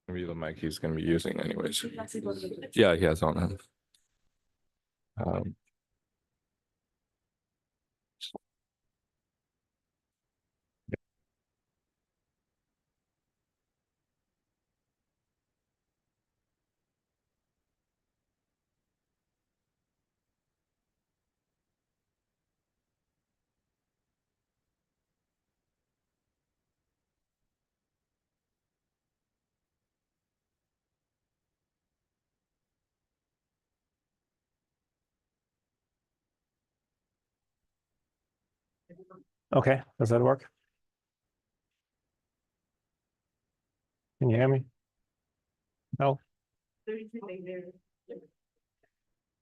Maybe the mic he's going to be using anyways. Yeah, he has on him. Okay, does that work? Can you hear me? No? It's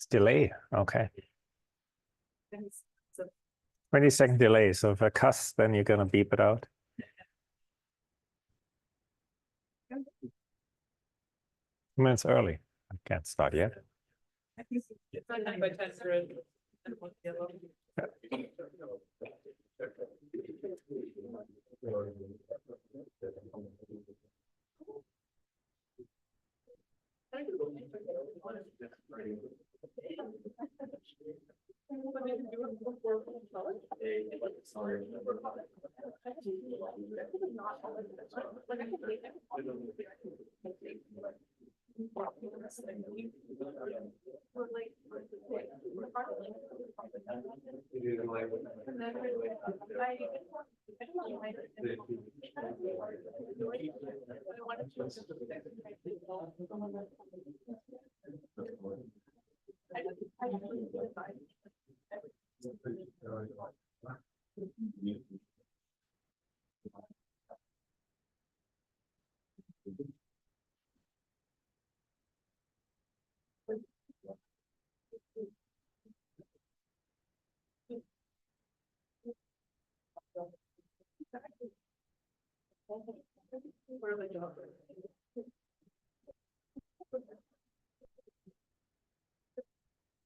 delay, okay. 20-second delay, so if I cuss, then you're gonna beep it out. Minutes early. I can't start yet. Okay.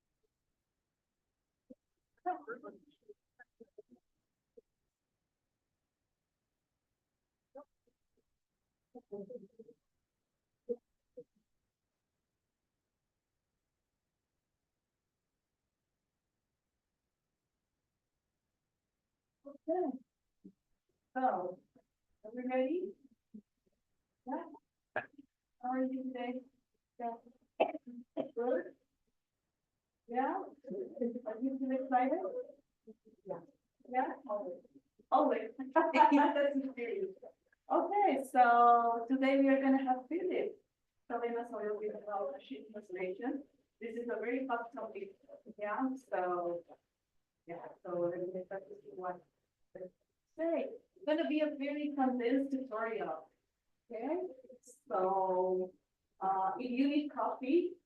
So, are we ready? Yeah. How are you today? Yeah. Good? Yeah? Are you still excited? Yeah. Yeah? Always. Okay, so today we are going to have physics. Telling us a little bit about machine translation. This is a very hot topic. Yeah, so let me start to see what to say. It's going to be a very condensed tutorial. Okay, so if you need coffee,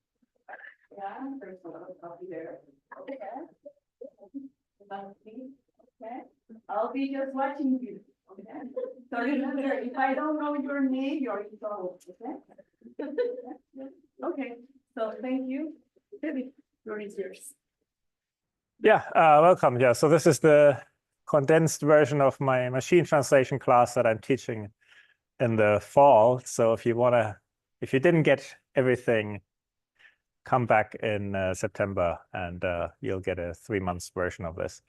yeah, there's a lot of coffee there. Okay. Okay. I'll be just watching you. Okay. So remember, if I don't know your name, you're in trouble. Okay. Okay. So thank you. Philip, your is yours. Yeah, welcome. Yeah, so this is the condensed version of my machine translation class that I'm teaching in the fall. So if you didn't get everything, come back in September and you'll get a 3-month version of this.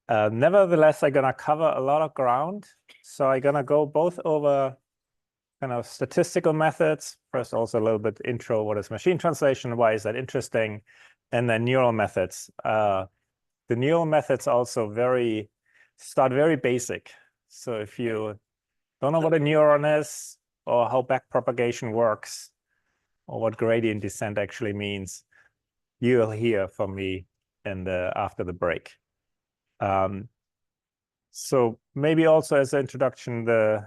Nevertheless, I'm gonna cover a lot of ground. So I'm gonna go both over kind of statistical methods, first also a little bit intro, what is machine translation, why is that interesting, and then neural methods. The neural methods also start very basic. So if you don't know what a neuron is, or how backpropagation works, or what gradient descent actually means, you'll hear from me after the break. So maybe also as an introduction, the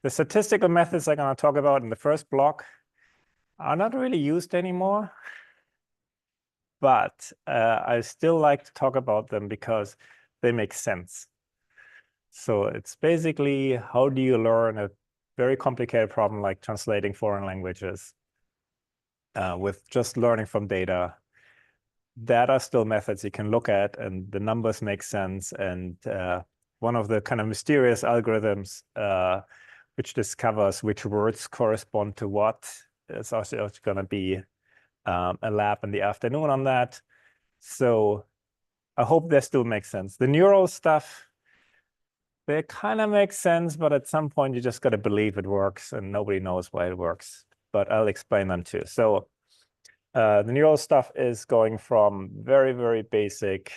statistical methods I'm going to talk about in the first block are not really used anymore, but I still like to talk about them because they make sense. So it's basically, how do you learn a very complicated problem like translating foreign languages with just learning from data? That are still methods you can look at, and the numbers make sense. And one of the kind of mysterious algorithms which discovers which words correspond to what. It's also going to be a lab in the afternoon on that. So I hope that still makes sense. The neural stuff, they kind of make sense, but at some point you just got to believe it works, and nobody knows why it works. But I'll explain them too. So the neural stuff is going from very, very basic,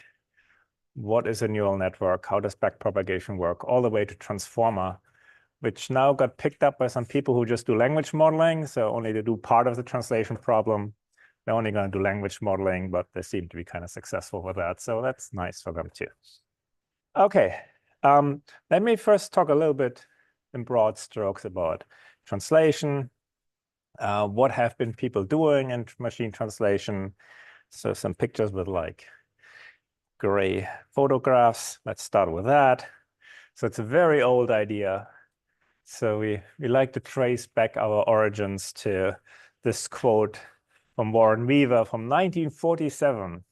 what is a neural network? How does backpropagation work? All the way to transformer, which now got picked up by some people who just do language modeling. So only to do part of the translation problem. They're only going to do language modeling, but they seem to be kind of successful with that. So that's nice for them too. Okay, let me first talk a little bit in broad strokes about translation. What have been people doing in machine translation? So some pictures with like gray photographs. Let's start with that. So it's a very old idea. So we like to trace back our origins to this quote from Warren Weaver from 1947.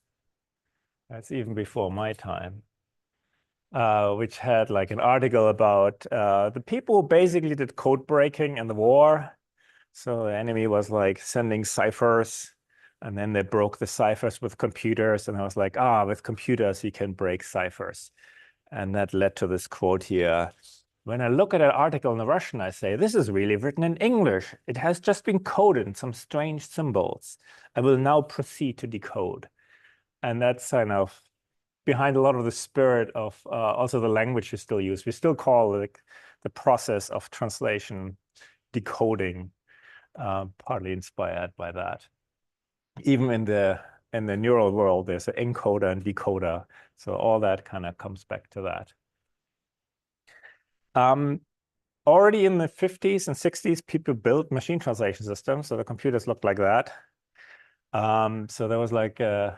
That's even before my time, which had like an article about the people who basically did code breaking in the war. So the enemy was like sending ciphers, and then they broke the ciphers with computers. And I was like, with computers, you can break ciphers. And that led to this quote here. When I look at an article in the Russian, I say, this is really written in English. It has just been coded in some strange symbols. I will now proceed to decode. And that's kind of behind a lot of the spirit of also the language we still use. We still call like the process of translation decoding, partly inspired by that. Even in the neural world, there's an encoder and decoder. So all that kind of comes back to that. Already in the 50s and 60s, people built machine translation systems. So the computers looked like that. So there was like, I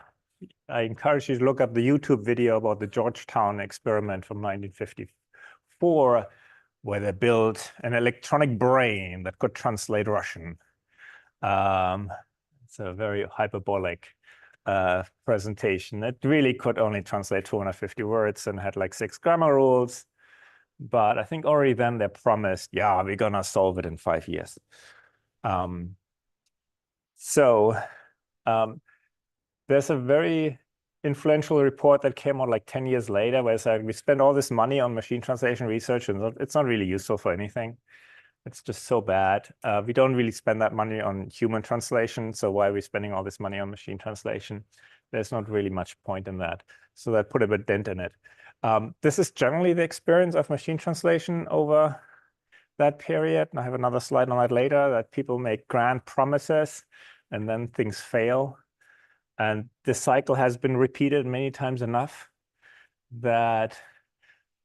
encourage you to look up the YouTube video about the Georgetown experiment from 1954, where they built an electronic brain that could translate Russian. It's a very hyperbolic presentation. It really could only translate 250 words and had like 6 grammar rules. But I think already then they promised, yeah, we're going to solve it in 5 years. There's a very influential report that came out like 10 years later where it said we spend all this money on machine translation research and it's not really useful for anything. It's just so bad. We don't really spend that money on human translation. So why are we spending all this money on machine translation? There's not really much point in that. So that put a bit dent in it. This is generally the experience of machine translation over that period. And I have another slide on that later, that people make grand promises and then things fail. And this cycle has been repeated many times enough that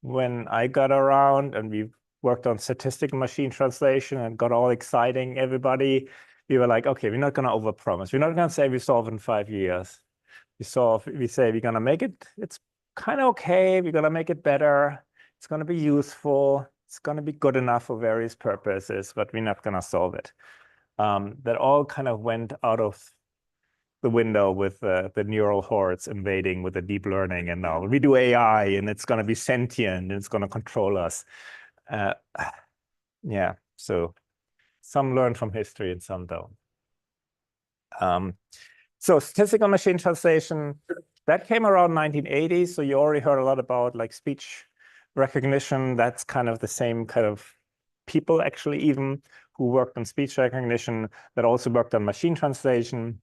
when I got around and we worked on statistical machine translation and got all exciting, everybody, we were like, okay, we're not going to overpromise. We're not going to say we solve in 5 years. We say we're going to make it, it's kind of okay. We're going to make it better. It's going to be useful. It's going to be good enough for various purposes, but we're not going to solve it. That all kind of went out of the window with the neural hordes invading with the deep learning. And now we do AI and it's going to be sentient and it's going to control us. Yeah, so some learn from history and some don't. So statistical machine translation, that came around 1980. So you already heard a lot about like speech recognition. That's kind of the same kind of people actually even who worked on speech recognition that also worked on machine translation.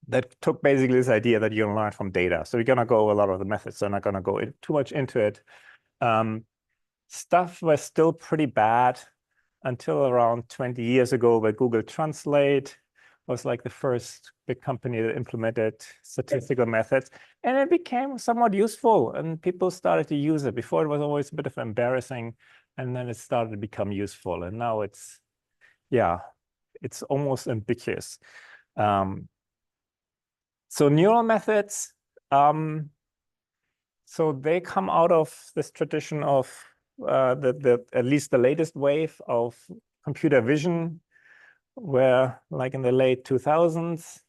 That took basically this idea that you can learn from data. So we're going to go over a lot of the methods. So I'm not going to go too much into it. Stuff was still pretty bad until around 20 years ago, where Google Translate was like the first big company that implemented statistical methods. And it became somewhat useful and people started to use it. Before it was always a bit of embarrassing, and then it started to become useful. And now it's, yeah, it's almost ubiquitous. So neural methods, so they come out of this tradition of at least the latest wave of computer vision, where like in the late 2000s,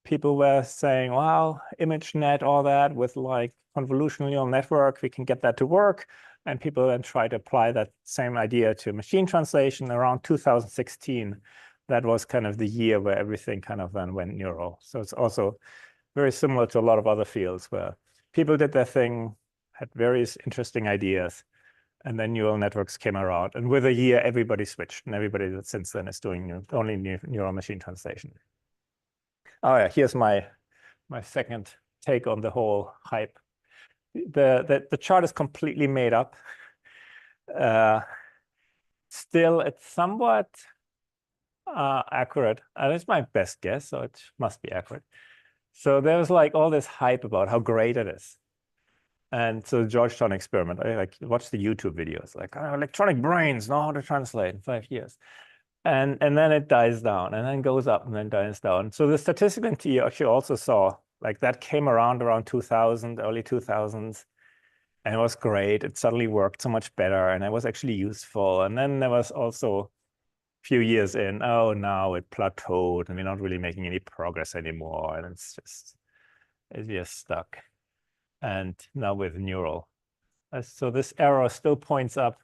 people were saying, wow, ImageNet, all that with like convolutional neural network, we can get that to work. And people then try to apply that same idea to machine translation around 2016. That was kind of the year where everything kind of then went neural. So it's also very similar to a lot of other fields where people did their thing, had various interesting ideas, and then neural networks came around. And with a year, everybody switched, and everybody that since then is doing only neural machine translation. Oh yeah, here's my second take on the whole hype. The chart is completely made up. Still, it's somewhat accurate, and it's my best guess, so it must be accurate. So there was like all this hype about how great it is. And so the Georgetown experiment, I like watch the YouTube videos, like electronic brains know how to translate in 5 years. And then it dies down and then goes up and then dies down. So the statistical entity actually also saw like that came around 2000, early 2000s, and it was great. It suddenly worked so much better and it was actually useful. And then there was also a few years in, oh, now it plateaued and we're not really making any progress anymore. And it's just stuck. And now with neural. So this arrow still points up.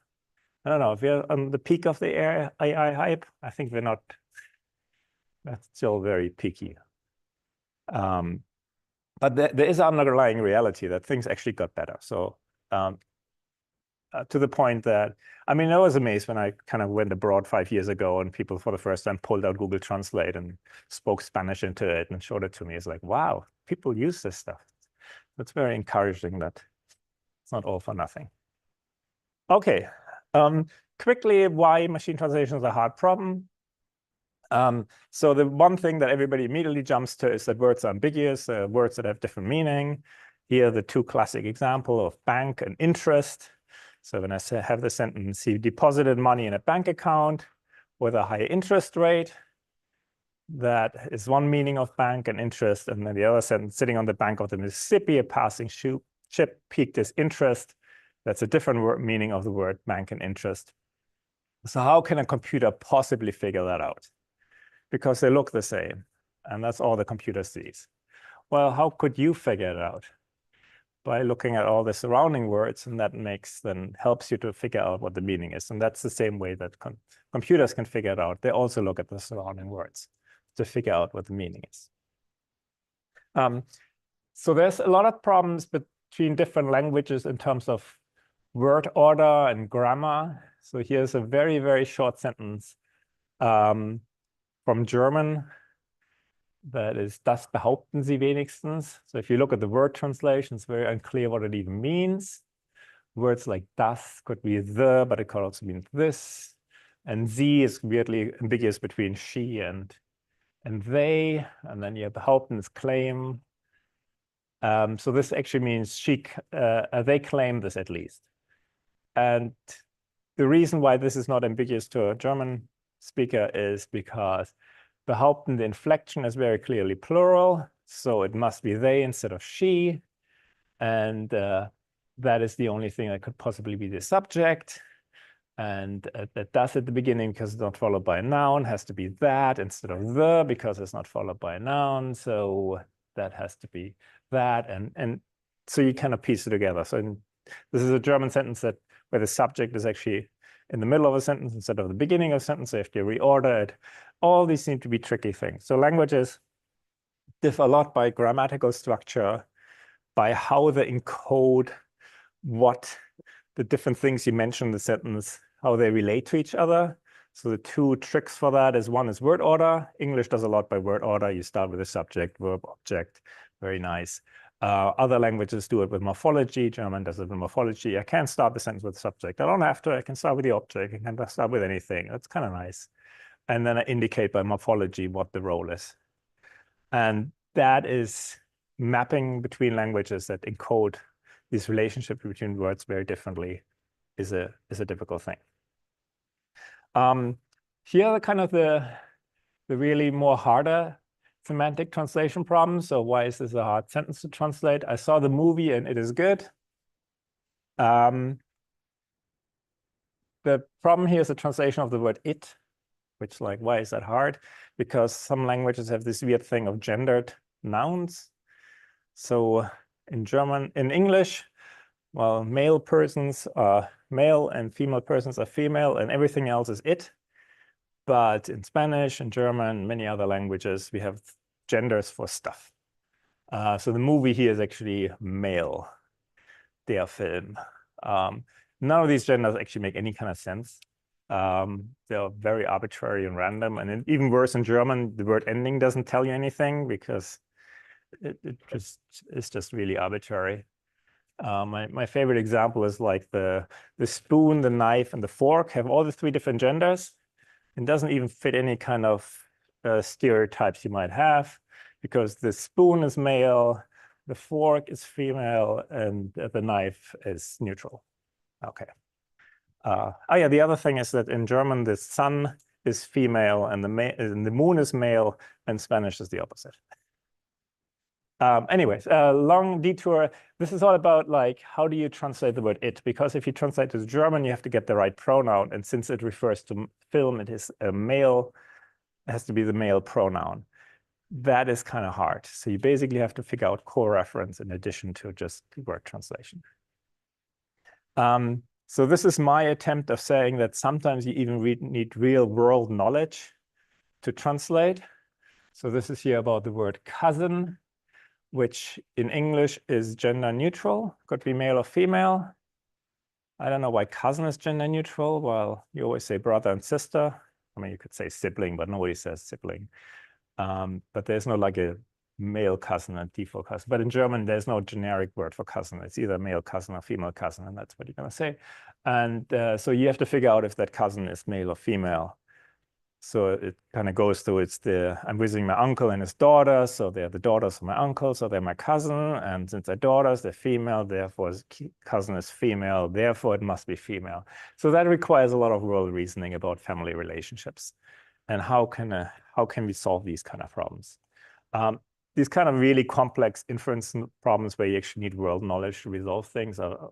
I don't know if we're on the peak of the AI hype. I think we're not. That's still very peaky. But there is an underlying reality that things actually got better. So to the point that, I mean, I was amazed when I kind of went abroad 5 years ago and people for the first time pulled out Google Translate and spoke Spanish into it and showed it to me. It's like, wow, people use this stuff. That's very encouraging that it's not all for nothing. Okay, quickly, why machine translation is a hard problem. So the one thing that everybody immediately jumps to is that words are ambiguous, words that have different meaning. Here are the two classic examples of bank and interest. So when I have the sentence, he deposited money in a bank account with a high interest rate, that is one meaning of bank and interest. And then the other sentence, sitting on the bank of the Mississippi, a passing ship piqued his interest. That's a different meaning of the word bank and interest. So how can a computer possibly figure that out? Because they look the same, and that's all the computer sees. Well, how could you figure it out? By looking at all the surrounding words, and that helps you to figure out what the meaning is. And that's the same way that computers can figure it out. They also look at the surrounding words to figure out what the meaning is. So there's a lot of problems between different languages in terms of word order and grammar. So here's a very, very short sentence from German that is, das behaupten Sie wenigstens. So if you look at the word translation, it's very unclear what it even means. Words like das could be the, but it could also mean this. And sie is weirdly ambiguous between she and they. And then you have behaupten is claim. So this actually means they claim this at least. And the reason why this is not ambiguous to a German speaker is because behaupten, the inflection is very clearly plural. So it must be they instead of she. And that is the only thing that could possibly be the subject. And that does at the beginning because it's not followed by a noun, has to be that instead of the because it's not followed by a noun. So that has to be that. And so you kind of piece it together. So this is a German sentence where the subject is actually in the middle of a sentence instead of the beginning of a sentence. So you have to reorder it. All these seem to be tricky things. So languages differ a lot by grammatical structure, by how they encode what the different things you mentioned in the sentence, how they relate to each other. So the two tricks for that is one is word order. English does a lot by word order. You start with a subject, verb, object. Very nice. Other languages do it with morphology. German does it with morphology. I can start the sentence with subject. I don't have to. I can start with the object. I can start with anything. That's kind of nice. And then I indicate by morphology what the role is. And that is mapping between languages that encode these relationships between words very differently is a difficult thing. Here are kind of the really more harder semantic translation problems. So why is this a hard sentence to translate? I saw the movie and it is good. The problem here is the translation of the word it, which like, why is that hard? Because some languages have this weird thing of gendered nouns. So in English, well, male persons are male and female persons are female, and everything else is it. But in Spanish and German, many other languages, we have genders for stuff. So the movie here is actually male, der Film. None of these genders actually make any kind of sense. They're very arbitrary and random. And even worse in German, the word ending doesn't tell you anything because it is just really arbitrary. My favorite example is like the spoon, the knife, and the fork have all the 3 different genders. It doesn't even fit any kind of stereotypes you might have, because the spoon is male, the fork is female, and the knife is neutral. Okay. Oh yeah, the other thing is that in German, the sun is female and the moon is male, and Spanish is the opposite. Anyways, long detour. This is all about like, how do you translate the word it? Because if you translate to German, you have to get the right pronoun. And since it refers to film, it is a male, it has to be the male pronoun. That is kind of hard. So you basically have to figure out co-reference in addition to just word translation. So this is my attempt of saying that sometimes you even need real world knowledge to translate. So this is here about the word cousin, which in English is gender neutral, could be male or female. I don't know why cousin is gender neutral. Well, you always say brother and sister. I mean, you could say sibling, but nobody says sibling. But there's no like a male cousin and default cousin. But in German, there's no generic word for cousin. It's either male cousin or female cousin, and that's what you're going to say. And so you have to figure out if that cousin is male or female. So it kind of goes to I'm visiting my uncle and his daughter. So they're the daughters of my uncle. So they're my cousin. And since they're daughters, they're female. Therefore, cousin is female. Therefore, it must be female. So that requires a lot of world reasoning about family relationships. And how can we solve these kind of problems? These kind of really complex inference problems where you actually need world knowledge to resolve things are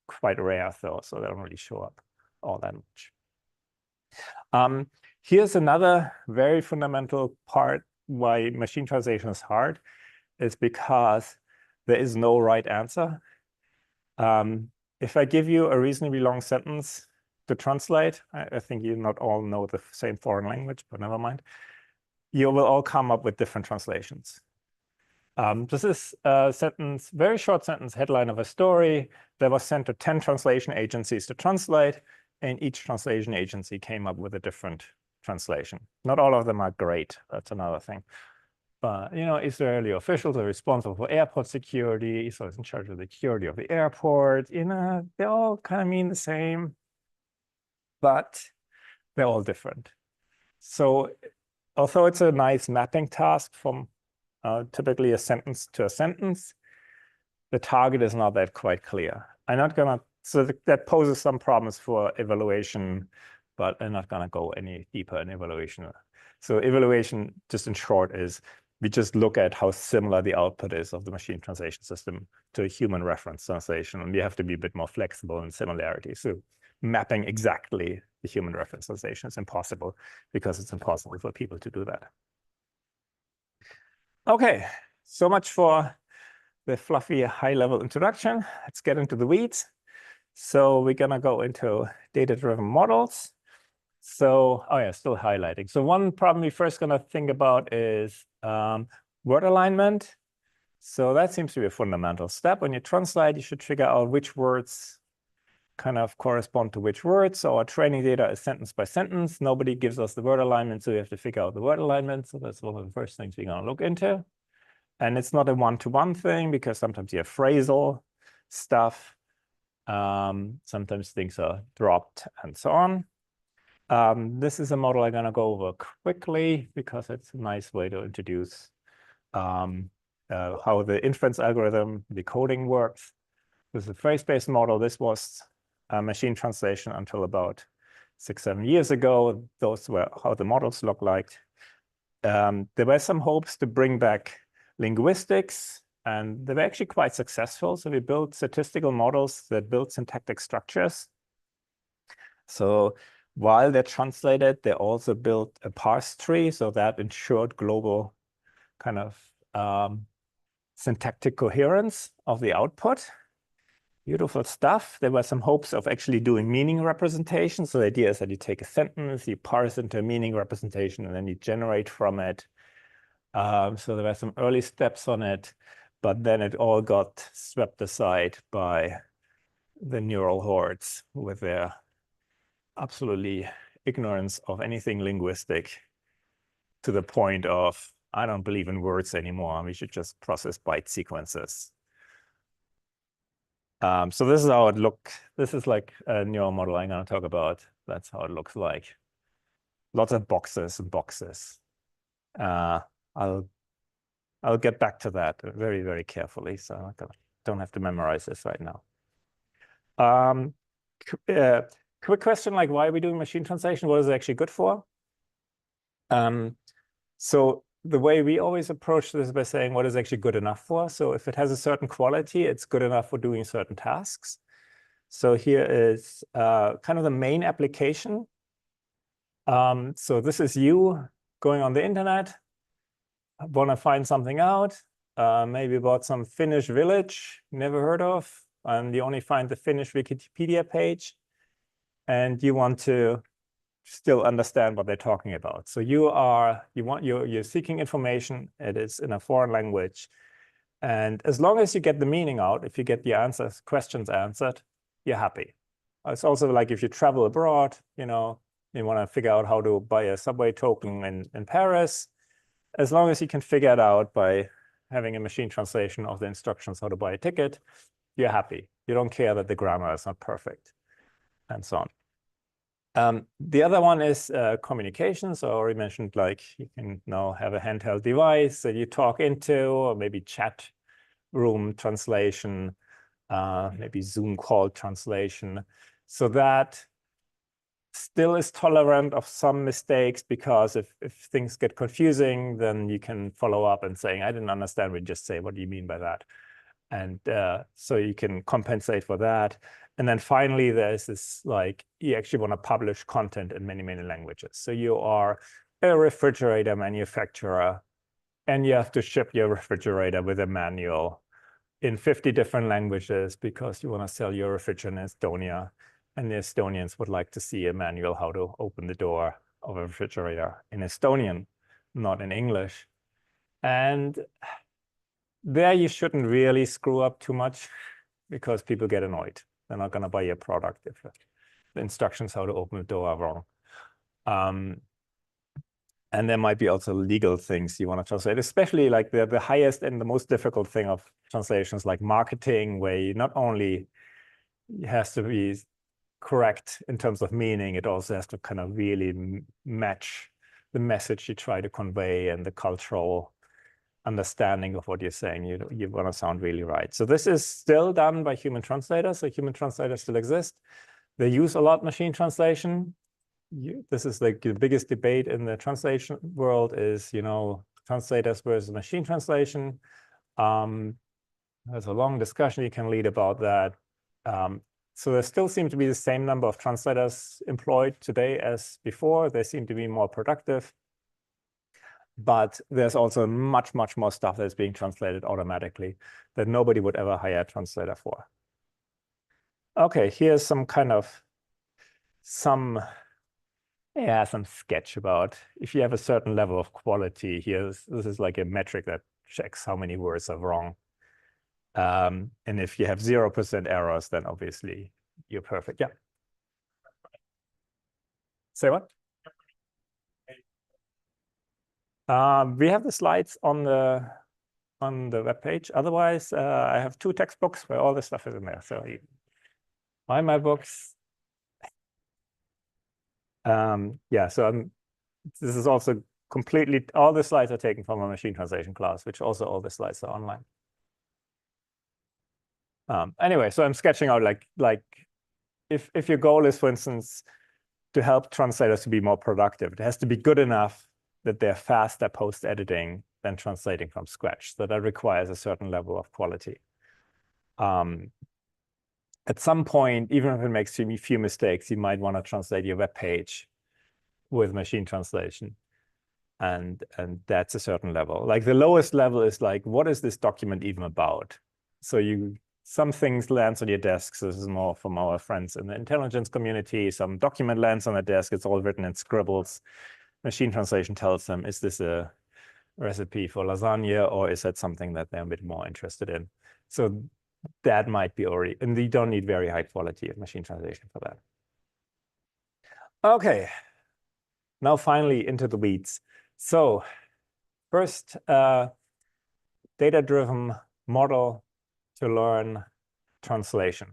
quite rare, though. So they don't really show up all that much. Here's another very fundamental part why machine translation is hard, is because there is no right answer. If I give you a reasonably long sentence to translate, I think you not all know the same foreign language, but never mind. You will all come up with different translations. This is a sentence, very short sentence, headline of a story that was sent to 10 translation agencies to translate, and each translation agency came up with a different translation. Not all of them are great. That's another thing. But, you know, Israeli officials are responsible for airport security. Israel is in charge of the security of the airport. You know, they all kind of mean the same, but they're all different. So although it's a nice mapping task from typically a sentence to a sentence, the target is not that quite clear. I'm not gonna, so that poses some problems for evaluation, but I'm not gonna go any deeper in evaluation. So evaluation, just in short, is we just look at how similar the output is of the machine translation system to a human reference translation, and we have to be a bit more flexible in similarity. So mapping exactly the human reference translation is impossible, because it's impossible for people to do that. Okay, so much for the fluffy high-level introduction. Let's get into the weeds. So we're gonna go into data-driven models. So, oh yeah, still highlighting. So one problem we're first gonna think about is word alignment. So that seems to be a fundamental step. When you translate, you should figure out which words kind of correspond to which words. So our training data is sentence by sentence. Nobody gives us the word alignment, so we have to figure out the word alignment. So that's one of the first things we're gonna look into. And it's not a one-to-one thing, because sometimes you have phrasal stuff. Sometimes things are dropped and so on. This is a model I'm gonna go over quickly, because it's a nice way to introduce how the inference algorithm decoding works. This is a phrase-based model. This was machine translation until about 6-7 years ago. Those were how the models look like. There were some hopes to bring back linguistics, and they were actually quite successful. So we built statistical models that built syntactic structures. So while they translated, they also built a parse tree, so that ensured global kind of syntactic coherence of the output. Beautiful stuff. There were some hopes of actually doing meaning representation. So the idea is that you take a sentence, you parse into a meaning representation, and then you generate from it. So there were some early steps on it, but then it all got swept aside by the neural hordes with their absolutely ignorance of anything linguistic to the point of, I don't believe in words anymore. We should just process byte sequences. So this is how it looked. This is like a neural model I'm going to talk about. That's how it looks like. Lots of boxes and boxes. I'll get back to that very, very carefully. So I don't have to memorize this right now. Quick question, like why are we doing machine translation? What is it actually good for? So the way we always approach this is by saying what is actually good enough for. So if it has a certain quality, it's good enough for doing certain tasks. So here is kind of the main application. So this is you going on the internet, want to find something out, maybe about some Finnish village, never heard of, and you only find the Finnish Wikipedia page, and you want to still understand what they're talking about. So you're seeking information. It is in a foreign language, and as long as you get the meaning out, if you get the questions answered, you're happy. It's also like if you travel abroad, you want to figure out how to buy a subway token in Paris. As long as you can figure it out by having a machine translation of the instructions how to buy a ticket, you're happy. You don't care that the grammar is not perfect, and so on. The other one is communication. So I already mentioned, like you can now have a handheld device that you talk into, or maybe chat room translation, maybe Zoom call translation. So that still is tolerant of some mistakes, because if things get confusing, then you can follow up and saying, I didn't understand what you just say. What do you mean by that? And so you can compensate for that. And then finally, there's this, like, you actually want to publish content in many, many languages. So you are a refrigerator manufacturer, and you have to ship your refrigerator with a manual in 50 different languages because you want to sell your refrigerator in Estonia. And the Estonians would like to see a manual how to open the door of a refrigerator in Estonian, not in English. And there you shouldn't really screw up too much, because people get annoyed. They're not going to buy your product if the instructions how to open the door are wrong. And there might be also legal things you want to translate, especially like the highest and the most difficult thing of translations, like marketing, where you not only has to be correct in terms of meaning, it also has to kind of really match the message you try to convey and the cultural understanding of what you're saying. You want to sound really right. So this is still done by human translators. So human translators still exist. They use a lot machine translation. This is like the biggest debate in the translation world is, translators versus machine translation. There's a long discussion you can lead about that. So there still seem to be the same number of translators employed today as before. They seem to be more productive. But there's also much, much more stuff that's being translated automatically that nobody would ever hire a translator for. Okay, here's some sketch about if you have a certain level of quality. This is like a metric that checks how many words are wrong. And if you have 0% errors, then obviously you're perfect. Yeah. Say what? We have the slides on the web page. Otherwise, I have 2 textbooks where all this stuff is in there. So buy my books. Yeah, so this is also completely, all the slides are taken from a machine translation class, which also all the slides are online. Anyway, so I'm sketching out like if your goal is, for instance, to help translators to be more productive, it has to be good enough that they're faster post-editing than translating from scratch. So that requires a certain level of quality. At some point, even if it makes a few mistakes, you might want to translate your web page with machine translation. And that's a certain level. Like the lowest level is like, what is this document even about? So you some things lands on your desks. This is more from our friends in the intelligence community. Some document lands on the desk. It's all written in scribbles. Machine translation tells them, is this a recipe for lasagna, or is that something that they're a bit more interested in? So that might be already, and you don't need very high quality of machine translation for that. Okay, now finally into the weeds. So first, data-driven model to learn translation.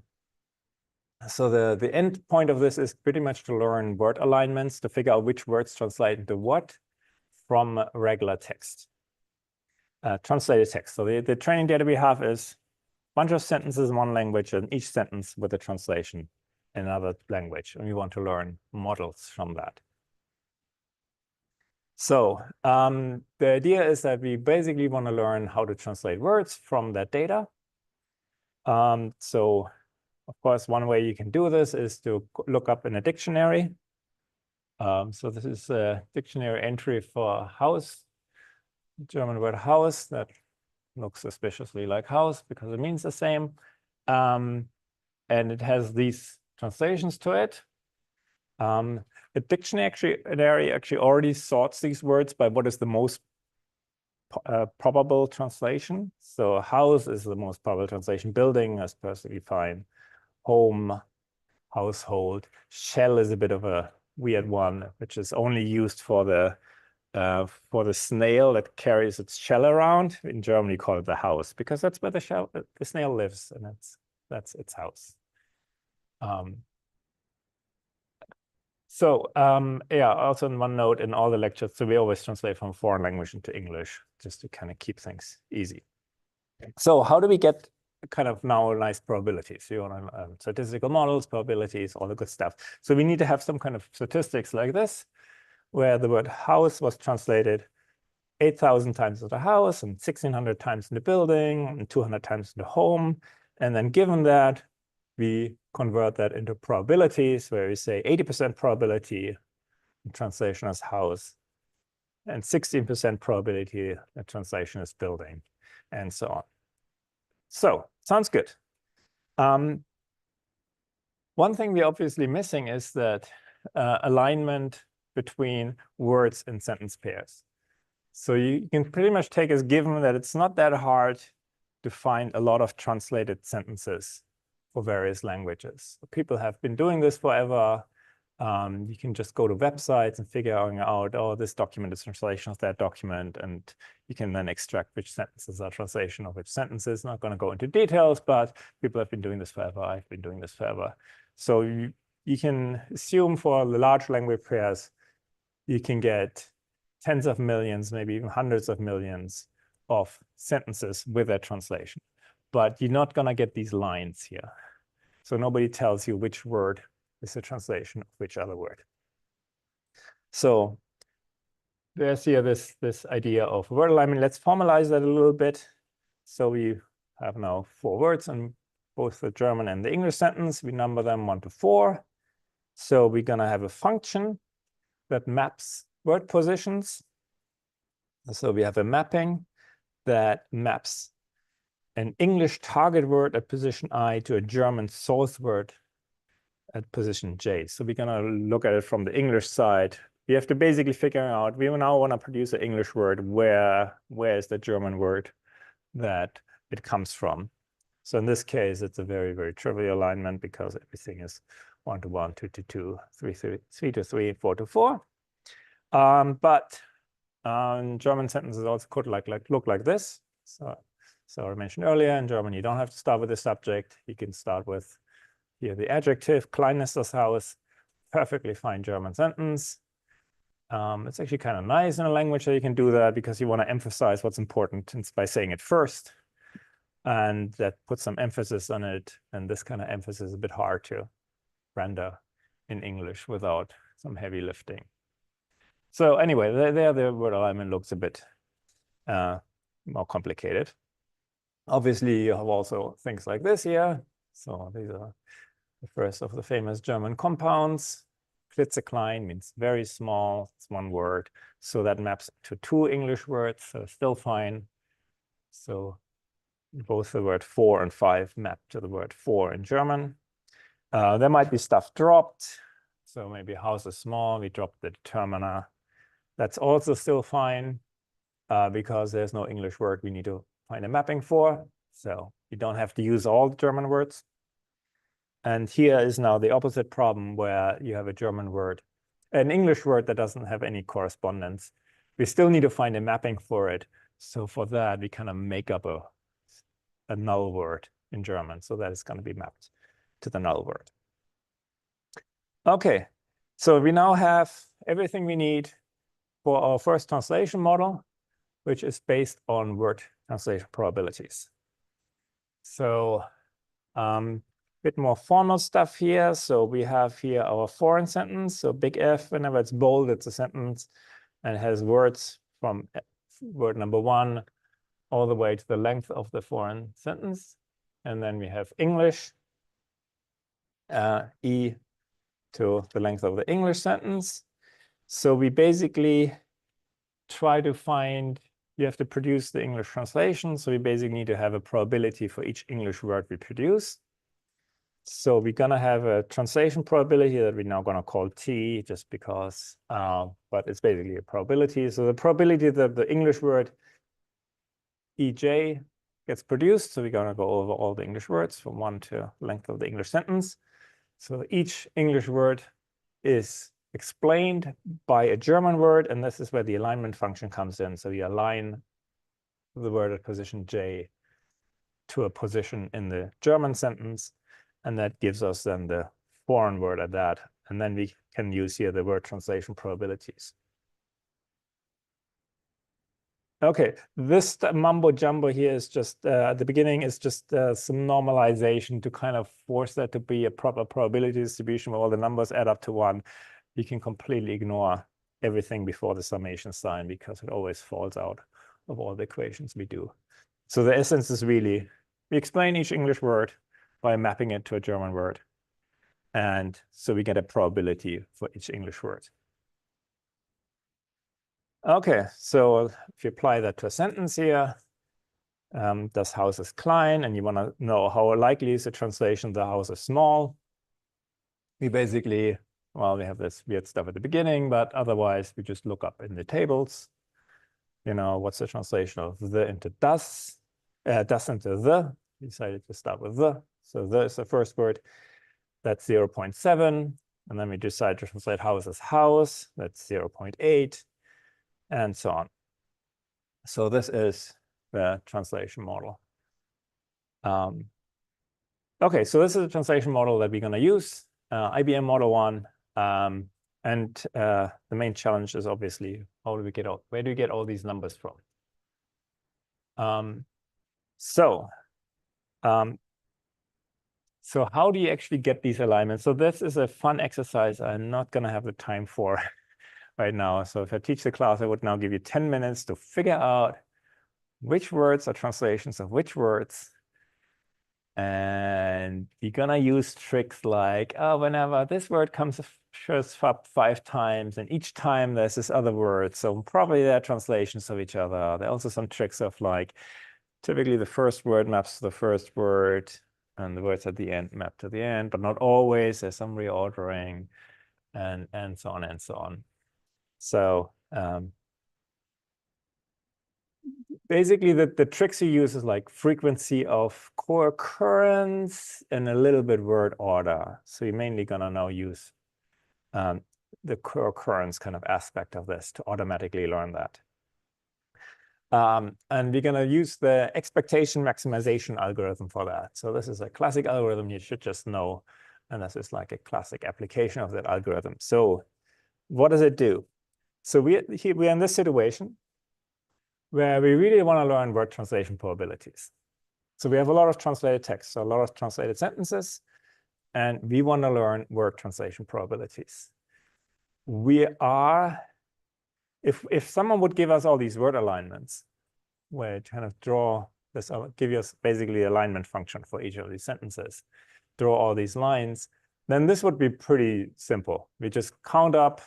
So the end point of this is pretty much to learn word alignments, to figure out which words translate into what from regular text, translated text. So the training data we have is a bunch of sentences in one language and each sentence with a translation in another language. And we want to learn models from that. So the idea is that we basically want to learn how to translate words from that data. So of course, one way you can do this is to look up in a dictionary. So this is a dictionary entry for house, German word house, that looks suspiciously like house because it means the same. And it has these translations to it. The dictionary actually already sorts these words by what is the most probable translation. So house is the most probable translation. Building is perfectly fine. Home, household. Shell is a bit of a weird one, which is only used for the snail that carries its shell around. In Germany, you call it the house because that's where the snail lives, and that's its house. Yeah, also in one note in all the lectures, so we always translate from foreign language into English just to kind of keep things easy. So how do we get kind of now nice probabilities? You want statistical models, probabilities, all the good stuff. So we need to have some kind of statistics like this, where the word house was translated 8,000 times in the house and 1,600 times in the building and 200 times in the home. And then given that, we convert that into probabilities, where we say 80% probability in translation as house and 16% probability the translation is building, and so on. So sounds good. One thing we're obviously missing is that alignment between words in sentence pairs. So you can pretty much take as given that it's not that hard to find a lot of translated sentences for various languages. People have been doing this forever. You can just go to websites and figure out, oh, this document is translation of that document, and you can then extract which sentences are translation of which sentences. Not going to go into details, but people have been doing this forever. I've been doing this forever. So you can assume for the large language pairs, you can get tens of millions, maybe even hundreds of millions of sentences with that translation. But you're not going to get these lines here. So nobody tells you which word is a translation of which other word. So there's here this idea of word alignment. Let's formalize that a little bit. So we have now 4 words in both the German and the English sentence. We number them 1 to 4. So we're going to have a function that maps word positions. So we have a mapping that maps an English target word at position I to a German source word at position J. So we're going to look at it from the English side. We have to basically figure out, we now want to produce an English word, where is the German word that it comes from. So in this case, it's a very, very trivial alignment because everything is 1 to 1, 2 to 2, 3 to 3, 4 to 4. But German sentences also could look like this. So I mentioned earlier, in German, you don't have to start with the subject. You can start with here the adjective, Klein ist das Haus, perfectly fine German sentence. It's actually kind of nice in a language that you can do that because you want to emphasize what's important by saying it first. And that puts some emphasis on it. And this kind of emphasis is a bit hard to render in English without some heavy lifting. So anyway, there the word alignment looks a bit more complicated. Obviously, you have also things like this here. So these are the first of the famous German compounds. Klitzeklein means very small. It's one word. So that maps to 2 English words, so still fine. So both the word 4 and 5 map to the word 4 in German. There might be stuff dropped. So maybe house is small, we drop the determiner. That's also still fine because there's no English word we need to find a mapping for. So you don't have to use all the German words. And here is now the opposite problem where you have a German word, an English word that doesn't have any correspondence. We still need to find a mapping for it. So for that, we kind of make up a null word in German. So that is going to be mapped to the null word. Okay, so we now have everything we need for our first translation model, which is based on word translation probabilities. So bit more formal stuff here. So we have here our foreign sentence. So big F, whenever it's bold, it's a sentence and has words from word number 1 all the way to the length of the foreign sentence. And then we have English, E to the length of the English sentence. So we basically try to find, you have to produce the English translation. So we basically need to have a probability for each English word we produce. So we're going to have a translation probability that we're now going to call T just because, but it's basically a probability. So the probability that the English word EJ gets produced. So we're going to go over all the English words from 1 to length of the English sentence. So each English word is explained by a German word, and this is where the alignment function comes in. So you align the word at position J to a position in the German sentence, and that gives us then the foreign word at that. And then we can use here the word translation probabilities. Okay, this mumbo jumbo here is just at the beginning is just some normalization to kind of force that to be a proper probability distribution where all the numbers add up to 1. You can completely ignore everything before the summation sign because it always falls out of all the equations we do. So the essence is really, we explain each English word by mapping it to a German word. And so we get a probability for each English word. Okay, so if you apply that to a sentence here, das Haus ist klein, and you want to know how likely is the translation, the house is small. We basically, well, we have this weird stuff at the beginning, but otherwise we just look up in the tables, you know, what's the translation of the into das into the. We decided to start with the. So the is the first word, that's 0.7. And then we decide to translate house as house, that's 0.8. And so on. So this is the translation model. Okay, so this is a translation model that we're going to use, IBM Model 1. And the main challenge is obviously, how do we get out? Where do we get all these numbers from? So how do you actually get these alignments? So this is a fun exercise I'm not going to have the time for right now. So if I teach the class, I would now give you 10 minutes to figure out which words are translations of which words. And you're going to use tricks like, oh, whenever this word shows up 5 times, and each time there's this other word. So probably they're translations of each other. There are also some tricks of like, typically the first word maps to the first word, and the words at the end map to the end, but not always. There's some reordering, and so on and so on. So basically, the tricks you use is like frequency of co-occurrence and a little bit word order. So you're mainly going to now use the co-occurrence kind of aspect of this to automatically learn that. And we're going to use the expectation maximization algorithm for that. So this is a classic algorithm you should just know. And this is like a classic application of that algorithm. So what does it do? So we're in this situation where we really want to learn word translation probabilities. So we have a lot of translated text, so a lot of translated sentences, and we want to learn word translation probabilities. We are, if someone would give us all these word alignments, where kind of draw this, give us basically alignment function for each of these sentences, draw all these lines, then this would be pretty simple. We just count up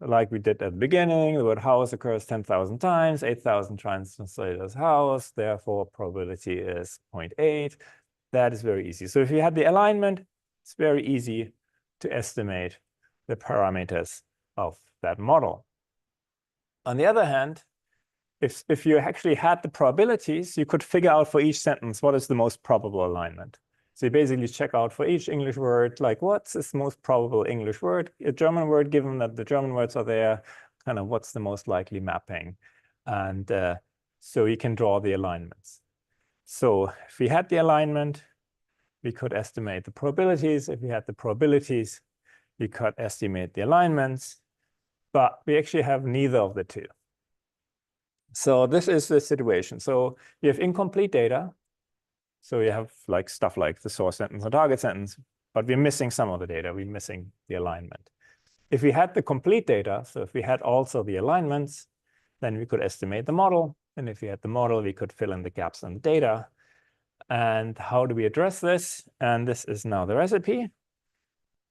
like we did at the beginning, the word house occurs 10,000 times, 8,000 times translated as house, therefore probability is 0.8. That is very easy. So if you had the alignment, it's very easy to estimate the parameters of that model. On the other hand, if you actually had the probabilities, you could figure out for each sentence what is the most probable alignment. So you basically check out for each English word, like what's this most probable English word, a German word, given that the German words are there, kind of what's the most likely mapping. And so you can draw the alignments. So if we had the alignment, we could estimate the probabilities. If we had the probabilities, we could estimate the alignments, but we actually have neither of the two. So this is the situation. So you have incomplete data. So you have like stuff like the source sentence and target sentence, but we're missing some of the data. We're missing the alignment. If we had the complete data, so if we had also the alignments, then we could estimate the model. And if we had the model, we could fill in the gaps in the data. And how do we address this? And this is now the recipe.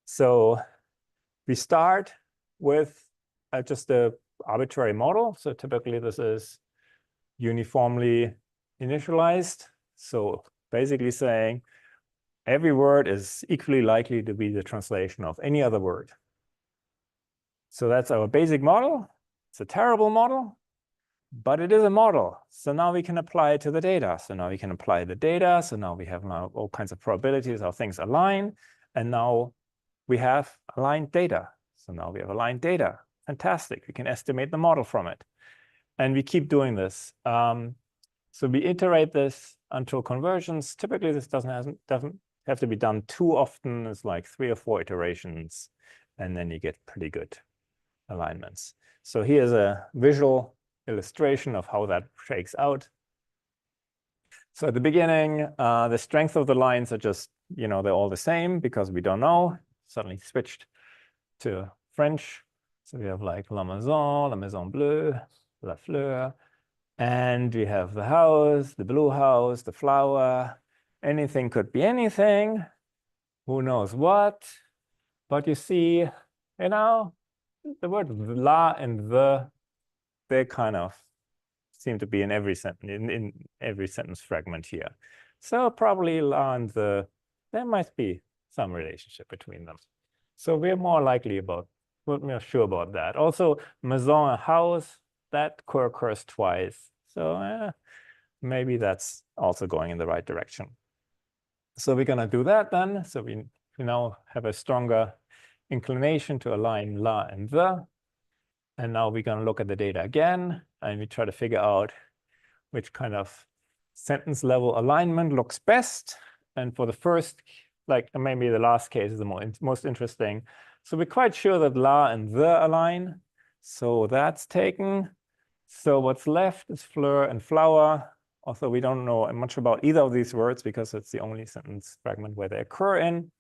So we start with just an arbitrary model. So typically this is uniformly initialized. So basically saying every word is equally likely to be the translation of any other word. So that's our basic model. It's a terrible model, but it is a model. So now we can apply it to the data. So now we can apply the data. So now we have now all kinds of probabilities how things align. And now we have aligned data. So now we have aligned data. Fantastic. We can estimate the model from it. And we keep doing this. So we iterate this until conversions. Typically, this doesn't have to be done too often. It's like 3 or 4 iterations, and then you get pretty good alignments. So here's a visual illustration of how that shakes out. So at the beginning, the strength of the lines are just, they're all the same because we don't know. Suddenly switched to French. So we have like la maison bleue, la fleur. And we have the house, the blue house, the flower. Anything could be anything. Who knows what? But you see, the word la and the, they kind of seem to be in every sentence, in every sentence fragment here. So probably la and the, there might be some relationship between them. So we're more sure about that. Also, maison and house, that occurs twice. So maybe that's also going in the right direction. So we're going to do that then. So we now have a stronger inclination to align la and the. And now we're going to look at the data again, and we try to figure out which kind of sentence level alignment looks best. And for the first, maybe the last case is the most interesting. So we're quite sure that la and the align. So that's taken. So what's left is fleur and flower. Also, we don't know much about either of these words because it's the only sentence fragment where they occur in.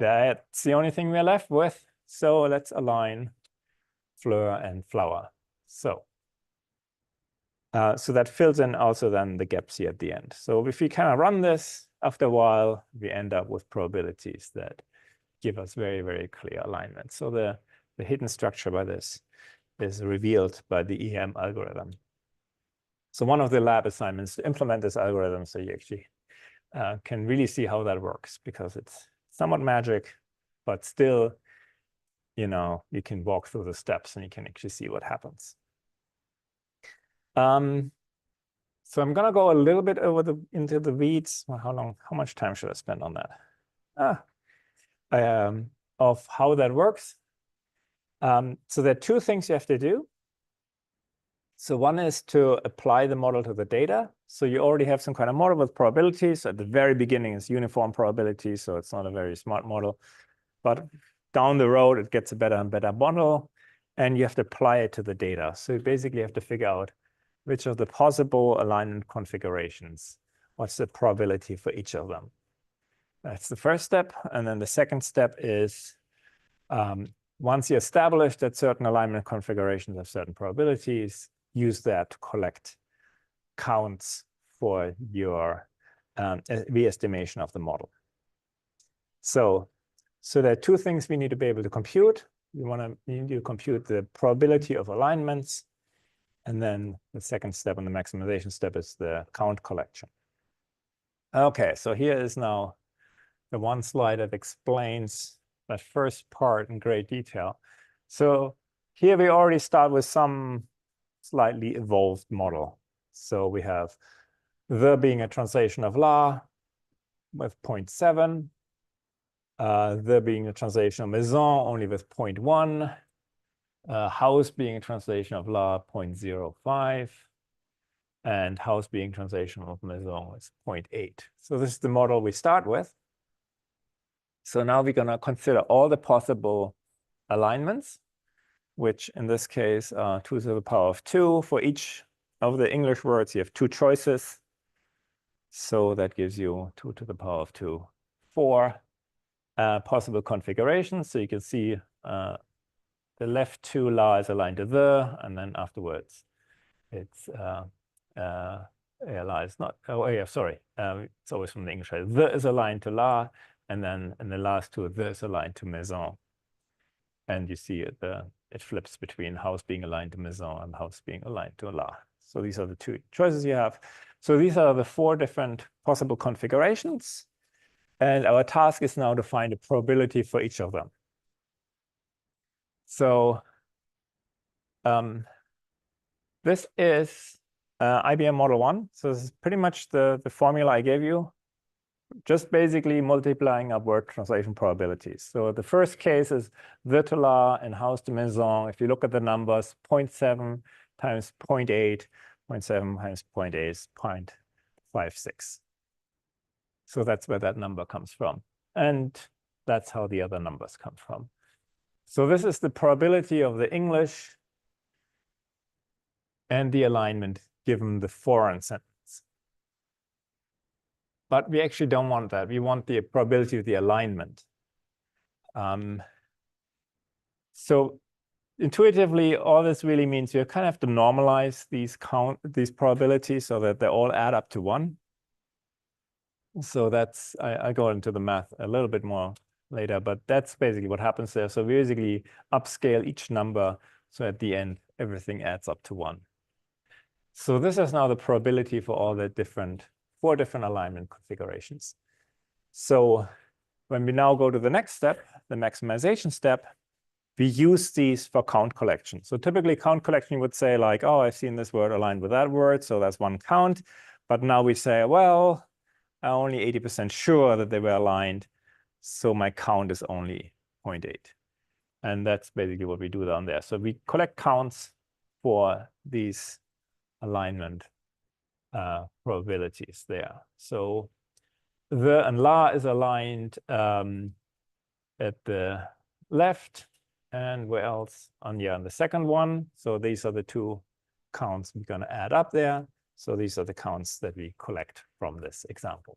That's the only thing we're left with. So let's align fleur and flower. So that fills in also then the gaps here at the end. So if we kind of run this, after a while, we end up with probabilities that give us very, very clear alignment. So the hidden structure by this is revealed by the EM algorithm. So one of the lab assignments to implement this algorithm so you actually can really see how that works, because it's somewhat magic, but still, you can walk through the steps and you can actually see what happens. So I'm gonna go a little bit into the weeds. Well, how much time should I spend on that? Of how that works. So there are 2 things you have to do. So one is to apply the model to the data. So you already have some kind of model with probabilities. At the very beginning, it's uniform probability, so it's not a very smart model. But down the road, it gets a better and better model, and you have to apply it to the data. So you basically have to figure out which of the possible alignment configurations, what's the probability for each of them. That's the first step. And then the second step is once you establish that certain alignment configurations have certain probabilities, use that to collect counts for your re-estimation of the model. So there are 2 things we need to be able to compute. you need to compute the probability of alignments. And then the second step in the maximization step is the count collection. Okay, so here is now the one slide that explains that first part in great detail. So here we already start with some slightly evolved model. So we have the being a translation of la with 0.7, the being a translation of maison only with 0.1, house being a translation of la 0.05, and house being translation of maison is 0.8. So this is the model we start with. So now we're going to consider all the possible alignments, which in this case are 2 to the power of 2. For each of the English words, you have 2 choices. So that gives you 2 to the power of 2, 4 possible configurations. So you can see the left 2 la is aligned to the, and then afterwards it's la is not, oh yeah, sorry. It's always from the English side. The is aligned to la, and then in the last 2, the is aligned to maison. And you see it flips between house being aligned to maison and house being aligned to la. So these are the 2 choices you have. So these are the 4 different possible configurations. And our task is now to find a probability for each of them. So this is IBM Model 1. So this is pretty much the formula I gave you, just basically multiplying up word translation probabilities. So the first case is the to la and house to maison. If you look at the numbers, 0.7 times 0.8, 0.7 times 0.8 is 0.56. So that's where that number comes from. And that's how the other numbers come from. So this is the probability of the English and the alignment given the foreign sentence. But we actually don't want that. We want the probability of the alignment. So intuitively, all this really means you kind of have to normalize these probabilities so that they all add up to 1. So that's, I go into the math a little bit more later, but that's basically what happens there. So we basically upscale each number. So at the end, everything adds up to 1. So this is now the probability for all the 4 different alignment configurations. So when we now go to the next step, the maximization step, we use these for count collection. So typically count collection would say like, oh, I've seen this word aligned with that word, so that's 1 count. But now we say, well, I'm only 80% sure that they were aligned, so my count is only 0.8. And that's basically what we do down there. So we collect counts for these alignment probabilities there. So the and la is aligned at the left, and where else? On the second one. So these are the 2 counts we're going to add up there. So these are the counts that we collect from this example.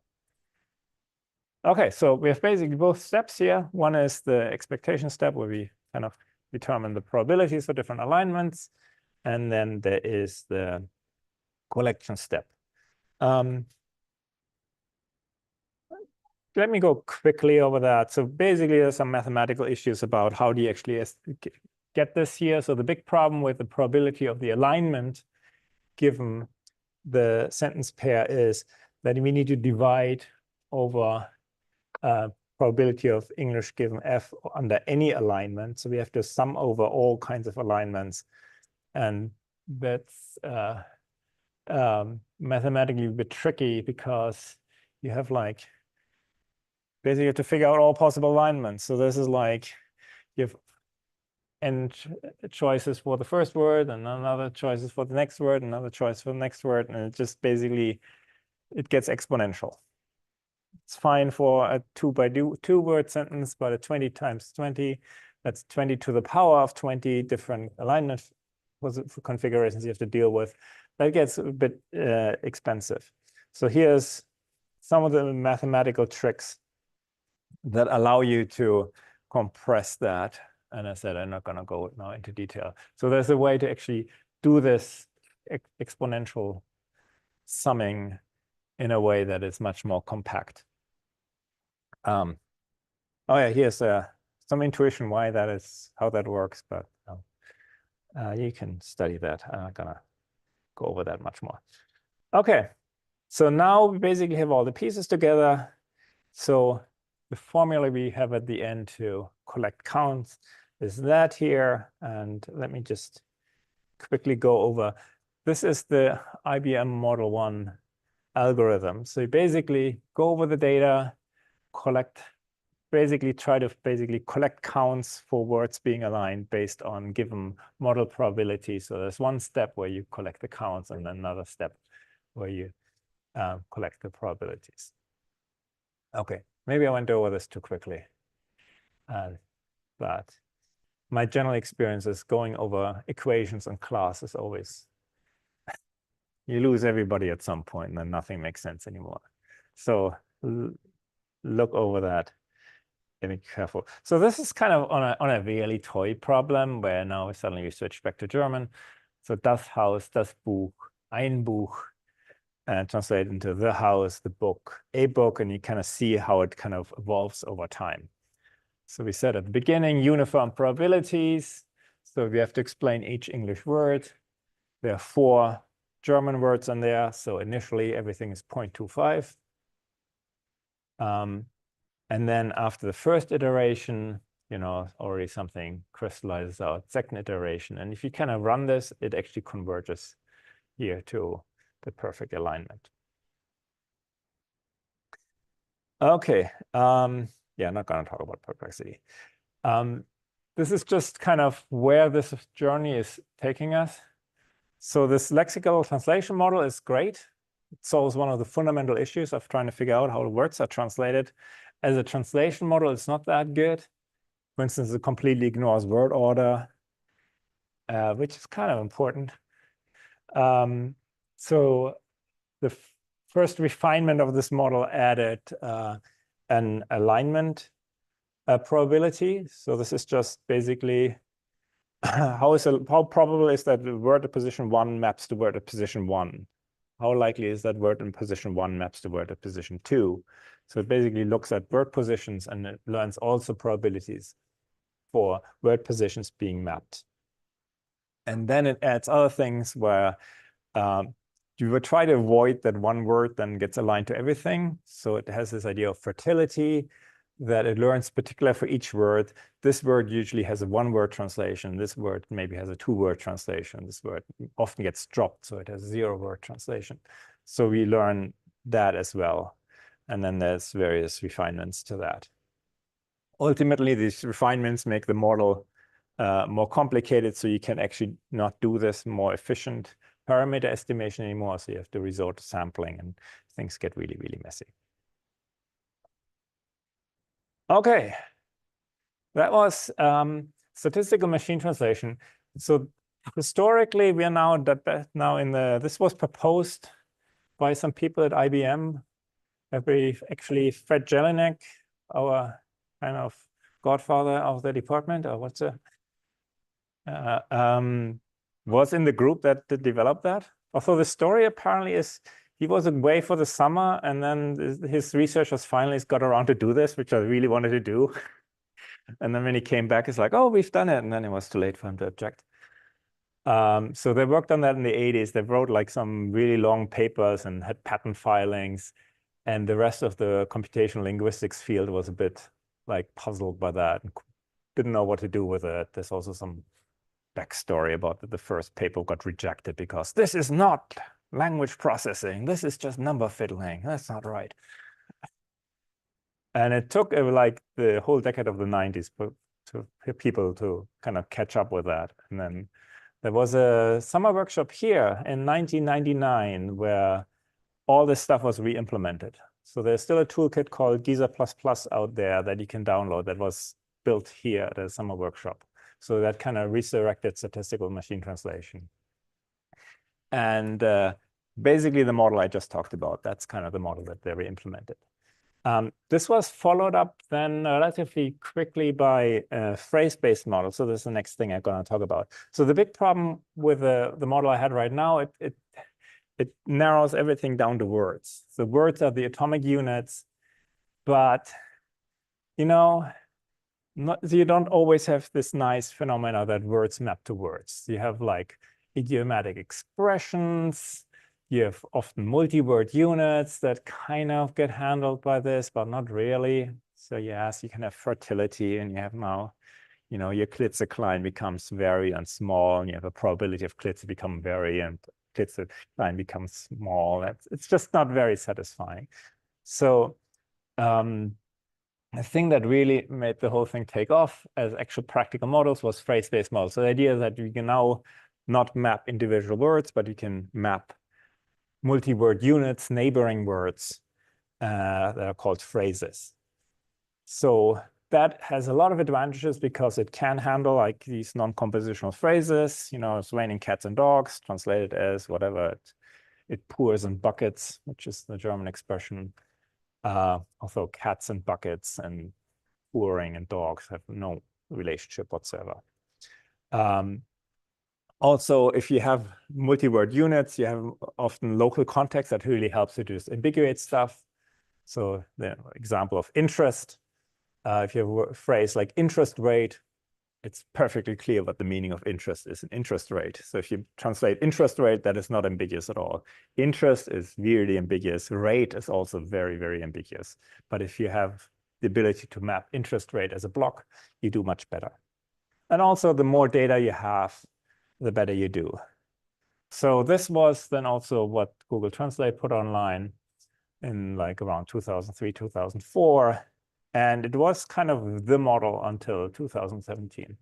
Okay, so we have basically both steps here. One is the expectation step where we kind of determine the probabilities for different alignments. And then there is the collection step. Let me go quickly over that. So basically, there's some mathematical issues about how do you actually get this here. So the big problem with the probability of the alignment given the sentence pair is that we need to divide over probability of English given F under any alignment. So we have to sum over all kinds of alignments. And that's mathematically a bit tricky because you have like, basically you have to figure out all possible alignments. So this is like, you have n choices for the first word and another choices for the next word, another choice for the next word. And it just basically, it gets exponential. It's fine for a 2 by 2 word sentence, but a 20 times 20, that's 20 to the power of 20 different alignment configurations you have to deal with. That gets a bit expensive. So here's some of the mathematical tricks that allow you to compress that. And I said, I'm not going to go now into detail. So there's a way to actually do this exponential summing in a way that is much more compact. Oh yeah, here's some intuition why that is, how that works, but you can study that. I'm not gonna go over that much more. Okay, so now we basically have all the pieces together. So the formula we have at the end to collect counts is that here. And let me just quickly go over. This is the IBM Model 1 algorithm. So you basically go over the data, try to collect counts for words being aligned based on given model probability. So there's one step where you collect the counts and then another step where you collect the probabilities. Okay, maybe I went over this too quickly. But my general experience is going over equations in class is always, you lose everybody at some point and then nothing makes sense anymore. So look over that and be careful. So this is kind of on a really toy problem where now suddenly we switch back to German. So das Haus, das Buch, ein Buch, and translate into the house, the book, a book, and you kind of see how it kind of evolves over time. So we said at the beginning, uniform probabilities. So we have to explain each English word. There are 4 German words in there. So initially everything is 0.25. And then after the first iteration, you know, already something crystallizes out, second iteration. And if you kind of run this, it actually converges here to the perfect alignment. Okay, yeah, I'm not going to talk about perplexity. This is just kind of where this journey is taking us. So this lexical translation model is great. It solves one of the fundamental issues of trying to figure out how the words are translated. As a translation model, it's not that good. For instance, it completely ignores word order, which is kind of important. So the first refinement of this model added an alignment probability. So this is just basically how probable is that the word at position 1 maps to word at position 1? How likely is that word in position 1 maps to word at position 2? So it basically looks at word positions and it learns also probabilities for word positions being mapped. And then it adds other things where you would try to avoid that one word then gets aligned to everything. So it has this idea of fertility that it learns particular for each word. This word usually has a 1-word translation. This word maybe has a 2-word translation. This word often gets dropped, so it has a 0-word translation. So we learn that as well. And then there's various refinements to that. Ultimately, these refinements make the model more complicated, so you can actually not do this more efficient parameter estimation anymore. So you have to resort to sampling and things get really, really messy. Okay, that was statistical machine translation. So historically, we are now in the, this was proposed by some people at IBM. Actually, Fred Jelinek, our kind of godfather of the department, or what's it? Was in the group that developed that. Although the story apparently is he was away for the summer and then his researchers finally got around to do this, which I really wanted to do. And then when he came back, it's like, oh, we've done it. And then it was too late for him to object. So they worked on that in the 80s. They wrote like some really long papers and had patent filings. And the rest of the computational linguistics field was a bit like puzzled by that and didn't know what to do with it. There's also some backstory about that the first paper got rejected because this is not language processing. This is just number fiddling. That's not right. And it took like the whole decade of the 90s for people to kind of catch up with that. And then there was a summer workshop here in 1999 where all this stuff was re-implemented. So there's still a toolkit called Giza++ out there that you can download that was built here at a summer workshop. So that kind of resurrected statistical machine translation. And basically the model I just talked about, that's kind of the model that they re-implemented. This was followed up then relatively quickly by a phrase-based model. So this is the next thing I'm going to talk about. So the big problem with the model I had right now, it narrows everything down to words. So words are the atomic units, but you know, you don't always have this nice phenomena that words map to words. You have like idiomatic expressions. You have often multi-word units that kind of get handled by this, but not really. So yes, you can have fertility, and you have now, your Klitzeklein becomes very and small, and you have a probability of Klitze become very, and Klitzeklein becomes small. It's just not very satisfying. So the thing that really made the whole thing take off as actual practical models was phrase-based models. So the idea is that you can now not map individual words, but you can map multi-word units, neighboring words that are called phrases. So that has a lot of advantages because it can handle like these non-compositional phrases, it's raining cats and dogs, translated as whatever, it pours in buckets, which is the German expression. Although cats and buckets and pouring and dogs have no relationship whatsoever. Also, if you have multi-word units, you have often local context that really helps you to disambiguate stuff. So the example of interest, if you have a phrase like interest rate, it's perfectly clear what the meaning of interest is, an interest rate. So if you translate interest rate, that is not ambiguous at all. Interest is really ambiguous. Rate is also very, very ambiguous. But if you have the ability to map interest rate as a block, you do much better. And also, the more data you have, the better you do. So this was then also what Google Translate put online in like around 2003, 2004. And it was kind of the model until 2017.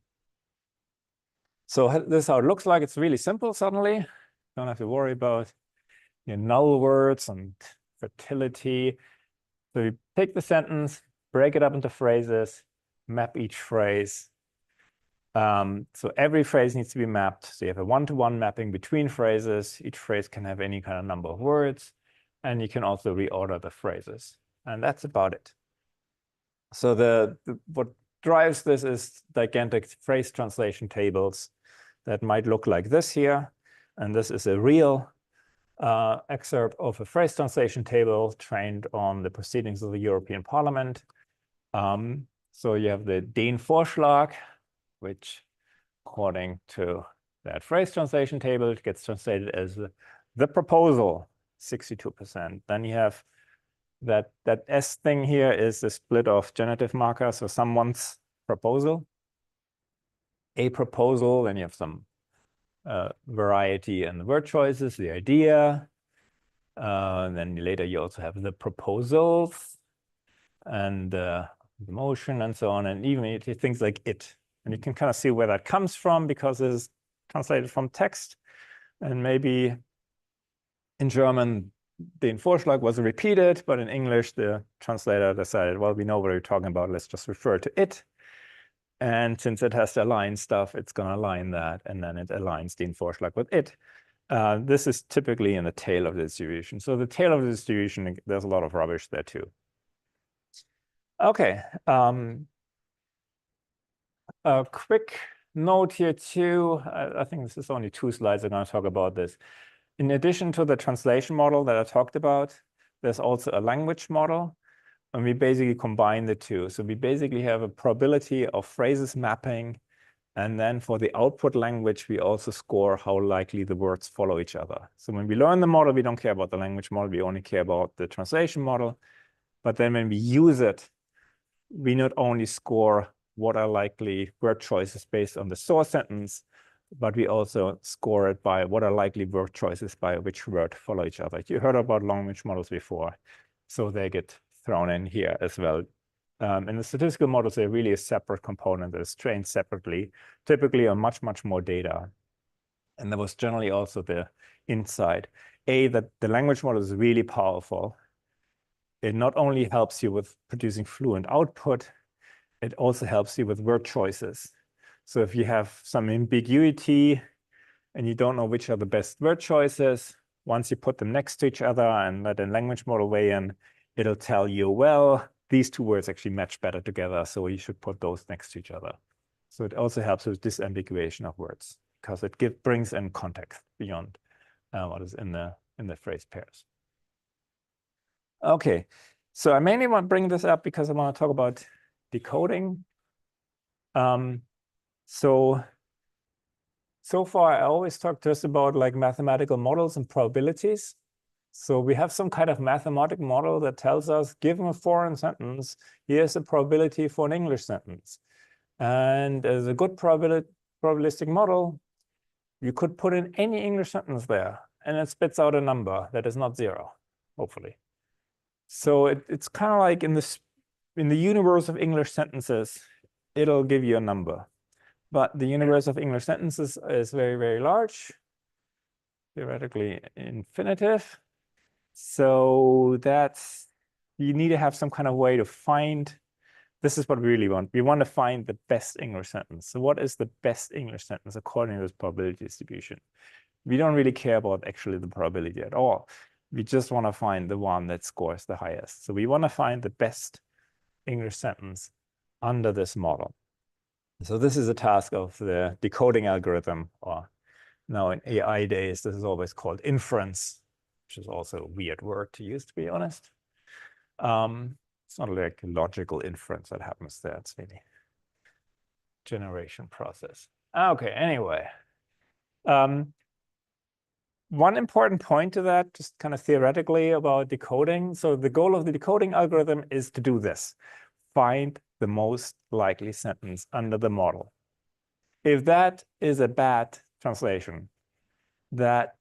So this is how it looks like. It's really simple suddenly. Don't have to worry about null words and fertility. So you take the sentence, break it up into phrases, map each phrase. So every phrase needs to be mapped. So you have a one-to-one mapping between phrases. Each phrase can have any kind of number of words. And you can also reorder the phrases. And that's about it. So what drives this is gigantic phrase translation tables that might look like this here. And this is a real excerpt of a phrase translation table trained on the proceedings of the European Parliament. So you have the den Vorschlag, which according to that phrase translation table, it gets translated as the proposal, 62%. Then you have that S thing here is the split of genitive markers, so someone's proposal, a proposal, then you have some variety in the word choices, the idea, and then later you also have the proposals and the motion and so on, and even things like it. And you can kind of see where that comes from because it's translated from text, and maybe in German, den Vorschlag was repeated, but in English, the translator decided, well, we know what you're talking about. Let's just refer to it. And since it has to align stuff, it's going to align that. And then it aligns den Vorschlag with it. This is typically in the tail of the distribution. So the tail of the distribution, there's a lot of rubbish there too. Okay. A quick note here too. I think this is only 2 slides. I'm going to talk about this. In addition to the translation model that I talked about, there's also a language model, and we basically combine the two. So we basically have a probability of phrases mapping, and then for the output language, we also score how likely the words follow each other. So when we learn the model, we don't care about the language model, we only care about the translation model. But then when we use it, we not only score what are likely word choices based on the source sentence, but we also score it by what are likely word choices by which word follow each other. You heard about language models before, so they get thrown in here as well. In the statistical models, they're really a separate component that is trained separately, typically on much, much more data. And that was generally also the insight. That the language model is really powerful. It not only helps you with producing fluent output, it also helps you with word choices. So if you have some ambiguity and you don't know which are the best word choices, once you put them next to each other and let a language model weigh in, it'll tell you, well, these 2 words actually match better together, so you should put those next to each other. So it also helps with disambiguation of words because it brings in context beyond what is in the phrase pairs. Okay, so I mainly want to bring this up because I want to talk about decoding. So far, I always talk just about like mathematical models and probabilities. So we have some kind of mathematical model that tells us, given a foreign sentence, here's a probability for an English sentence. And as a good probabilistic model, you could put in any English sentence there, and it spits out a number that is not zero, hopefully. So it's kind of like in the universe of English sentences, it'll give you a number. But the universe of English sentences is very, very large, theoretically infinitive. So you need to have some kind of way to find, this is what we really want. We want to find the best English sentence. So what is the best English sentence according to this probability distribution? We don't really care about actually the probability at all. We just want to find the one that scores the highest. So we want to find the best English sentence under this model. So this is a task of the decoding algorithm, or now in AI days, this is always called inference, which is also a weird word to use, to be honest. It's not like a logical inference that happens there. It's really generation process. Okay, anyway. One important point to that, just kind of theoretically about decoding. So the goal of the decoding algorithm is to do this. Find the most likely sentence under the model. If that is a bad translation, that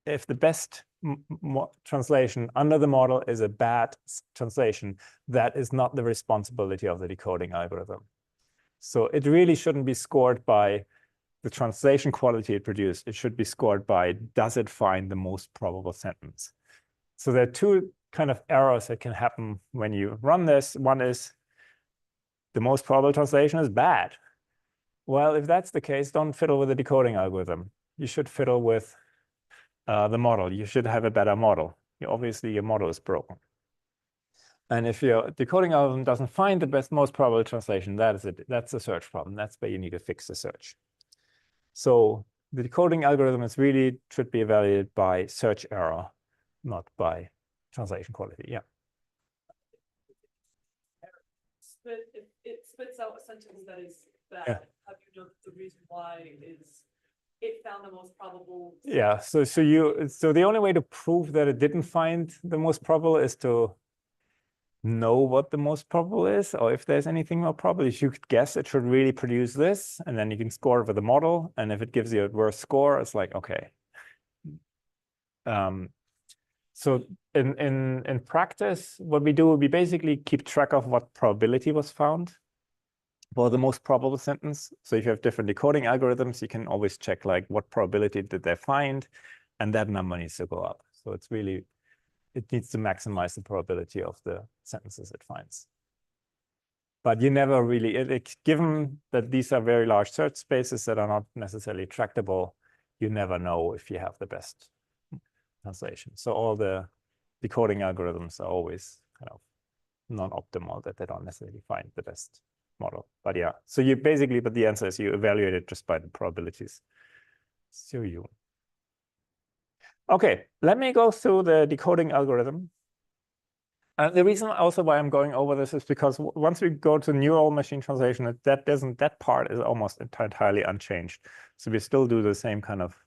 if the best translation under the model is a bad translation, that is not the responsibility of the decoding algorithm. So it really shouldn't be scored by the translation quality it produced. It should be scored by, does it find the most probable sentence? So there are two kind of errors that can happen when you run this. One is the most probable translation is bad. Well, if that's the case, don't fiddle with the decoding algorithm. You should fiddle with the model. You should have a better model. Obviously, your model is broken. And if your decoding algorithm doesn't find the most probable translation, that's a search problem. That's where you need to fix the search. So the decoding algorithm should be evaluated by search error, not by translation quality. Yeah. But if it spits out a sentence that is bad, Yeah. how do you know the reason why is it found the most probable? Yeah. So the only way to prove that it didn't find the most probable is to know what the most probable is, or if there's anything more probable, you could guess it should really produce this, and then you can score it with the model. And if it gives you a worse score, it's like, okay. So in practice, what we do, we basically keep track of what probability was found for the most probable sentence. So if you have different decoding algorithms, you can always check like what probability did they find, and that number needs to go up. So it needs to maximize the probability of the sentences it finds. But you never really, given that these are very large search spaces that are not necessarily tractable, you never know if you have the best translation. So all the decoding algorithms are always kind of non-optimal, that they don't necessarily find the best model. But yeah, so but the answer is you evaluate it just by the probabilities. So okay, let me go through the decoding algorithm. And the reason also why I'm going over this is because once we go to neural machine translation, that part is almost entirely unchanged. So we still do the same kind of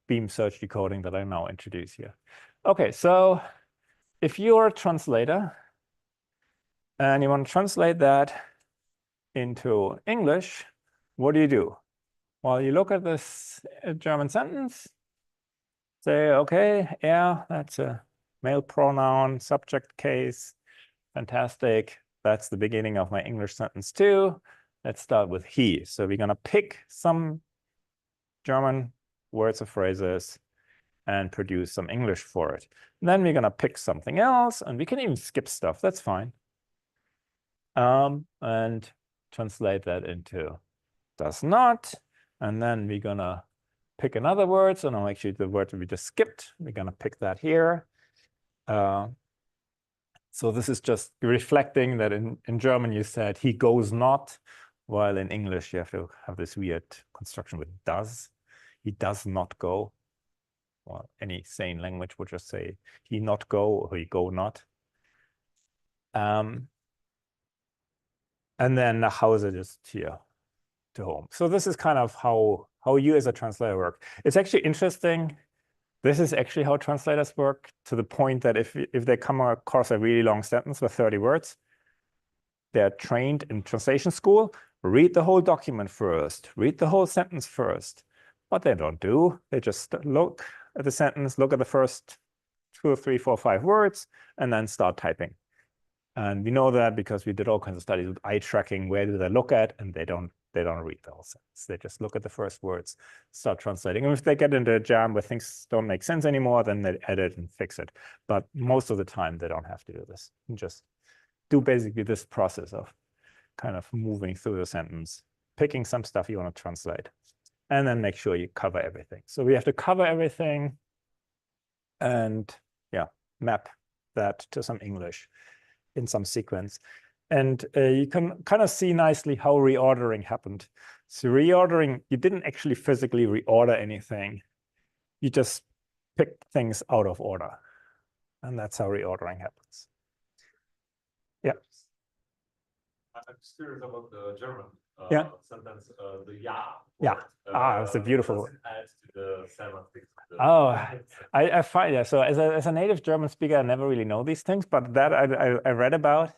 beam search decoding that I now introduce here. Okay, so if you're a translator and you want to translate that into English, what do? Well, you look at this German sentence, say, okay, yeah, that's a male pronoun, subject case, fantastic. That's the beginning of my English sentence too. Let's start with he. So we're gonna pick some German words or phrases and produce some English for it. And then we're gonna pick something else, and we can even skip stuff, that's fine. And translate that into does not. And then we're gonna pick another word. So now actually the word we just skipped, we're gonna pick that here. So this is just reflecting that in German you said he goes not, while in English you have to have this weird construction with does. He does not go. Well, any sane language would just say he not go or he go not. And then the Hause just here. to home. So this is kind of how you as a translator work. It's actually interesting. This is actually how translators work, to the point that if they come across a really long sentence with 30 words, they're trained in translation school, read the whole document first, read the whole sentence first. What they don't do, they just look at the sentence, look at the first 2 or 3, 4, 5 words, and then start typing. And we know that because we did all kinds of studies with eye tracking. Where do they look at? And they don't read the whole sentence. They just look at the first words, start translating. And if they get into a jam where things don't make sense anymore, then they edit and fix it. But most of the time, they don't have to do this. You just do basically this process of kind of moving through the sentence, picking some stuff you want to translate, and then make sure you cover everything. So we have to cover everything and map that to some English in some sequence. And you can kind of see nicely how reordering happened. So reordering, you didn't actually physically reorder anything. You just picked things out of order. And that's how reordering happens. Yeah. I'm just curious about the German sentence, the ja. Yeah. It's a beautiful word. Add to the semantics. Oh, I find that. So as a native German speaker, I never really know these things, but that I read about.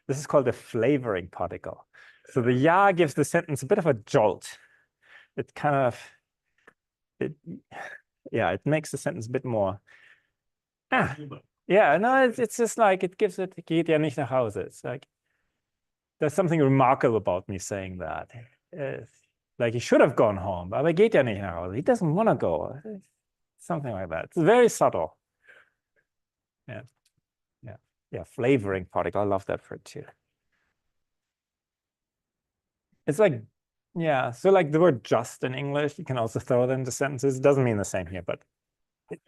This is called the flavoring particle. So the ja gives the sentence a bit of a jolt. It kind of, it makes the sentence a bit more. Yeah, no, it's just like it gives it, geht ja nicht nach Hause. It's like, there's something remarkable about me saying that. Like he should have gone home, aber geht ja nicht nach Hause. He doesn't want to go. Something like that. It's very subtle. Yeah, flavoring particle. I love that for it too. It's like, so like the word just in English, you can also throw that into sentences. It doesn't mean the same here, but it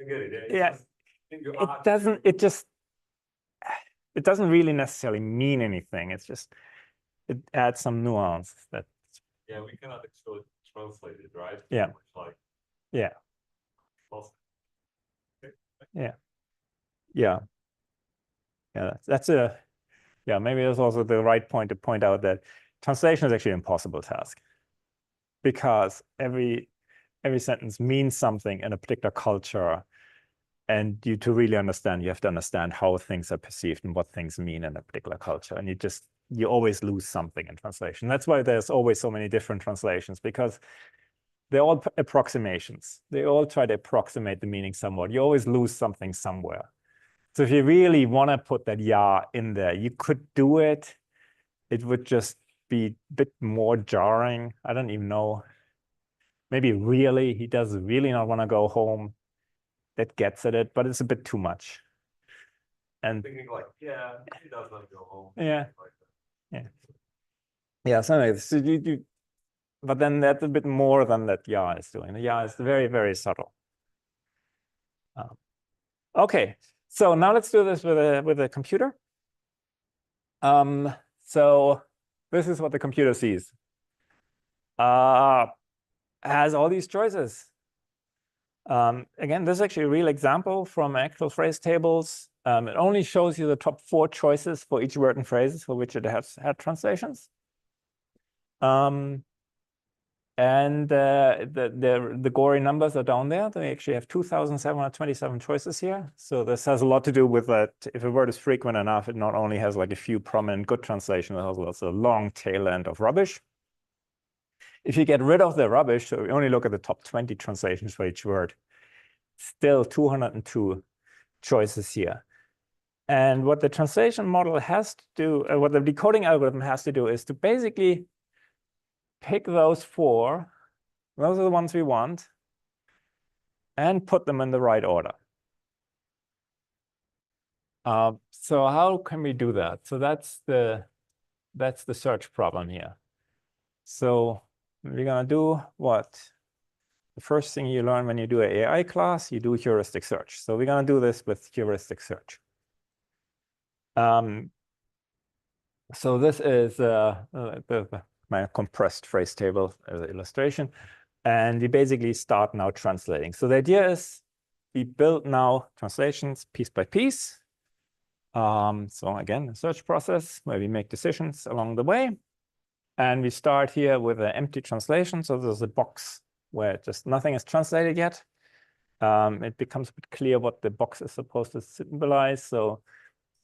doesn't, it doesn't really necessarily mean anything. It's just, it adds some nuance that. Yeah, we cannot actually translate it, right? Yeah. Like, Yeah. Awesome. Yeah, that's maybe that's also the right point to point out that translation is actually an impossible task, because every sentence means something in a particular culture, and to really understand, you have to understand how things are perceived and what things mean in a particular culture, and you always lose something in translation. That's why there's always so many different translations, because they're all approximations. They all try to approximate the meaning somewhat. You always lose something somewhere. So if you really want to put that ja in there, you could do it. It would just be a bit more jarring. I don't even know. Maybe really, he does really not want to go home. That gets at it, but it's a bit too much. And thinking like, he does not go home. Yeah. Like So anyway, so but then that's a bit more than that ja is doing. The ja is very, very subtle. Okay, so now let's do this with a computer. So this is what the computer sees. Has all these choices. Again, this is actually a real example from actual phrase tables. It only shows you the top 4 choices for each word and phrase for which it has had translations. And the gory numbers are down there. They actually have 2,727 choices here. So this has a lot to do with that. If a word is frequent enough, it not only has like a few prominent good translations, it has also a long tail end of rubbish. If you get rid of the rubbish, so we only look at the top 20 translations for each word, still 202 choices here. And what the translation model has to do, what the decoding algorithm has to do, is to basically pick those 4, those are the ones we want, and put them in the right order. So how can we do that? So that's the search problem here. So we're gonna do what? The first thing you learn when you do an AI class, you do heuristic search. So we're gonna do this with heuristic search. So this is my compressed phrase table as an illustration. And we basically start now translating. So the idea is we build now translations piece by piece. So again, a search process where we make decisions along the way. And we start here with an empty translation. So there's a box where just nothing is translated yet. It becomes a bit clear what the box is supposed to symbolize. So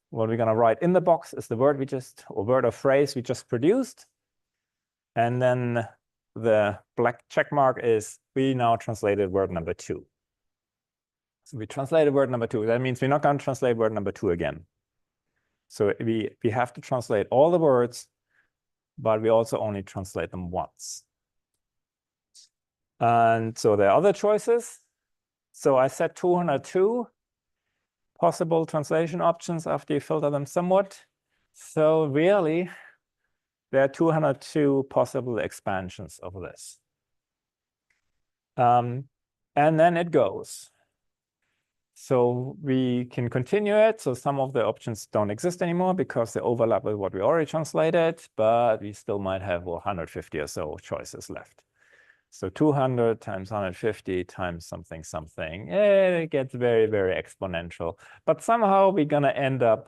what we're going to write in the box is the word or word or phrase we just produced. And then the black check mark is we now translated word number 2. So we translated word number 2. That means we're not going to translate word number 2 again. So we have to translate all the words, but we also only translate them once. And so there are other choices. So I set 202 possible translation options after you filter them somewhat. So really, there are 202 possible expansions of this. And then it goes. So we can continue it. So some of the options don't exist anymore because they overlap with what we already translated, but we still might have 150 or so choices left. So 200 times 150 times something, something. It gets very, very exponential. But somehow we're going to end up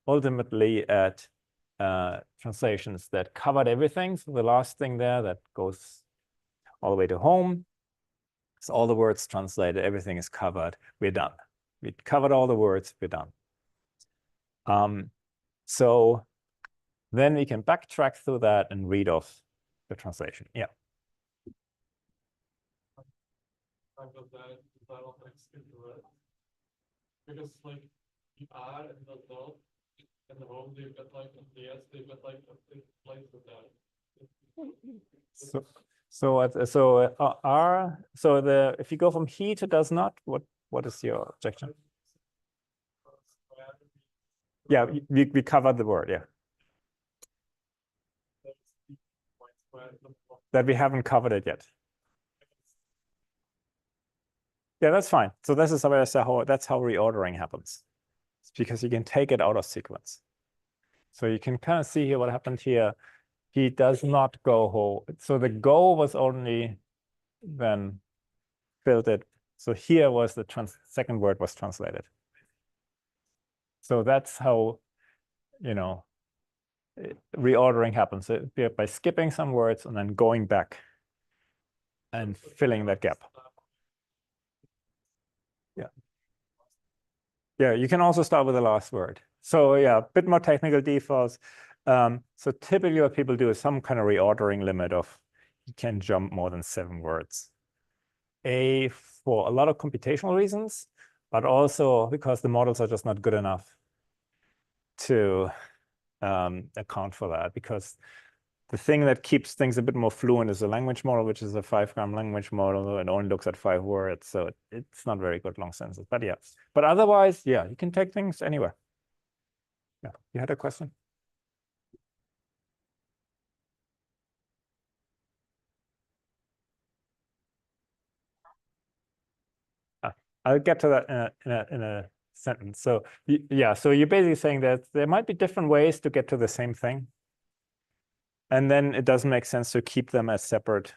ultimately at translations that covered everything. So the last thing there that goes all the way to home. So all the words translated, everything is covered. We're done. We covered all the words. We're done. So then we can backtrack through that and read off the translation. Yeah. Because like the R and the dot and the home they've got like the S they've got like a big place with that. If you go from he to does not, what is your objection? Yeah, we covered the word, yeah. That we haven't covered it yet. Yeah, that's fine. So this is that's how reordering happens. It's because you can take it out of sequence. So you can kind of see here what happened here. He does not go home. So the go was only then filtered. So here was the second word was translated. So that's how, reordering happens. By skipping some words and then going back and filling that gap. Yeah. Yeah, you can also start with the last word. So yeah, a bit more technical details. So typically what people do is some kind of reordering limit of you can jump more than 7 words. For a lot of computational reasons, but also because the models are just not good enough to account for that. Because the thing that keeps things a bit more fluent is a language model, which is a 5-gram language model and only looks at 5 words. So it's not very good long sentences. But yeah, but otherwise, yeah, you can take things anywhere. Yeah, you had a question? I'll get to that in a sentence. So yeah, so you're basically saying that there might be different ways to get to the same thing. And then it doesn't make sense to keep them as separate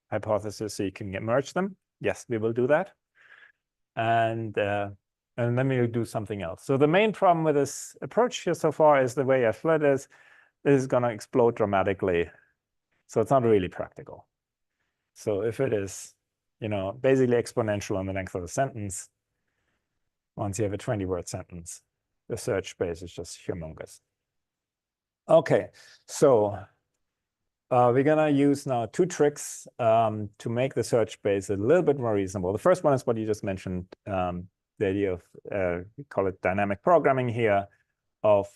hypotheses so you can merge them. Yes, we will do that. And then we'll do something else. So the main problem with this approach here so far is the way I fled is going to explode dramatically. So it's not really practical. So if it is, basically exponential on the length of the sentence, once you have a 20-word sentence, the search space is just humongous. Okay, so we're going to use now 2 tricks to make the search space a little bit more reasonable. The first one is what you just mentioned, the idea of, we call it dynamic programming here, of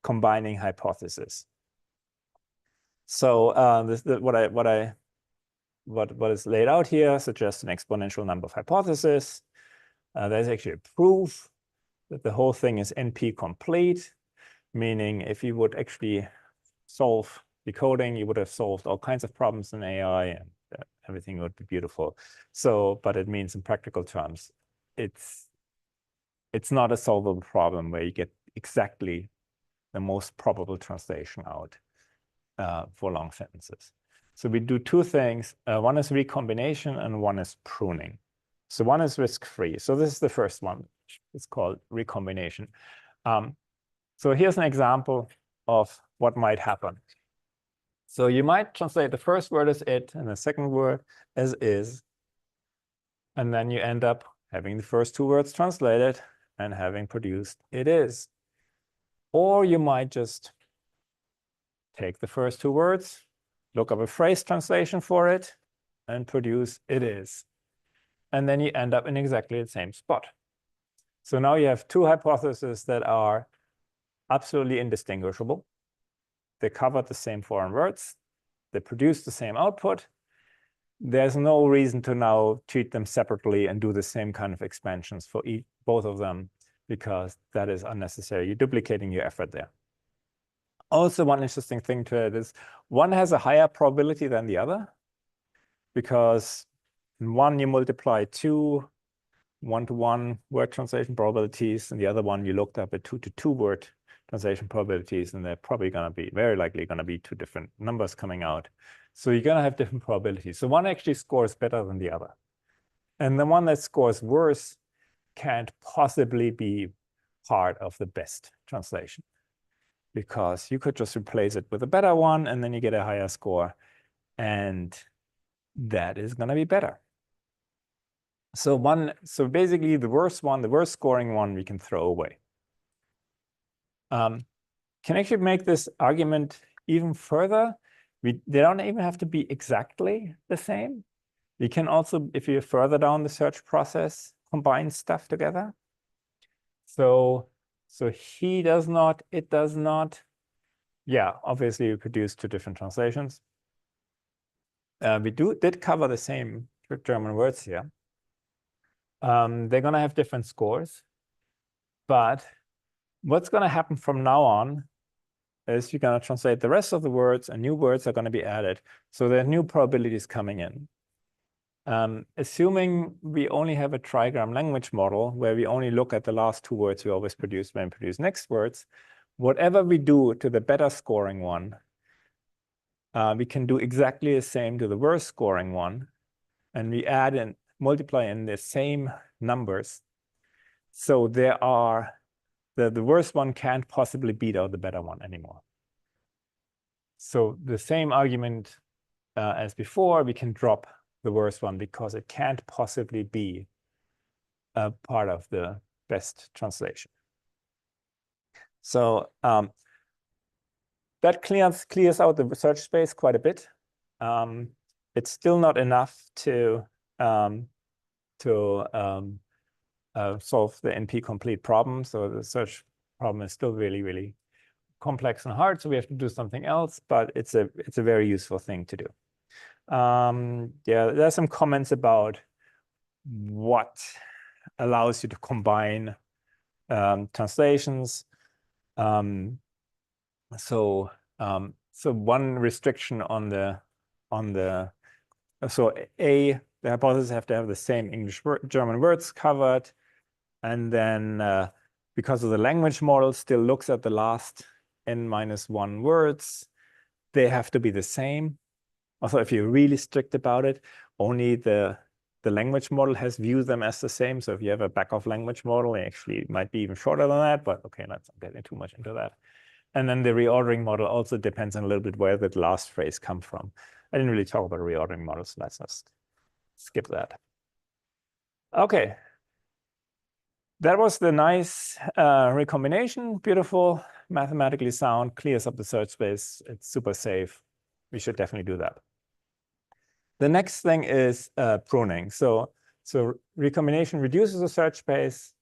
combining hypotheses. So what is laid out here suggests an exponential number of hypotheses. There's actually a proof that the whole thing is NP complete, meaning if you would actually solve decoding, you would have solved all kinds of problems in AI and everything would be beautiful. So, but it means in practical terms, it's not a solvable problem where you get exactly the most probable translation out for long sentences. So we do 2 things. One is recombination and one is pruning. So one is risk-free. So this is the first one. It's called recombination. So here's an example of what might happen. So you might translate the first word as it and the second word as is. And then you end up having the first two words translated and having produced it is. Or you might just take the first two words, look up a phrase translation for it, and produce it is. And then you end up in exactly the same spot. So now you have two hypotheses that are absolutely indistinguishable. They covered the same foreign words. They produce the same output. There's no reason to now treat them separately and do the same kind of expansions for both of them, because that is unnecessary. You're duplicating your effort there. Also, one interesting thing to it is one has a higher probability than the other, because in one you multiply two one-to-one word translation probabilities, and the other one you looked up at 2-to-2 word translation probabilities, and they're probably going to be very likely going to be two different numbers coming out. So you're going to have different probabilities. So one actually scores better than the other. And the one that scores worse can't possibly be part of the best translation, because you could just replace it with a better one, and then you get a higher score, and that is going to be better. So basically the worst scoring one, we can throw away. Can actually make this argument even further. They don't even have to be exactly the same. We can also, if you're further down the search process, combine stuff together. So he does not, it does not. Yeah, obviously we produce two different translations. We did cover the same German words here. They're going to have different scores. But what's going to happen from now on is you're going to translate the rest of the words, and new words are going to be added. So there are new probabilities coming in. Assuming we only have a trigram language model where we only look at the last two words we always produce when we produce next words, whatever we do to the better scoring one, we can do exactly the same to the worst scoring one, and we add and multiply in the same numbers. So there are the worst one can't possibly beat out the better one anymore. So the same argument as before, we can drop the worst one because it can't possibly be a part of the best translation. So that clears out the search space quite a bit. It's still not enough to solve the NP-complete problem. So the search problem is still really, really complex and hard. So we have to do something else, but it's a very useful thing to do. Yeah, there are some comments about what allows you to combine translations. So one restriction on the the hypotheses have to have the same English German words covered, and then because of the language model still looks at the last n-1 words, they have to be the same. Also, if you're really strict about it, only the language model has viewed them as the same. So if you have a back-off language model, it actually might be even shorter than that, but okay, let's not get too much into that. And then the reordering model also depends on a little bit where the last phrase comes from. I didn't really talk about reordering models, so let's just skip that. Okay. That was the nice recombination. Beautiful, mathematically sound, clears up the search space. It's super safe. We should definitely do that. The next thing is pruning. So recombination reduces the search space,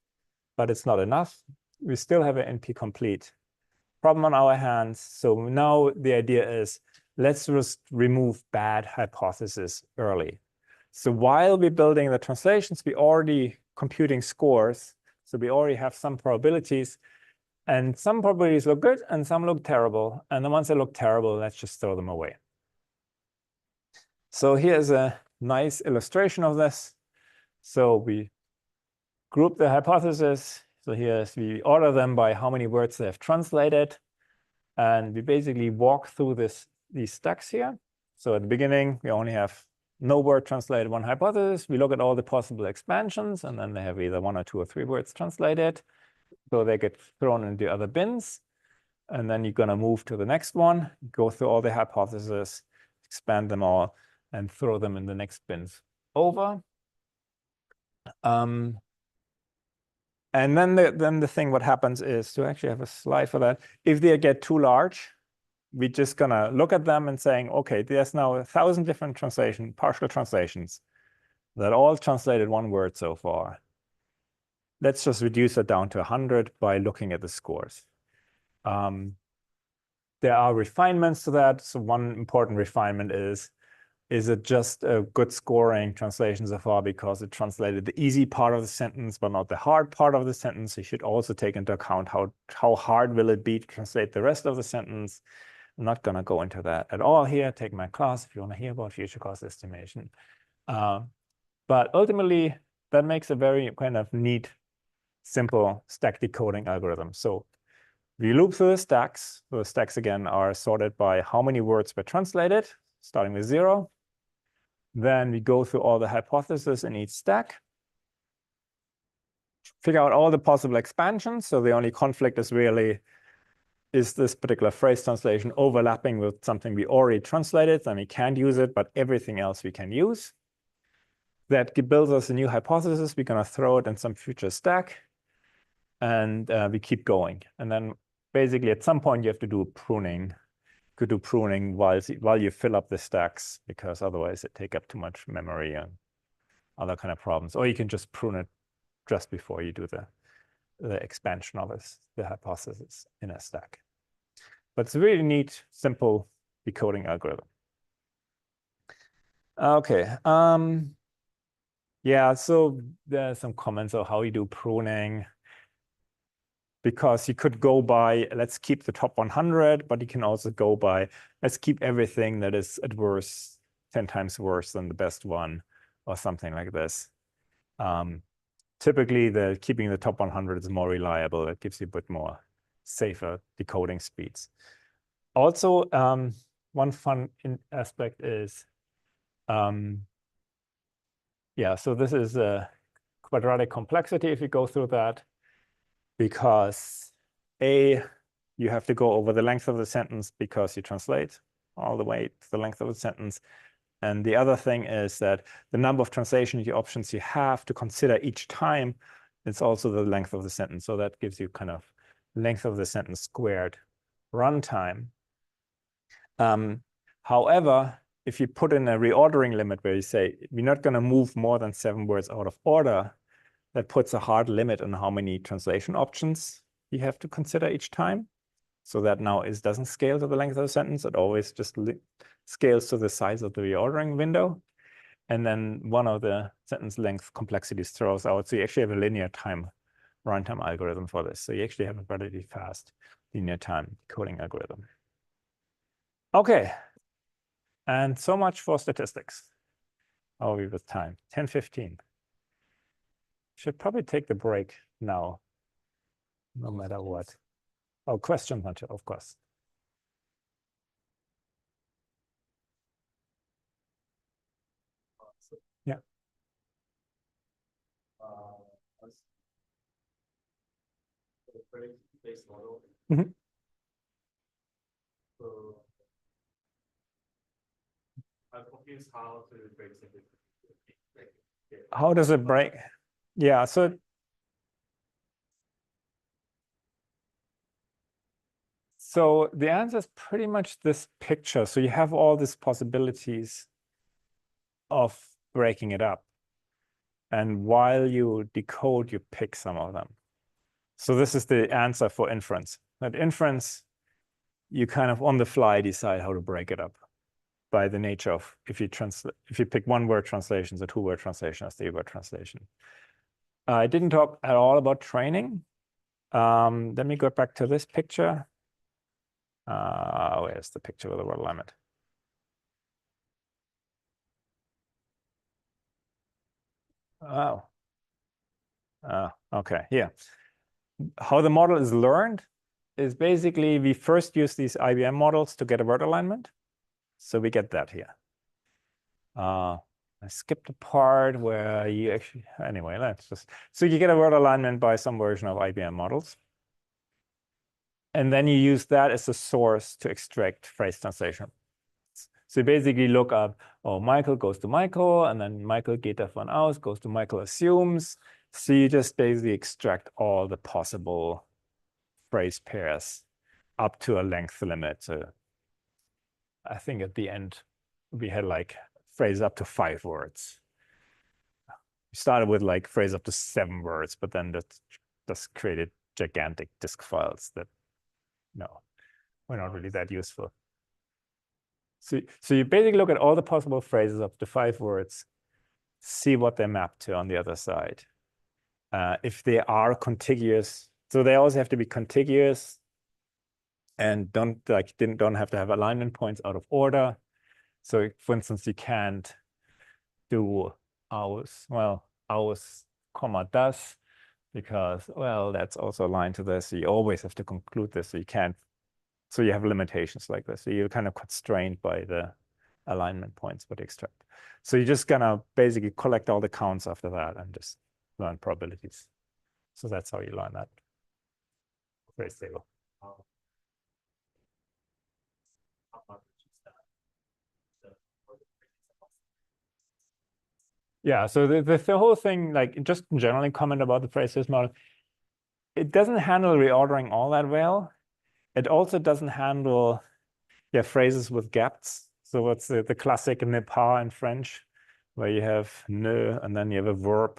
but it's not enough. We still have an NP-complete problem on our hands. So now the idea is, let's just remove bad hypotheses early. So while we're building the translations, we're already computing scores. So we already have some probabilities, and some probabilities look good and some look terrible. And the ones that look terrible, let's just throw them away. So here's a nice illustration of this. So we group the hypotheses. So we order them by how many words they have translated. And we basically walk through these stacks here. So at the beginning, we only have no word translated, one hypothesis. We look at all the possible expansions, and then they have either 1 or 2 or 3 words translated. So they get thrown into other bins. And then you're going to move to the next one, go through all the hypotheses, expand them all, and throw them in the next bins over. And then the thing what happens is to actually have a slide for that. If they get too large, we're just going to look at them and saying, okay, there's now 1,000 different partial translations that all translated one word so far. Let's just reduce it down to 100 by looking at the scores. There are refinements to that. So one important refinement is it just a good scoring translation so far because it translated the easy part of the sentence, but not the hard part of the sentence? You should also take into account how hard will it be to translate the rest of the sentence. I'm not going to go into that at all here. Take my class if you want to hear about future cost estimation. But ultimately, that makes a very kind of neat, simple stack decoding algorithm. So we loop through the stacks. The stacks, again, are sorted by how many words were translated, starting with 0. Then we go through all the hypotheses in each stack, figure out all the possible expansions. So the only conflict is really, is this particular phrase translation overlapping with something we already translated? Then we can't use it, but everything else we can use. That builds us a new hypothesis. We're going to throw it in some future stack. And we keep going. And then basically at some point you have to do pruning. You could do pruning while you fill up the stacks, because otherwise it take up too much memory and other kind of problems. Or you can just prune it just before you do the expansion of the hypothesis in a stack. But it's a really neat, simple decoding algorithm. Okay. Yeah, so there's some comments on how you do pruning, because you could go by, let's keep the top 100, but you can also go by, let's keep everything that is at worst 10 times worse than the best one, or something like this. Typically, keeping the top 100 is more reliable. It gives you a bit more safer decoding speeds. Also, one fun aspect is, yeah, so this is a quadratic complexity if you go through that, because you have to go over the length of the sentence because you translate all the way to the length of the sentence. And the other thing is that the number of translation options you have to consider each time, it's also the length of the sentence. So that gives you kind of length of the sentence squared runtime. However, if you put in a reordering limit where you say, we're not going to move more than 7 words out of order, that puts a hard limit on how many translation options you have to consider each time. So that now doesn't scale to the length of the sentence. It always just scales to the size of the reordering window. And then one of the sentence length complexities throws out. So you actually have a linear time runtime algorithm for this. So you actually have a relatively fast linear time coding algorithm. Okay. And so much for statistics. How are we with time? 10:15. Should probably take the break now, no matter what. Oh, questions, of course. Yeah. Mm-hmm. So I'm confused how to break it. How does it break? Yeah, so the answer is pretty much this picture. So you have all these possibilities of breaking it up. And while you decode, you pick some of them. So this is the answer for inference. At inference, you kind of on the fly decide how to break it up by the nature of if you pick 1-word translations, a 2-word translation, a 3-word translation. I didn't talk at all about training. Let me go back to this picture. Where's the picture with the word alignment? Oh. Okay, here. How the model is learned is basically we first use these IBM models to get a word alignment. So we get that here. I skipped a part where you actually, anyway, let's just, so you get a word alignment by some version of IBM models. And then you use that as a source to extract phrase translation. So you basically look up, oh, Michael goes to Michael, and then Michael geht davon aus, goes to Michael assumes. So you just basically extract all the possible phrase pairs up to a length limit. So I think at the end, we had like phrase up to 5 words. We started with like phrase up to 7 words, but then that just created gigantic disk files that, no, were not really that useful. So you basically look at all the possible phrases up to 5 words, see what they map to on the other side. If they are contiguous, so they also have to be contiguous and don't have to have alignment points out of order. So for instance, you can't do aus, comma, das, because, well, that's also aligned to this. So you always have to conclude this. So you can't, so you have limitations like this. So you're kind of constrained by the alignment points what you extract. So you're just gonna basically collect all the counts after that and just learn probabilities. So that's how you learn that phrase table. Yeah, so the whole thing, like just generally comment about the phrase model, it doesn't handle reordering all that well. It also doesn't handle phrases with gaps. So what's the classic ne pas in French, where you have ne and then you have a verb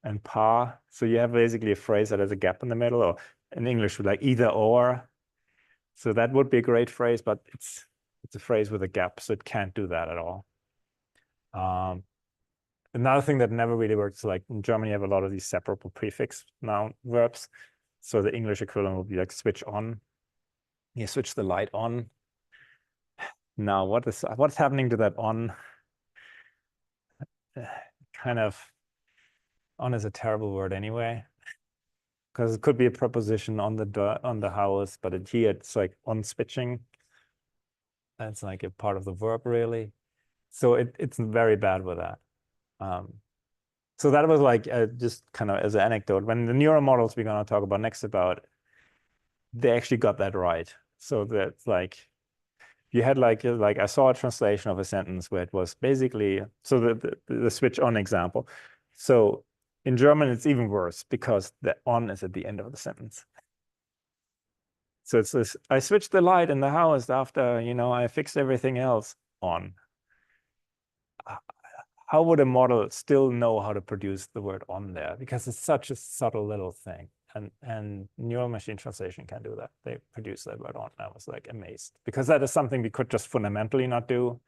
and pas. So you have basically a phrase that has a gap in the middle, or in English like either or. So that would be a great phrase, but it's a phrase with a gap, so it can't do that at all. Another thing that never really works, like in German, you have a lot of these separable prefix noun verbs. So the English equivalent would be like switch on. You switch the light on. Now, what's happening to that on? Kind of, on is a terrible word anyway, because it could be a preposition on the house, but here it's like on switching. That's like a part of the verb, really. So it's very bad with that. So that was like just kind of as an anecdote. When the neural models we're going to talk about next they actually got that right. So that's like, you had like I saw a translation of a sentence where it was basically, so the switch on example. So in German, it's even worse because the on is at the end of the sentence. So it's this, I switched the light in the house after, I fixed everything else on. How would a model still know how to produce the word on there? Because it's such a subtle little thing. And neural machine translation can do that. They produce that word on. I was like amazed, because that is something we could just fundamentally not do.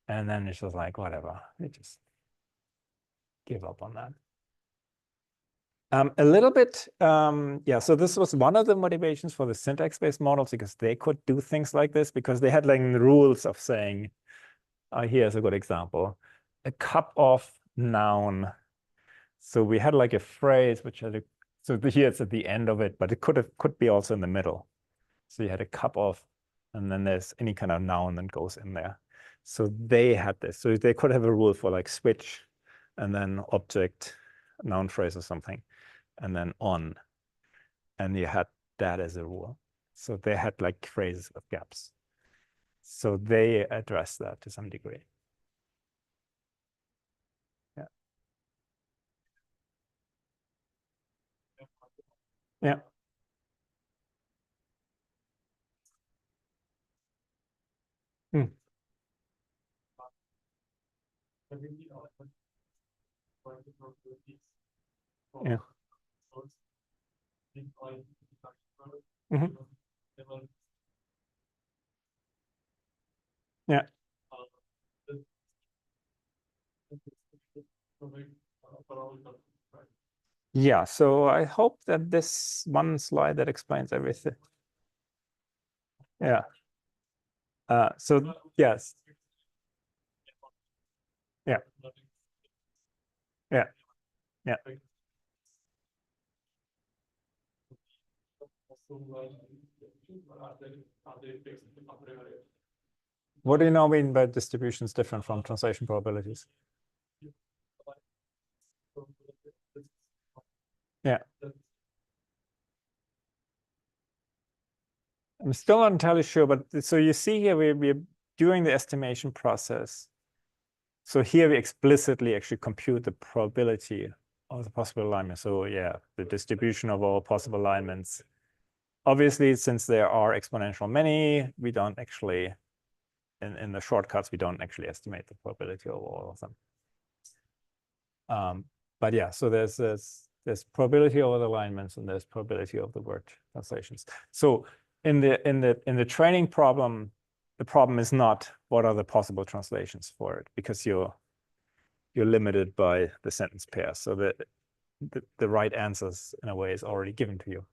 And then it's just like, whatever, we just give up on that. A little bit, so this was one of the motivations for the syntax-based models, because they could do things like this, because they had like the rules of saying, here's a good example, a cup of noun. So we had like a phrase which had so here it's at the end of it, but it could be also in the middle. So you had a cup of, and then there's any kind of noun that goes in there. So they had this. So they could have a rule for like switch and then object, noun phrase or something, and then on. And you had that as a rule. So they had like phrases with gaps. So they address that to some degree. Yeah. Yeah. Hmm. Yeah. Mhm. Yeah. Yeah, so I hope that this one slide that explains everything. Yeah. So yes. Yeah. Yeah. Yeah. What do you now mean by distributions different from translation probabilities? Yeah. I'm still not entirely sure, but so you see here we're doing the estimation process. So here we explicitly actually compute the probability of the possible alignment. So yeah, the distribution of all possible alignments. Obviously, since there are exponential many, we don't actually, in the shortcuts, we don't actually estimate the probability of all of them. But yeah, so there's probability over the alignments and there's probability of the word translations. So in the training problem, the problem is not what are the possible translations for it, because you're limited by the sentence pair. So the right answers in a way is already given to you.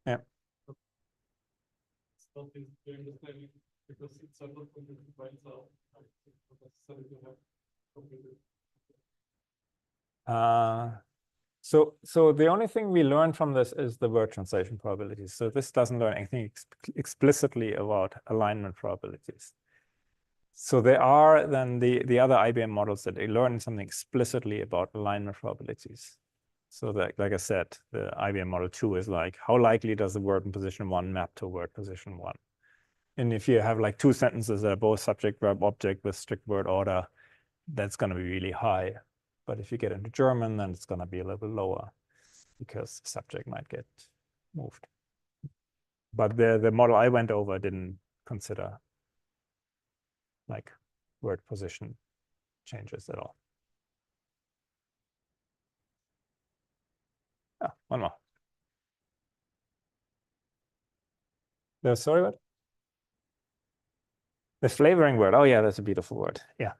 Yeah. Still think doing the thing because it's a lot of different ways out. So the only thing we learn from this is the word translation probabilities. So this doesn't learn anything explicitly about alignment probabilities. So there are then the other IBM models that they learn something explicitly about alignment probabilities. So that, like I said, the IBM model 2 is like, how likely does the word in position 1 map to word position 1? And if you have like two sentences that are both subject, verb, object with strict word order, that's going to be really high. But if you get into German, then it's going to be a little bit lower because the subject might get moved. But the model I went over didn't consider like word position changes at all. Oh, one more. Sorry, what? The flavoring word. Oh yeah, that's a beautiful word. Yeah.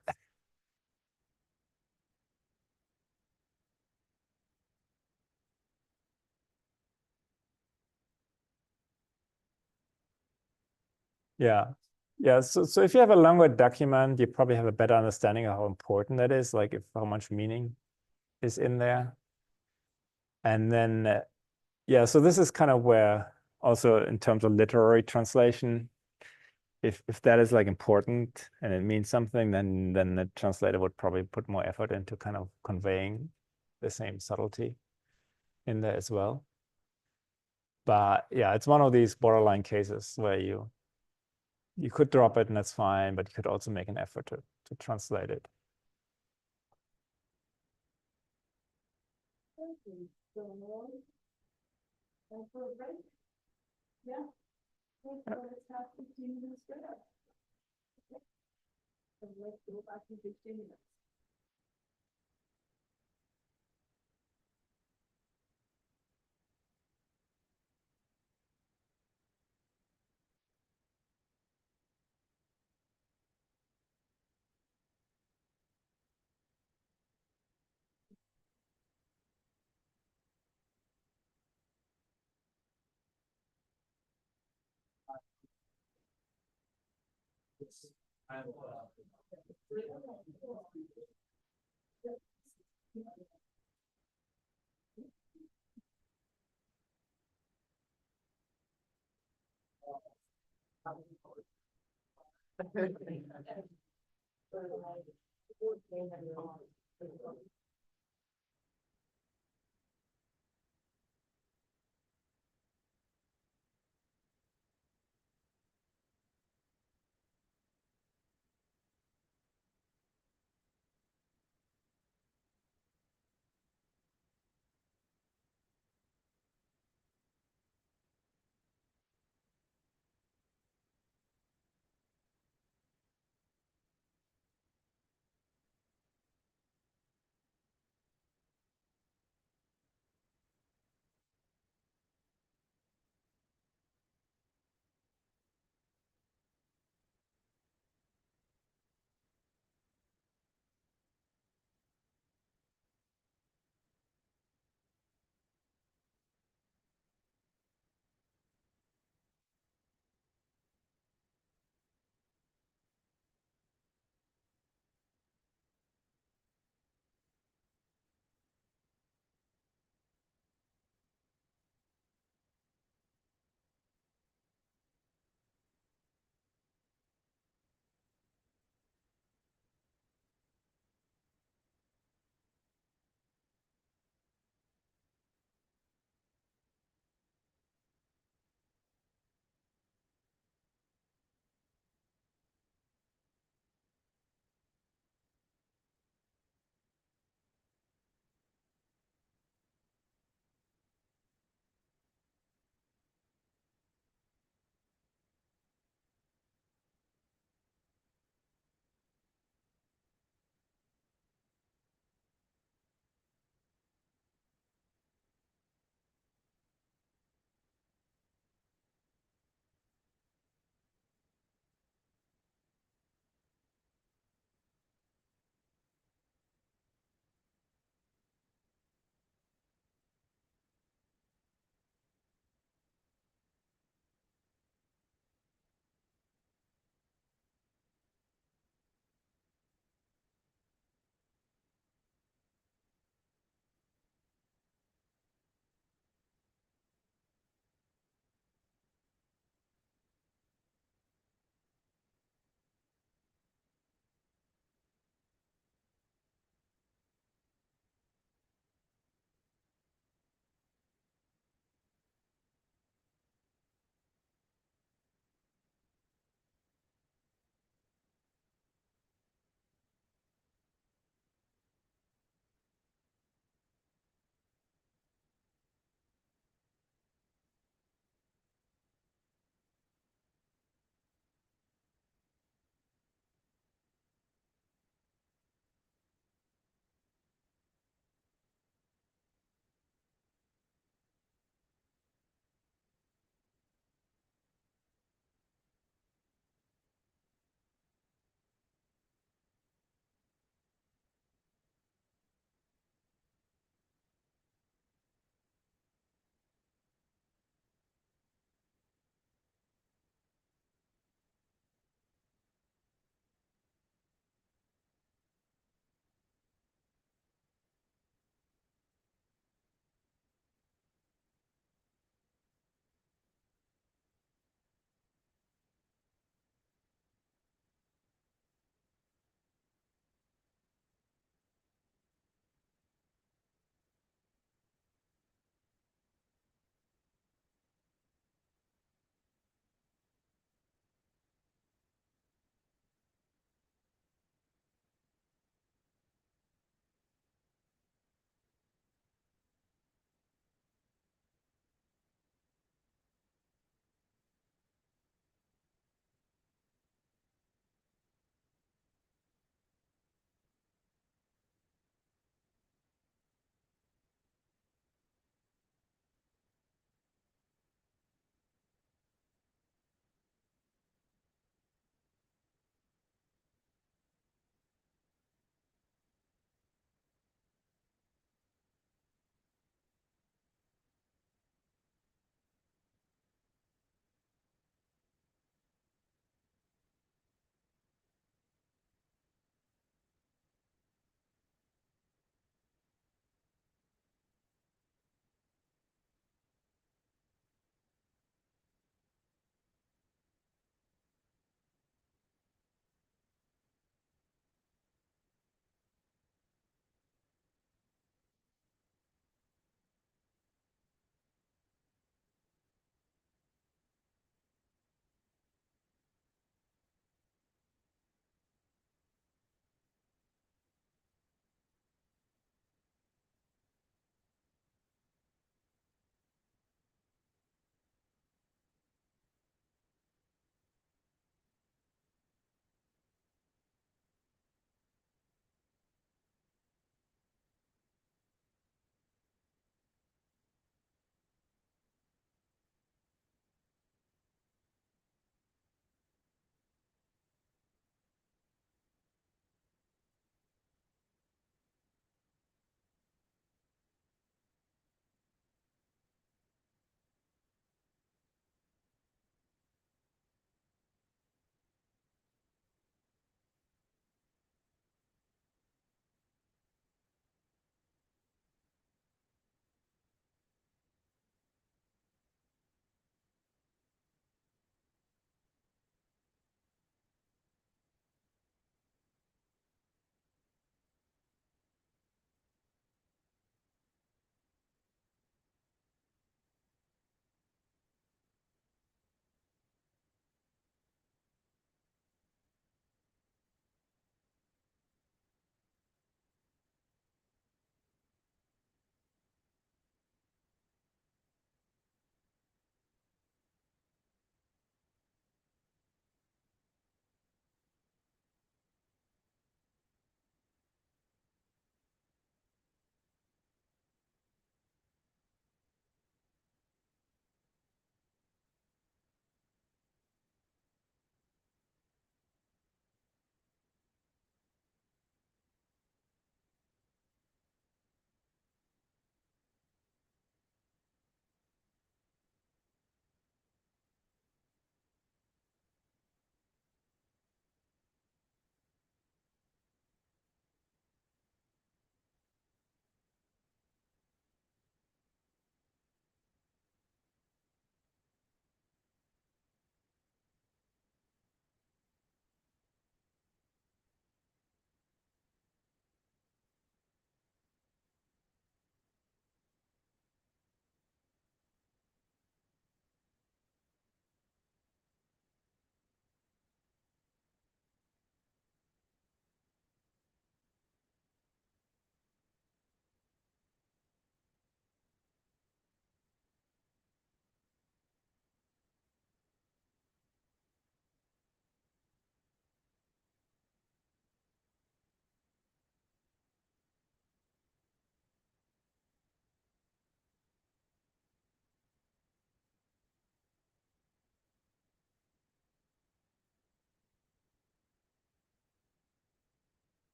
Yeah. Yeah. So if you have a longer document, you probably have a better understanding of how important that is, like if how much meaning is in there. And then, yeah, so this is kind of where also in terms of literary translation, if that is like important and it means something, then the translator would probably put more effort into kind of conveying the same subtlety in there as well. But yeah, it's one of these borderline cases where you could drop it and that's fine, but you could also make an effort to translate it. Yeah. So let's have 15 minutes later. So let's go back to 15 minutes.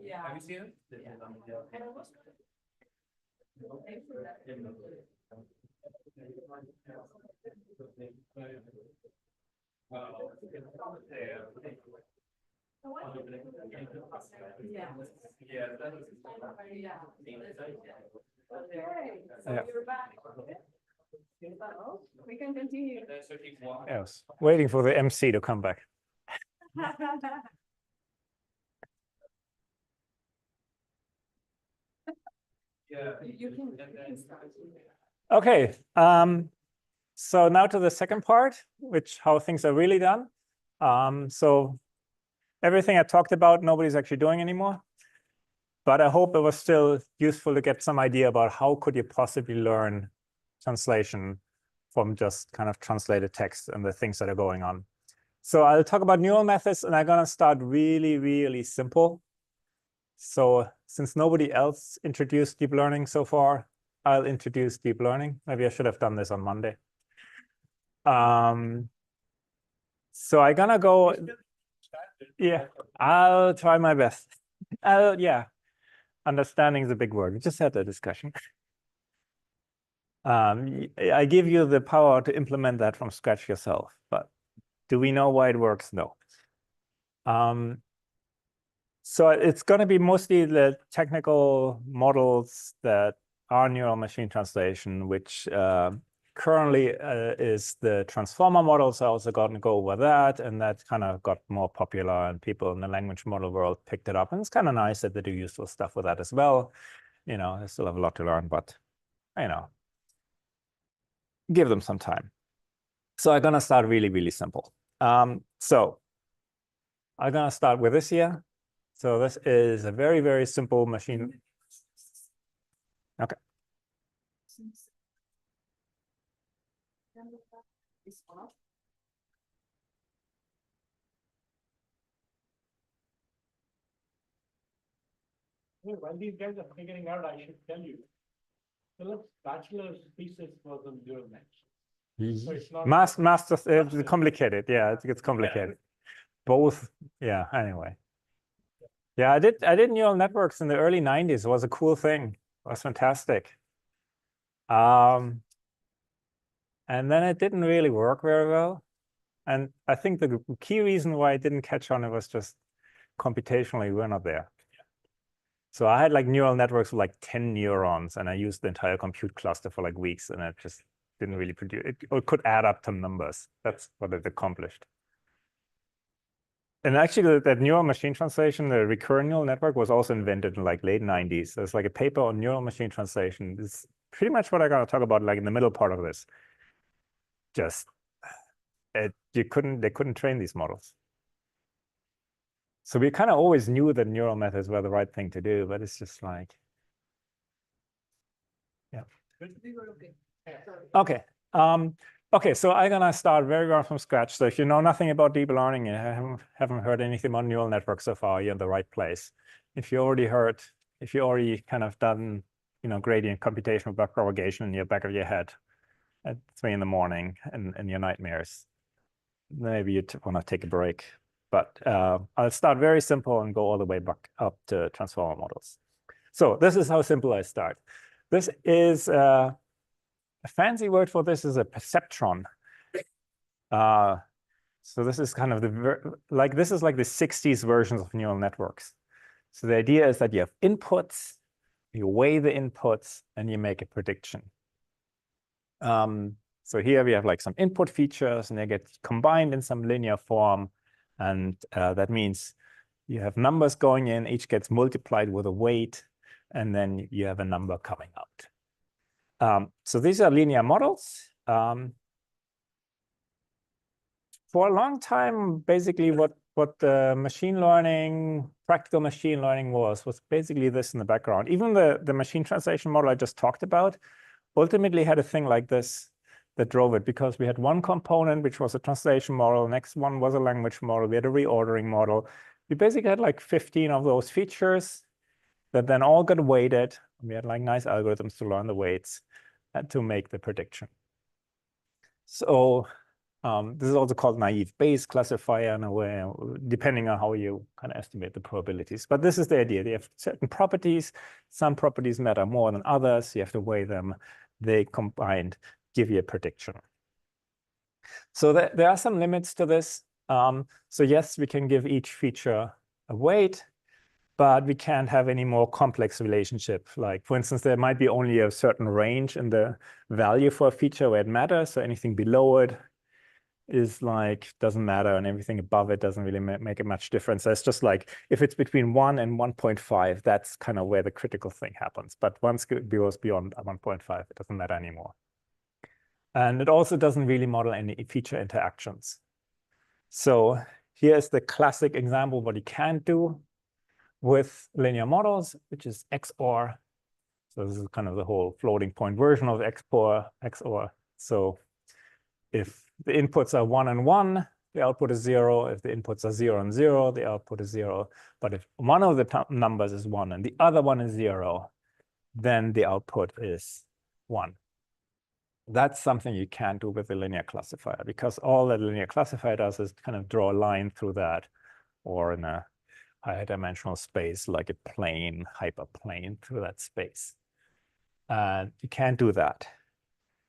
Yeah. Have you seen it? Yeah. Yeah, that is. Yeah. Okay, so Yeah. you're back. So we can continue. So keep walking. Yes, waiting for the MC to come back. Yeah. You can start. Okay, so now to the second part, which how things are really done. So everything I talked about, nobody's actually doing anymore. But I hope it was still useful to get some idea about how could you possibly learn translation from just kind of translated text and the things that are going on. So I'll talk about neural methods, and I'm gonna start really, really simple. So since nobody else introduced deep learning so far, I'll introduce deep learning. Maybe I should have done this on Monday. So I'm gonna go, yeah, I'll try my best. Yeah, understanding is a big word. We just had that discussion. I give you the power to implement that from scratch yourself, but do we know why it works? No. So it's going to be mostly the technical models that are neural machine translation, which currently is the transformer models. I also got to go over that, and that kind of got more popular, and people in the language model world picked it up. And it's kind of nice that they do useful stuff with that as well. You know, I still have a lot to learn, but you know, give them some time. So I'm going to start really, really simple. So I'm going to start with this here. So this is a very, very simple machine. Okay. While these guys are figuring out, I should tell you, Philip's bachelor's thesis was on neural nets. So it's not. Master's, it's complicated. Yeah, it gets complicated. Both. Yeah. Anyway. Yeah, I did neural networks in the early 90s. It was a cool thing. It was fantastic. And then it didn't really work very well. And I think the key reason why I didn't catch on it was just computationally we're not there. So I had like neural networks with like 10 neurons, and I used the entire compute cluster for like weeks, and it just didn't really produce it. It could add up to numbers. That's what it accomplished. And actually, that neural machine translation, the recurrent neural network, was also invented in like late 90s. There's like a paper on neural machine translation. It's pretty much what I'm going to talk about, like in the middle part of this. Just they couldn't train these models. So we kind of always knew that neural methods were the right thing to do, but it's just like, yeah. Okay. Okay, so I'm gonna start very well from scratch. So if you know nothing about deep learning and haven't heard anything about neural networks so far, you're in the right place. If you already kind of done, you know, gradient computational backpropagation in your back of your head at 3 in the morning and your nightmares, maybe you want to take a break. But I'll start very simple and go all the way back up to transformer models. So this is how simple I start. This is a fancy word for this is a perceptron. So this is kind of this is like the 60s versions of neural networks. So the idea is that you have inputs, you weigh the inputs, and you make a prediction. So here we have like some input features, and they get combined in some linear form. And that means you have numbers going in, each gets multiplied with a weight, and then you have a number coming out. So these are linear models. For a long time, basically what machine learning, practical machine learning was basically this in the background. Even the machine translation model I just talked about ultimately had a thing like this that drove it, because we had one component, which was a translation model. Next one was a language model. We had a reordering model. We basically had like 15 of those features that then all got weighted. We had like nice algorithms to learn the weights and to make the prediction. So This is also called naive Bayes classifier in a way, depending on how you kind of estimate the probabilities. But this is the idea. They have certain properties. Some properties matter more than others. You have to weigh them. They combined give you a prediction. So there are some limits to this. So yes, we can give each feature a weight, but we can't have any more complex relationship. Like, for instance, there might be only a certain range in the value for a feature where it matters. So anything below it is like, doesn't matter, and everything above it doesn't really make a much difference. So it's just like, if it's between 1 and 1.5, that's kind of where the critical thing happens. But once it goes beyond 1.5, it doesn't matter anymore. And it also doesn't really model any feature interactions. So here's the classic example of what you can do with linear models, which is XOR. So this is kind of the whole floating point version of XOR. So if the inputs are 1 and 1, the output is 0. If the inputs are 0 and 0, the output is 0. But if one of the numbers is 1 and the other one is 0, then the output is 1. That's something you can't do with a linear classifier, because all that linear classifier does is kind of draw a line through that, or in a higher dimensional space, like a plane, hyperplane through that space. You can't do that.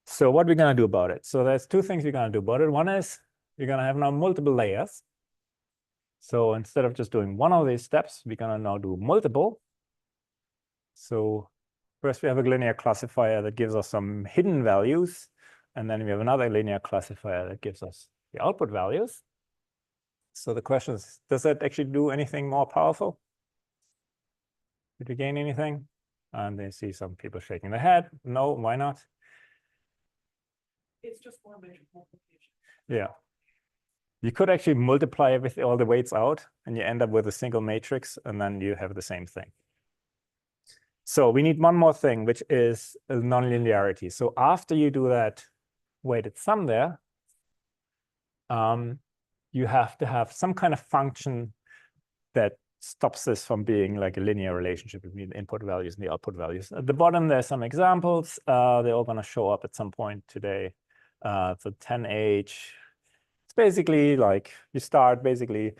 So what we're going to do about it? So there's two things we're going to do about it. One is we're going to have now multiple layers. So instead of just doing one of these steps, we're going to now do multiple. So first we have a linear classifier that gives us some hidden values. And then we have another linear classifier that gives us the output values. So the question is, does that actually do anything more powerful? Did we gain anything? And they see some people shaking their head. No, why not? It's just more matrix multiplication. Yeah. You could actually multiply everything, all the weights out, and you end up with a single matrix, and then you have the same thing. So we need one more thing, which is nonlinearity. So after you do that weighted sum there, you have to have some kind of function that stops this from being like a linear relationship between the input values and the output values. At the bottom, there's some examples. They're all going to show up at some point today. So 10H, it's basically like you start basically,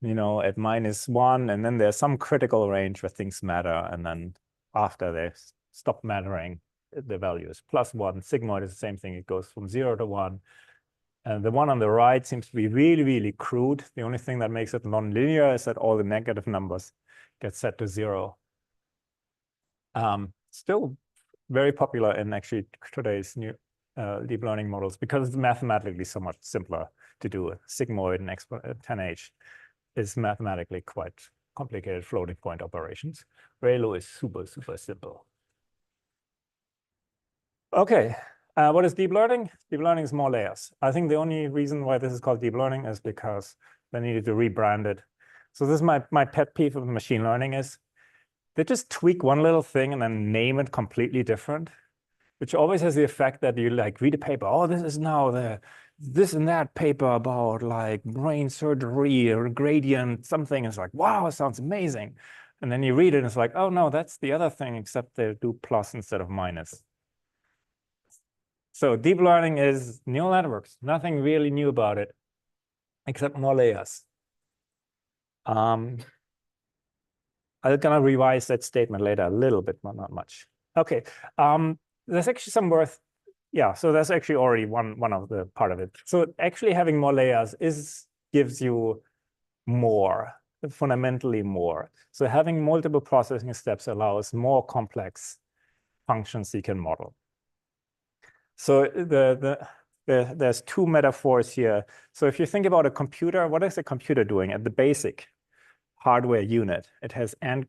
at -1, and then there's some critical range where things matter, and then after they stop mattering, the value is +1. Sigmoid is the same thing. It goes from 0 to 1. And the one on the right seems to be really, really crude. The only thing that makes it nonlinear is that all the negative numbers get set to 0. Still very popular in actually today's new deep learning models, because it's mathematically so much simpler to do. Sigmoid and 10H is mathematically quite complicated floating point operations. ReLU is super, super simple. Okay. What is deep learning? Deep learning is more layers. I think the only reason why this is called deep learning is because they needed to rebrand it. So this is my pet peeve of machine learning is they just tweak one little thing and then name it completely different, which always has the effect that you like read a paper. Oh, this is now the this and that paper about like brain surgery or gradient something. It's like, wow, it sounds amazing. And then you read it and it's like, oh no, that's the other thing, except they do plus instead of minus. So deep learning is neural networks. Nothing really new about it, except more layers. I'm gonna revise that statement later a little bit, but not much. Okay. There's actually some worth. Yeah. So that's actually already one of the part of it. So actually having more layers gives you more, fundamentally more. So having multiple processing steps allows more complex functions you can model. So there's two metaphors here. So if you think about a computer, what is a computer doing at the basic hardware unit? It has AND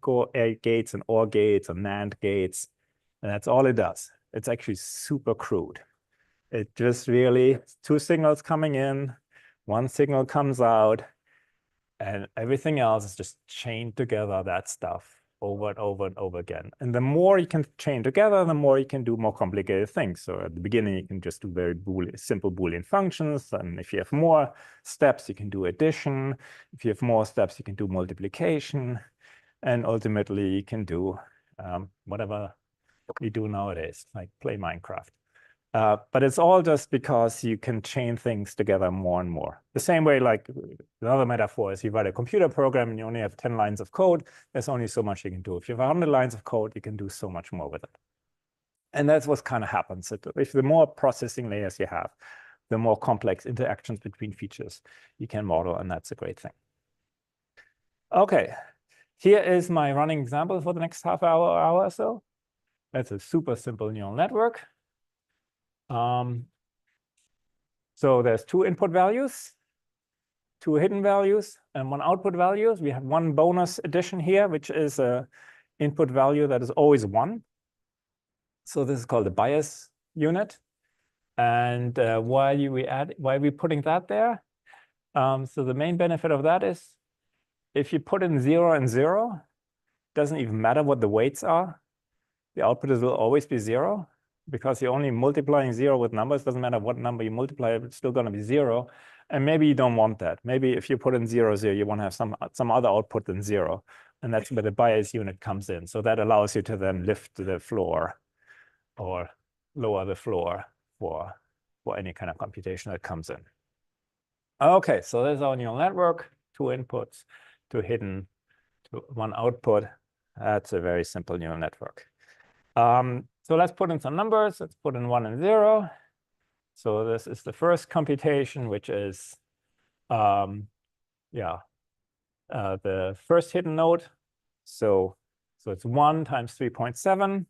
gates and OR gates and NAND gates, and that's all it does. It's actually super crude. It just really, two signals coming in, one signal comes out, and everything else is just chained together, that stuff, over and over and over again. And the more you can chain together, the more you can do more complicated things. So at the beginning, you can just do very simple Boolean functions. And if you have more steps, you can do addition. If you have more steps, you can do multiplication. And ultimately, you can do whatever we do nowadays, like play Minecraft. But it's all just because you can chain things together more and more. The same way, like another metaphor is you write a computer program and you only have 10 lines of code, there's only so much you can do. If you have 100 lines of code, you can do so much more with it. And that's what kind of happens. If the more processing layers you have, the more complex interactions between features you can model, and that's a great thing. Okay, here is my running example for the next half hour or so. That's a super simple neural network. So there's 2 input values, 2 hidden values, and 1 output value. We have 1 bonus addition here, which is a input value that is always 1. So this is called the bias unit. And why are we putting that there? So the main benefit of that is if you put in 0 and 0, doesn't even matter what the weights are. The output will always be 0 because you're only multiplying 0 with numbers. Doesn't matter what number you multiply, it's still going to be 0. And maybe you don't want that. Maybe if you put in 0, 0, you want to have some other output than 0. And that's where the bias unit comes in. So that allows you to then lift the floor or lower the floor for any kind of computation that comes in. Okay, so there's our neural network, 2 inputs, 2 hidden, 1 output. That's a very simple neural network. So let's put in some numbers. Let's put in 1 and 0. So this is the first computation, which is the first hidden node. So it's 1 times 3.7.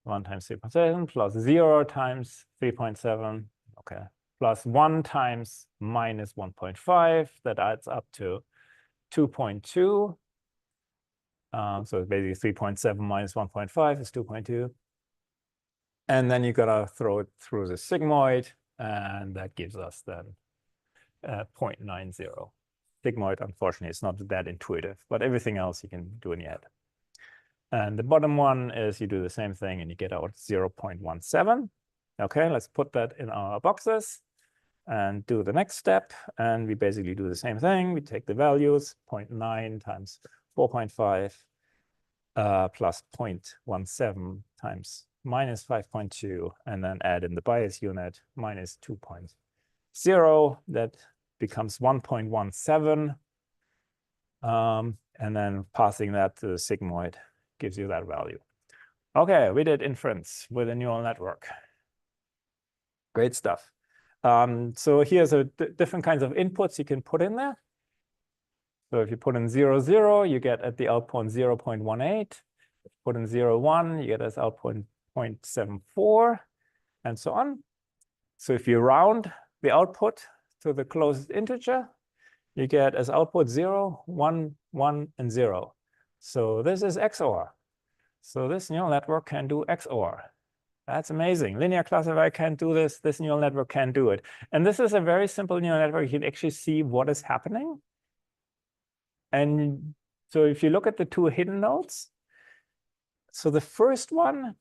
1 times 3.7 plus 0 times 3.7. Okay. Plus 1 times minus 1.5. That adds up to 2.2. So it's basically 3.7 minus 1.5 is 2.2. And then you gotta throw it through the sigmoid, and that gives us then 0.90. Sigmoid, unfortunately, is not that intuitive, but everything else you can do in your head. And the bottom one is you do the same thing and you get out 0.17. Okay, let's put that in our boxes and do the next step. And we basically do the same thing. We take the values, 0.9 times 4.5 plus 0.17 times minus 5.2, and then add in the bias unit, minus 2.0. That becomes 1.17. And then passing that to the sigmoid gives you that value. Okay, we did inference with a neural network. Great stuff. So here's different kinds of inputs you can put in there. So if you put in 0, 0, you get at the output 0.18. Put in 0, 1, you get as output 0.74, and so on. So if you round the output to the closest integer, you get as output 0, 1, 1, and 0. So this is XOR. So this neural network can do XOR. That's amazing. Linear classifier can't do this. This neural network can do it. And this is a very simple neural network. You can actually see what is happening. And so if you look at the 2 hidden nodes, so the first one,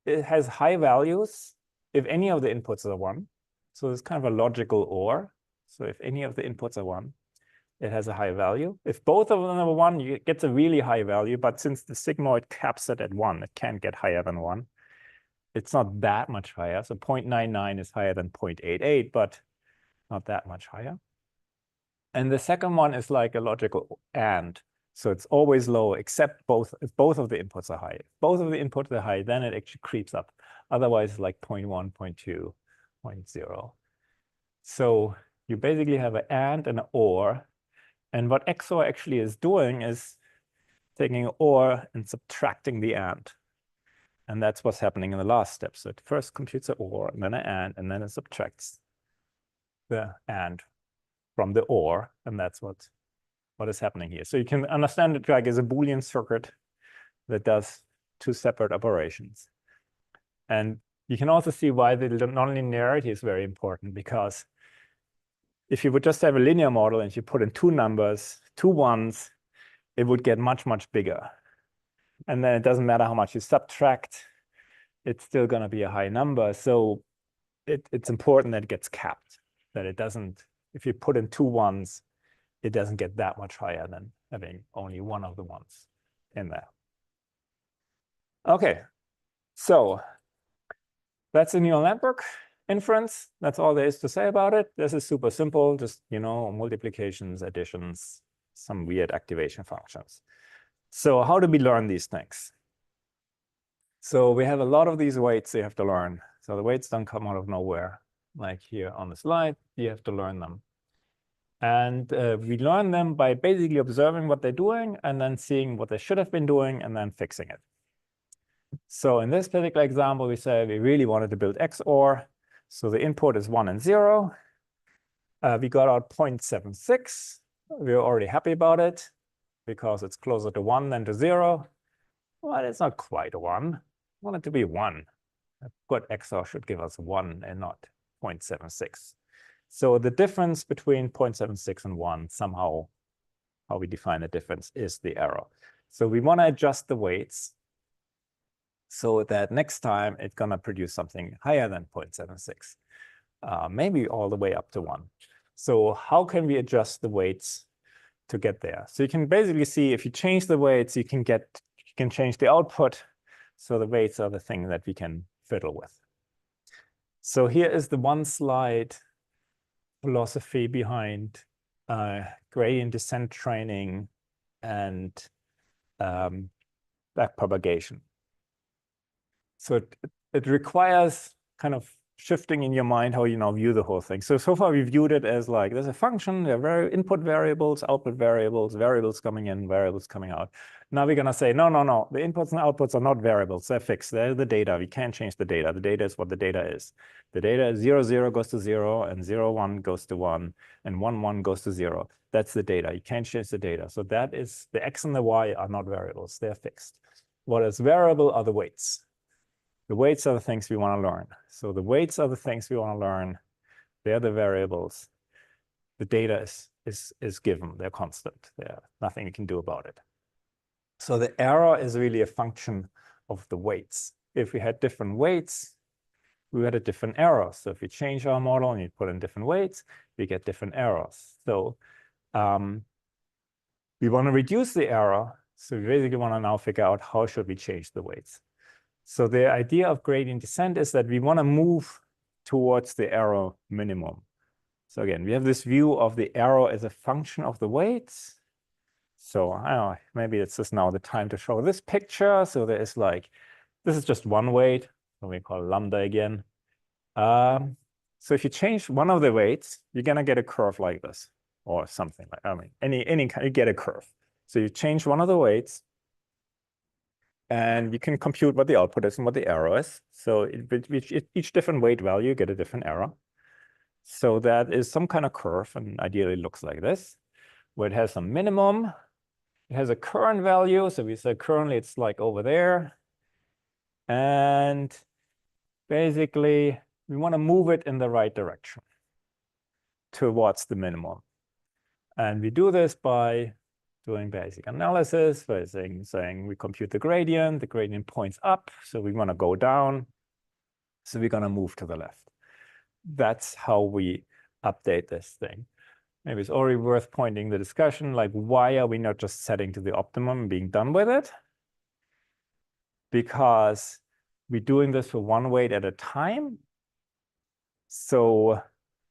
it has high values if any of the inputs are 1. So it's kind of a logical OR. So if any of the inputs are 1, it has a high value. If both of them are 1, you get a really high value. But since the sigmoid caps it at 1, it can't get higher than 1. It's not that much higher. So 0.99 is higher than 0.88, but not that much higher. And the second one is like a logical AND. So it's always low, except if both of the inputs are high. If both of the inputs are high, then it actually creeps up. Otherwise, it's like 0.1, 0.2, 0.0. So you basically have an AND and an OR. And what XOR actually is doing is taking an OR and subtracting the AND. And that's what's happening in the last step. So it first computes an OR, and then an AND, and then it subtracts the AND from the OR. And that's what is happening here. So you can understand it like as a Boolean circuit that does 2 separate operations. And you can also see why the nonlinearity is very important, because if you would just have a linear model and you put in 2 numbers, 2 ones, it would get much, much bigger. And then it doesn't matter how much you subtract, it's still going to be a high number. So it's important that it gets capped, that it doesn't, if you put in 2 ones, it doesn't get that much higher than having only one of the ones in there. Okay, so That's a neural network inference. That's all there is to say about it. This is super simple, just, multiplications, additions, some weird activation functions. So how do we learn these things? So we have a lot of these weights you have to learn. So the weights don't come out of nowhere. Like here on the slide, you have to learn them. And we learn them by basically observing what they're doing and then seeing what they should have been doing and then fixing it. So in this particular example, we say we really wanted to build XOR. So the input is 1 and 0. We got out 0.76. We're already happy about it because it's closer to 1 than to 0. Well, it's not quite a 1. I want it to be 1. A good XOR should give us 1 and not 0.76. So the difference between 0.76 and 1, somehow, how we define the difference is the error. So we want to adjust the weights so that next time it's going to produce something higher than 0.76, maybe all the way up to 1. So how can we adjust the weights to get there? So you can basically see if you change the weights, you can change the output. So the weights are the thing that we can fiddle with. So here is the one slide philosophy behind gradient descent training and backpropagation. So it requires kind of shifting in your mind how you now view the whole thing. So far we viewed it as like there's a function, there are input variables, output variables, variables coming in, variables coming out. Now we're gonna say, no, the inputs and outputs are not variables, they're fixed, they're the data, we can't change the data. The data is what the data is. The data is 0, 0 goes to 0, and 0, 1 goes to 1, and 1, 1 goes to 0. That's the data, you can't change the data. So that is, the X and the Y are not variables, they're fixed. What is variable are the weights. The weights are the things we want to learn. So the weights are the things we want to learn. They're the variables. The data is given. They're constant. There's nothing you can do about it. So the error is really a function of the weights. If we had different weights, we had a different error. So if we change our model and you put in different weights, we get different errors. So we want to reduce the error. So we basically want to now figure out how should we change the weights. So the idea of gradient descent is that we want to move towards the error minimum. So again, we have this view of the error as a function of the weights. So I don't know, maybe it's just now the time to show this picture. So there is like, this is just one weight, so we call lambda again. So if you change one of the weights, you're gonna get a curve like this, or something like, any kind, you get a curve. So you change one of the weights, and you can compute what the output is and what the error is. So each different weight value, you get a different error. So that is some kind of curve, and ideally looks like this, where it has some minimum. It has a current value. So we say currently it's like over there. And basically, we want to move it in the right direction towards the minimum. And we do this by doing basic analysis, by saying we compute the gradient points up, so we want to go down, so we're going to move to the left. That's how we update this thing. Maybe it's already worth pointing the discussion, like why are we not just setting to the optimum and being done with it? Because we're doing this for one weight at a time. So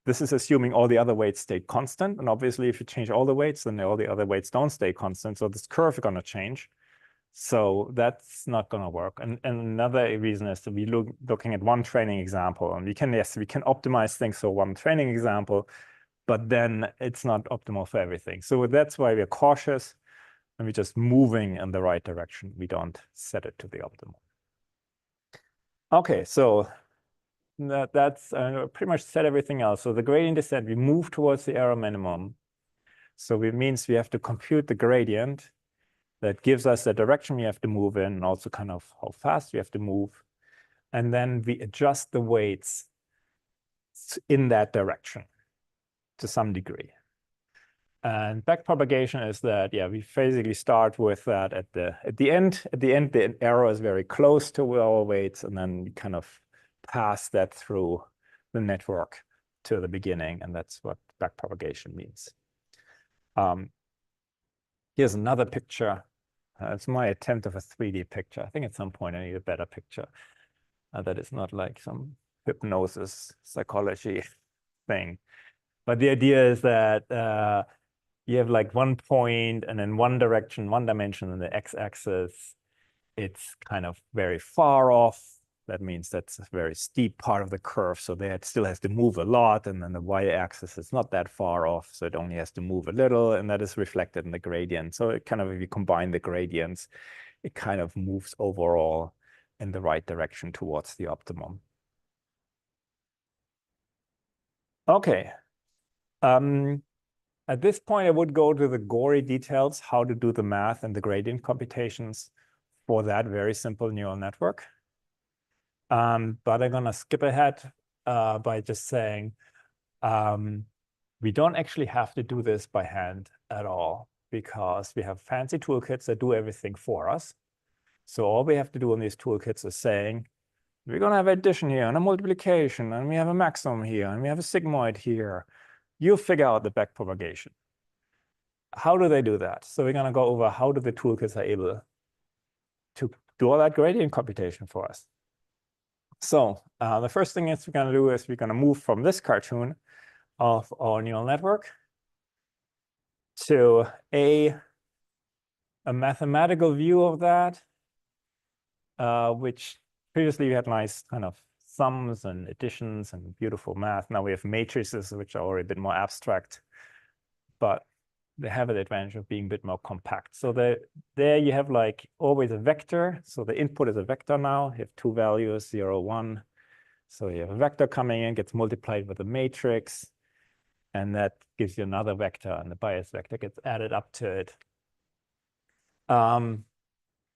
this is assuming all the other weights stay constant. And obviously, if you change all the weights, then all the other weights don't stay constant. So this curve is going to change. So that's not going to work. And another reason is to be looking at one training example. And we can optimize things for one training example, but then it's not optimal for everything. So that's why we're cautious and we're just moving in the right direction. We don't set it to the optimal. Okay, so that's pretty much said everything else. So the gradient descent, we move towards the error minimum. So it means we have to compute the gradient that gives us the direction we have to move in, and also kind of how fast we have to move. And then we adjust the weights in that direction to some degree. And backpropagation is that, yeah, we basically start with that at the end. At the end, the error is very close to our weights, and then we kind of pass that through the network to the beginning, and that's what backpropagation means. Here's another picture. It's my attempt of a 3D picture. I think at some point I need a better picture. That is not like some hypnosis psychology thing. But the idea is that you have like one point and in one direction, one dimension in the x-axis, it's kind of very far off. That means that's a very steep part of the curve. So there it still has to move a lot. And then the y-axis is not that far off. So it only has to move a little. And that is reflected in the gradient. So it kind of, if you combine the gradients, it kind of moves overall in the right direction towards the optimum. Okay. At this point, I would go to the gory details, how to do the math and the gradient computations for that very simple neural network. But I'm gonna skip ahead by just saying, we don't actually have to do this by hand at all because we have fancy toolkits that do everything for us. So all we have to do in these toolkits is saying, we're gonna have addition here and a multiplication, and we have a maximum here, and we have a sigmoid here. You figure out the backpropagation. How do they do that? So we're gonna go over how do the toolkits are able to do all that gradient computation for us. So the first thing is we're gonna do is we're gonna move from this cartoon of our neural network to a mathematical view of that, which previously we had nice kind of sums and additions and beautiful math. Now we have matrices, which are already a bit more abstract, but they have an advantage of being a bit more compact. So there you have like always a vector. So the input is a vector now. You have two values, 0, 1. So you have a vector coming in, gets multiplied with a matrix, and that gives you another vector, and the bias vector gets added up to it.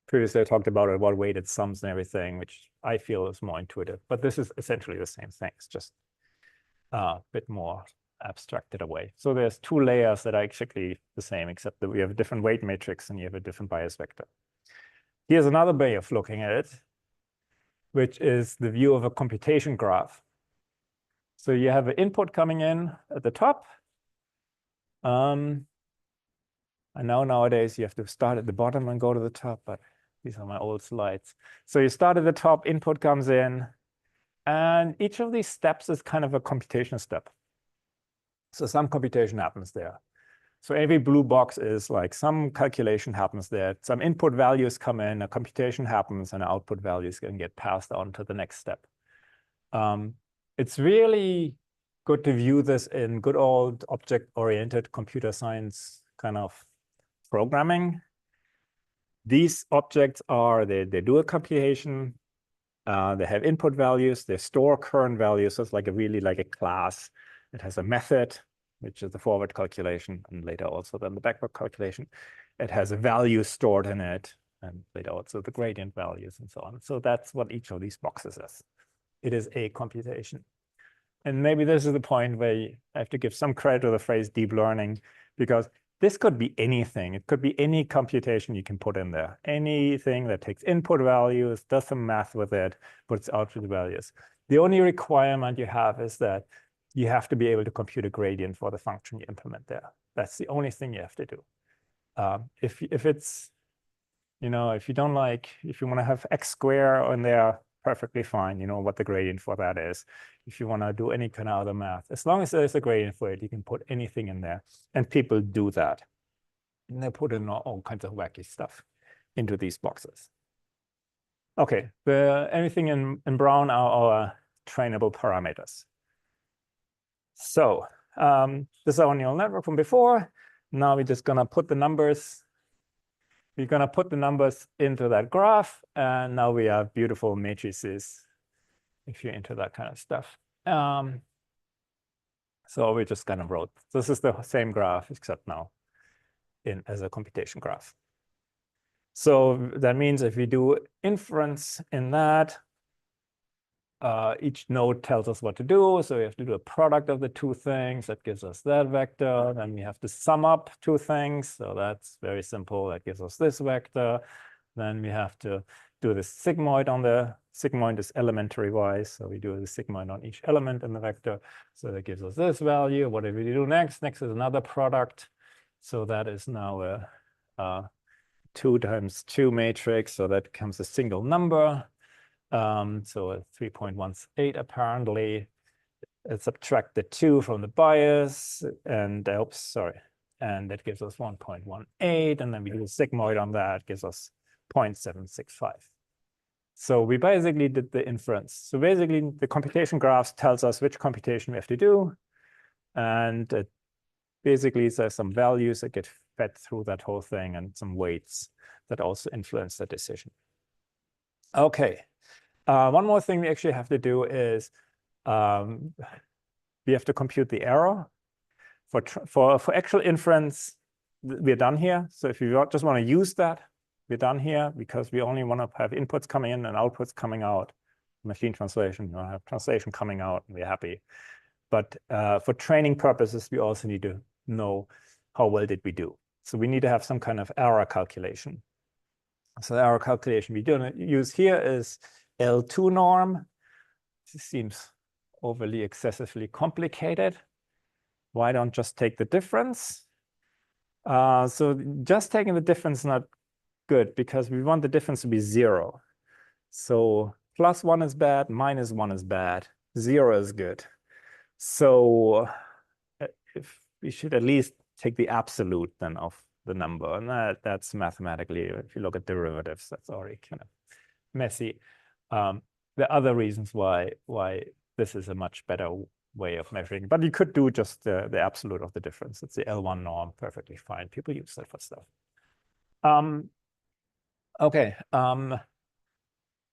Previously, I talked about weighted sums and everything, which I feel is more intuitive. But this is essentially the same thing. It's just a bit more abstracted away. So there's two layers that are actually the same, except that we have a different weight matrix and you have a different bias vector. Here's another way of looking at it, which is the view of a computation graph. So you have an input coming in at the top. I know nowadays you have to start at the bottom and go to the top, but these are my old slides. So you start at the top, input comes in, and each of these steps is kind of a computation step. So some computation happens there. So every blue box is like some calculation happens there. Some input values come in, a computation happens, and output values can get passed on to the next step. It's really good to view this in good old object-oriented computer science kind of programming. These objects are, they do a computation, they have input values, they store current values. So it's like a class. It has a method, which is the forward calculation, and later also then the backward calculation. It has a value stored in it, and later also the gradient values and so on. So that's what each of these boxes is. It is a computation. And maybe this is the point where I have to give some credit to the phrase deep learning, because this could be anything. It could be any computation you can put in there. Anything that takes input values, does some math with it, puts output values. The only requirement you have is that you have to be able to compute a gradient for the function you implement there. That's the only thing you have to do. If it's, if you don't like, if you want to have x squared on there, perfectly fine. You know what the gradient for that is. If you want to do any kind of other math, as long as there's a gradient for it, you can put anything in there. And people do that. And they put in all kinds of wacky stuff into these boxes. Okay, anything in brown are our trainable parameters. So this is our neural network from before. Now we're just gonna put the numbers. We're gonna put the numbers into that graph, and now we have beautiful matrices if you're into that kind of stuff. So we just kind of wrote, this is the same graph except now as a computation graph. So that means if we do inference in that, each node tells us what to do. So we have to do a product of the two things. That gives us that vector. Then we have to sum up two things. So that's very simple. That gives us this vector. Then we have to do the sigmoid on the sigmoid is elementary wise. So we do the sigmoid on each element in the vector. So that gives us this value. What do we do next? Next is another product. So that is now a 2 times 2 matrix. So that becomes a single number. So 3.18 apparently. Subtract the 2 from the bias, and oops, sorry, and that gives us 1.18, and then we do a sigmoid on that, gives us 0.765. So we basically did the inference. So basically, the computation graphs tells us which computation we have to do, and it basically there's some values that get fed through that whole thing, and some weights that also influence the decision. Okay, one more thing we actually have to do is we have to compute the error. For actual inference, we're done here. So if you just want to use that, we're done here, because we only want to have inputs coming in and outputs coming out. Machine translation, you have translation coming out, and we're happy. But for training purposes, we also need to know how well did we do. So we need to have some kind of error calculation. So the error calculation we do use here is L2 norm. This seems overly excessively complicated. Why don't just take the difference? So just taking the difference is not good, because we want the difference to be 0. So +1 is bad, -1 is bad, 0 is good. So if we should at least take the absolute then of the number, and that's mathematically, if you look at derivatives, that's already kind of messy. There are other reasons why this is a much better way of measuring, but you could do just the absolute of the difference. It's the L1 norm, perfectly fine. People use that for stuff. Okay.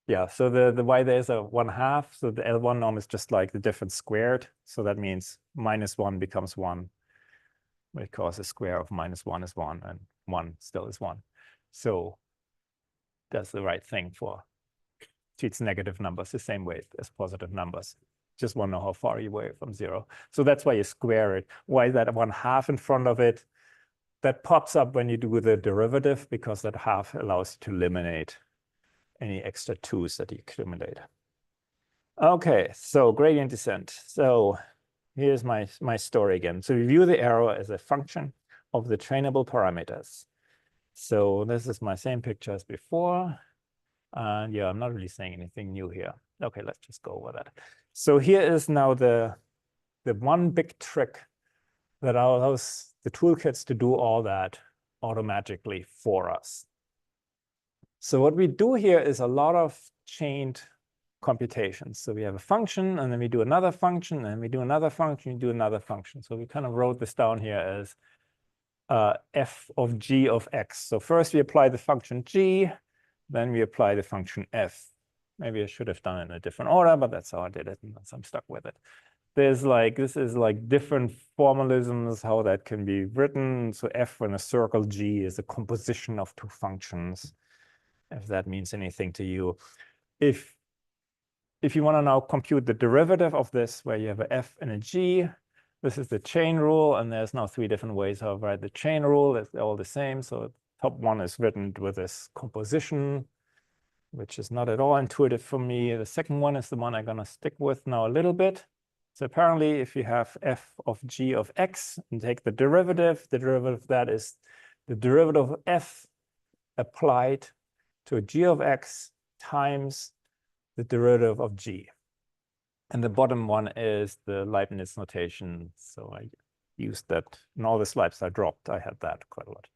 Yeah, so the why there's a 1/2, so the L1 norm is just like the difference squared. So that means -1 becomes 1, because the square of -1 is 1, and 1 still is 1. So that's the right thing for treats negative numbers the same way as positive numbers. Just want to know how far you away from 0. So that's why you square it. Why is that 1/2 in front of it? That pops up when you do the derivative, because that half allows you to eliminate any extra 2's that you accumulate. Okay, so gradient descent. So here's my story again. So we view the error as a function of the trainable parameters. So this is my same picture as before. And yeah, I'm not really saying anything new here. Okay, let's just go over that. So here is now the one big trick that allows the toolkits to do all that automatically for us. So what we do here is a lot of chained computations. So we have a function, and then we do another function, and we do another function, we do another function. So we kind of wrote this down here as f of g of x. So first we apply the function g, then we apply the function f. Maybe I should have done it in a different order, but that's how I did it, and I'm stuck with it. This is like different formalisms, how that can be written. So f in a circle g is a composition of 2 functions, if that means anything to you. If you want to now compute the derivative of this, where you have a f and a g, this is the chain rule, and there's now 3 different ways how to write the chain rule. It's all the same. So top one is written with this composition, which is not at all intuitive for me. The second one is the one I'm going to stick with now a little bit. So apparently, if you have f of g of x and take the derivative of that is the derivative of f applied to a g of x times the derivative of g. And the bottom one is the Leibniz notation. So I used that in all the slides I dropped. I had that quite a lot.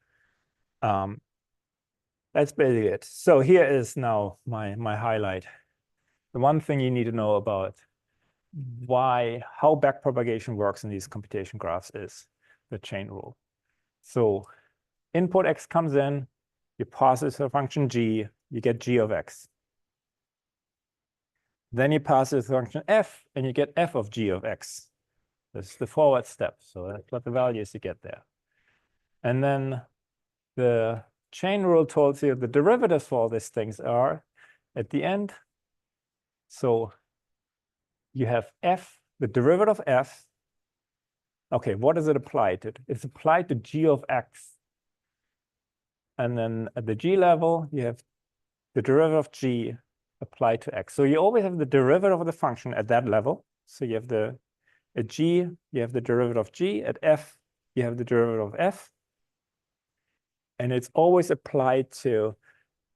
That's basically it. So here is now my highlight. The one thing you need to know about how backpropagation works in these computation graphs is the chain rule. So input x comes in, you pass it to the function g, you get g of x. Then you pass it to the function f, and you get f of g of x. This is the forward step. So that's what the values you get there. And then the chain rule tells you the derivatives for all these things are at the end. So you have f, the derivative of f. Okay, what is it applied to? It's applied to g of x. And then at the g level, you have the derivative of g applied to x. So you always have the derivative of the function at that level. So you have at g, you have the derivative of g. At f, you have the derivative of f. And it's always applied to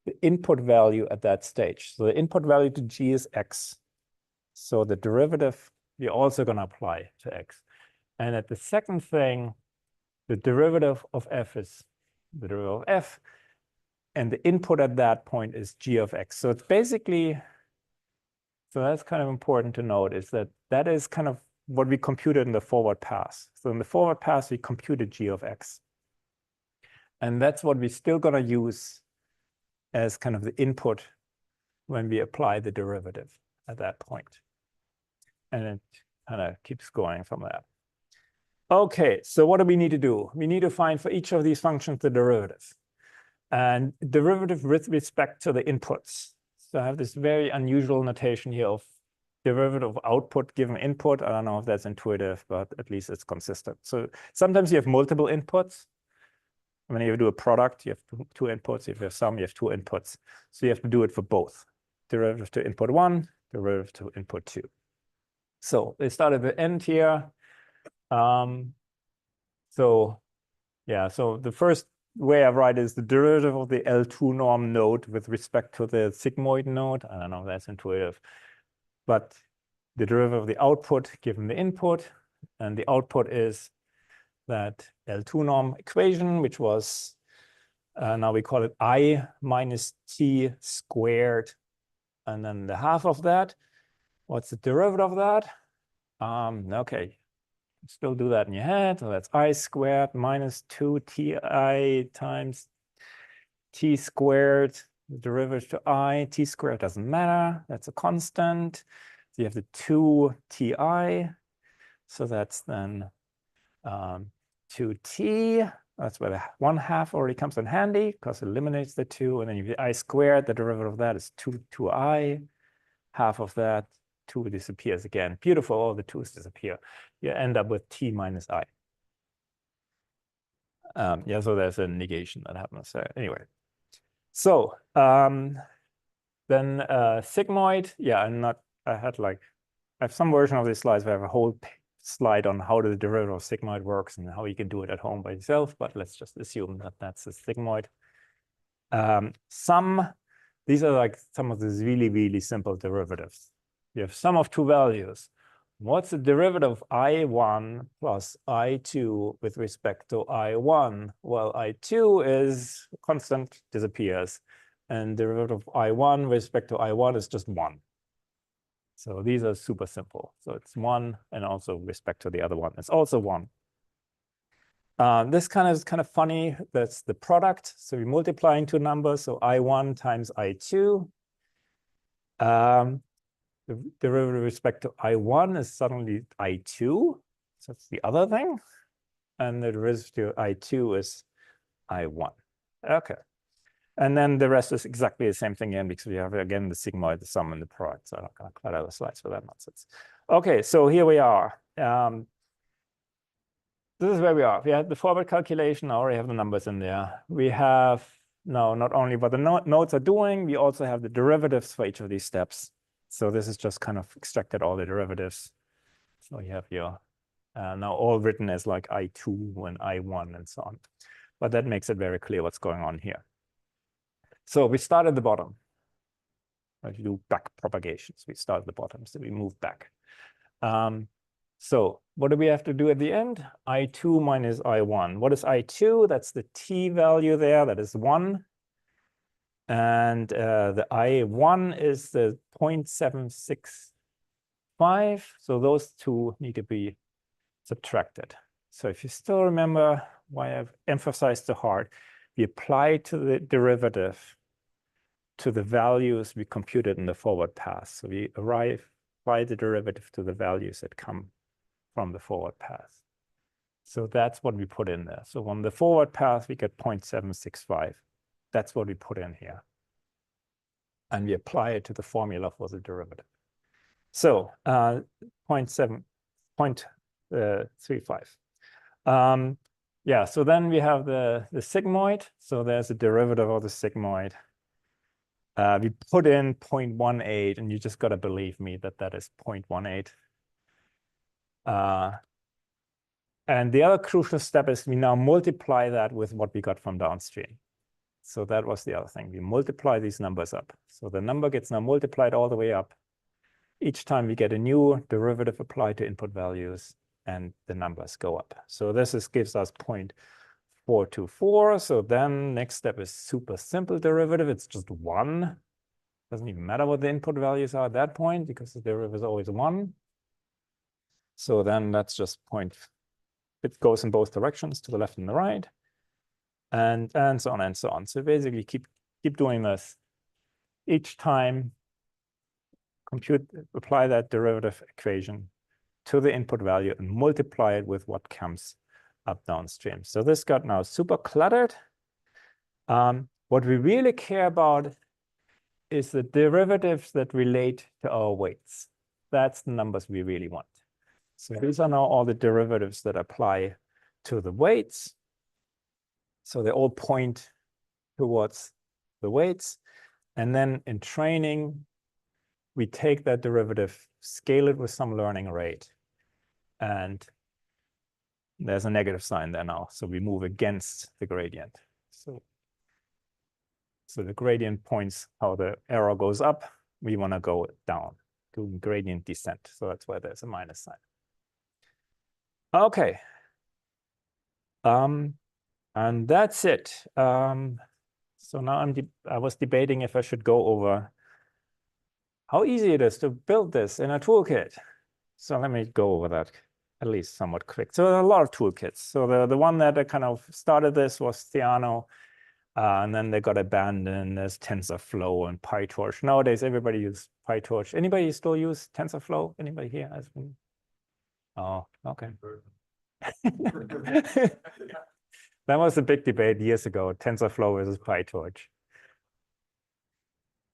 the input value at that stage. So the input value to g is x. So the derivative, we're also going to apply to x. And at the second thing, the derivative of f is the derivative of f. And the input at that point is g of x. So it's basically, so that's kind of important to note, is that that is kind of what we computed in the forward pass. So in the forward pass, we computed g of x. And that's what we're still going to use as kind of the input when we apply the derivative at that point. And it kind of keeps going from there. Okay, so what do we need to do? We need to find for each of these functions the derivative. And derivative with respect to the inputs. So I have this very unusual notation here of derivative of output given input. I don't know if that's intuitive, but at least it's consistent. So sometimes you have multiple inputs. When you do a product, you have two inputs. If you have sum, you have two inputs. So you have to do it for both. Derivative to input 1, derivative to input 2. So they start at the end here. So yeah, so the first way I write is the derivative of the L2 norm node with respect to the sigmoid node. I don't know if that's intuitive, but the derivative of the output given the input, and the output is that L2 norm equation, which was, now we call it I minus t squared, and then the half of that. What's the derivative of that? Okay, still do that in your head. So that's I squared minus 2ti times t squared. The derivative to I, t squared doesn't matter. That's a constant. So you have the 2ti. So that's then 2t. That's where the 1/2 already comes in handy because it eliminates the 2. And then you have the I squared. The derivative of that is 2i. Half of that, 2 disappears again. Beautiful, all the 2's disappear. You end up with t minus I. Yeah, so there's a negation that happens there. Anyway, so then sigmoid, yeah, I have some version of these slides where I have a whole slide on how the derivative of sigmoid works and how you can do it at home by yourself, but let's just assume that that's a sigmoid. These are like some of these really, really simple derivatives. You have sum of two values. What's the derivative of I1 plus I2 with respect to I1? Well, I2 is constant, disappears. And derivative of I1 with respect to I1 is just 1. So these are super simple. So it's 1, and also with respect to the other one, it's also 1. This is kind of funny. That's the product. So we multiply into numbers. So I1 times I2. The derivative with respect to I1 is suddenly I2. So that's the other thing. And the derivative to I2 is I1. Okay. And then the rest is exactly the same thing again, because we have, again, the sigmoid, the sum, and the product. So I'm not going to cut out the slides for that nonsense. Okay, so here we are. This is where we are. We had the forward calculation. I already have the numbers in there. We have now not only what the nodes are doing, we also have the derivatives for each of these steps. So this is just kind of extracted all the derivatives. So you have your, now all written as like I2 and I1 and so on. But that makes it very clear what's going on here. So we start at the bottom. If you do back propagations, we start at the bottom, so we move back. So what do we have to do at the end? I2 minus I1. What is I2? That's the t value there. That is 1. And the I1 is the 0.765. So those two need to be subtracted. So if you still remember why I've emphasized so hard, we apply to the derivative to the values we computed in the forward pass. So we apply the derivative to the values that come from the forward path. So that's what we put in there. So on the forward path, we get 0.765. That's what we put in here. And we apply it to the formula for the derivative. So 0.35. Yeah, so then we have the sigmoid. So there's a derivative of the sigmoid. We put in 0.18, and you just got to believe me that that is 0.18. And the other crucial step is we now multiply that with what we got from downstream. So that was the other thing. We multiply these numbers up. So the number gets now multiplied all the way up. Each time we get a new derivative applied to input values, and the numbers go up. So this gives us 0.424. So then next step is super simple derivative. It's just 1. Doesn't even matter what the input values are at that point because the derivative is always 1. So then that's just it goes in both directions, to the left and the right, and so on and so on. So basically keep doing this. Each time apply that derivative equation to the input value and multiply it with what comes up downstream. So this got now super cluttered. What we really care about is the derivatives that relate to our weights. That's the numbers we really want. So these are now all the derivatives that apply to the weights. So they all point towards the weights. And then in training, we take that derivative, scale it with some learning rate. And there's a negative sign there now. So we move against the gradient. So the gradient points how the arrow goes up. We want to go down, do gradient descent. So that's why there's a minus sign. Okay. And that's it. So now I was debating if I should go over how easy it is to build this in a toolkit. So let me go over that at least somewhat quick. So there are a lot of toolkits. So the one that kind of started this was Theano, and then they got abandoned. There's TensorFlow and PyTorch. Nowadays, everybody uses PyTorch. Anybody still use TensorFlow? Anybody here has been? Oh, okay. That was a big debate years ago, TensorFlow versus PyTorch.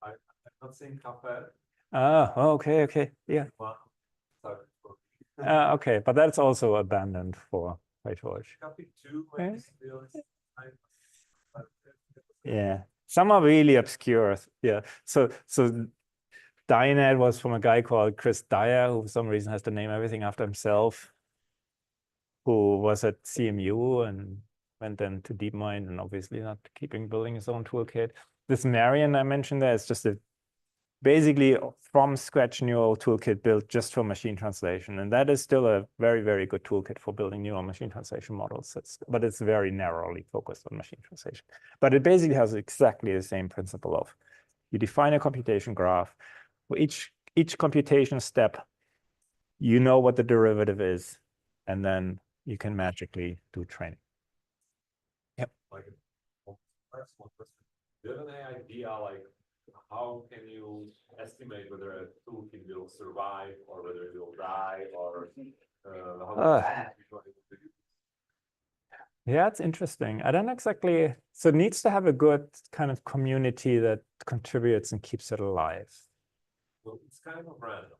I'm not saying how bad. Ah, okay, yeah. Okay, but that's also abandoned for PyTorch. Copy 2. Eh? Yeah, some are really obscure. Yeah, so Dynet was from a guy called Chris Dyer, who for some reason has to name everything after himself, who was at CMU and went then to DeepMind and obviously not building his own toolkit. This Marion I mentioned there is just a basically from scratch neural toolkit built just for machine translation. And that is still a very, very good toolkit for building neural machine translation models. But it's very narrowly focused on machine translation. But it basically has exactly the same principle of you define a computation graph. For each computation step, you know what the derivative is, and then you can magically do training. Yep. Like, first one question. Do you have any idea, like, how can you estimate whether a toolkit will survive or whether it will die, or yeah, it's interesting. I don't exactly. So it needs to have a good kind of community that contributes and keeps it alive. Well, it's kind of random.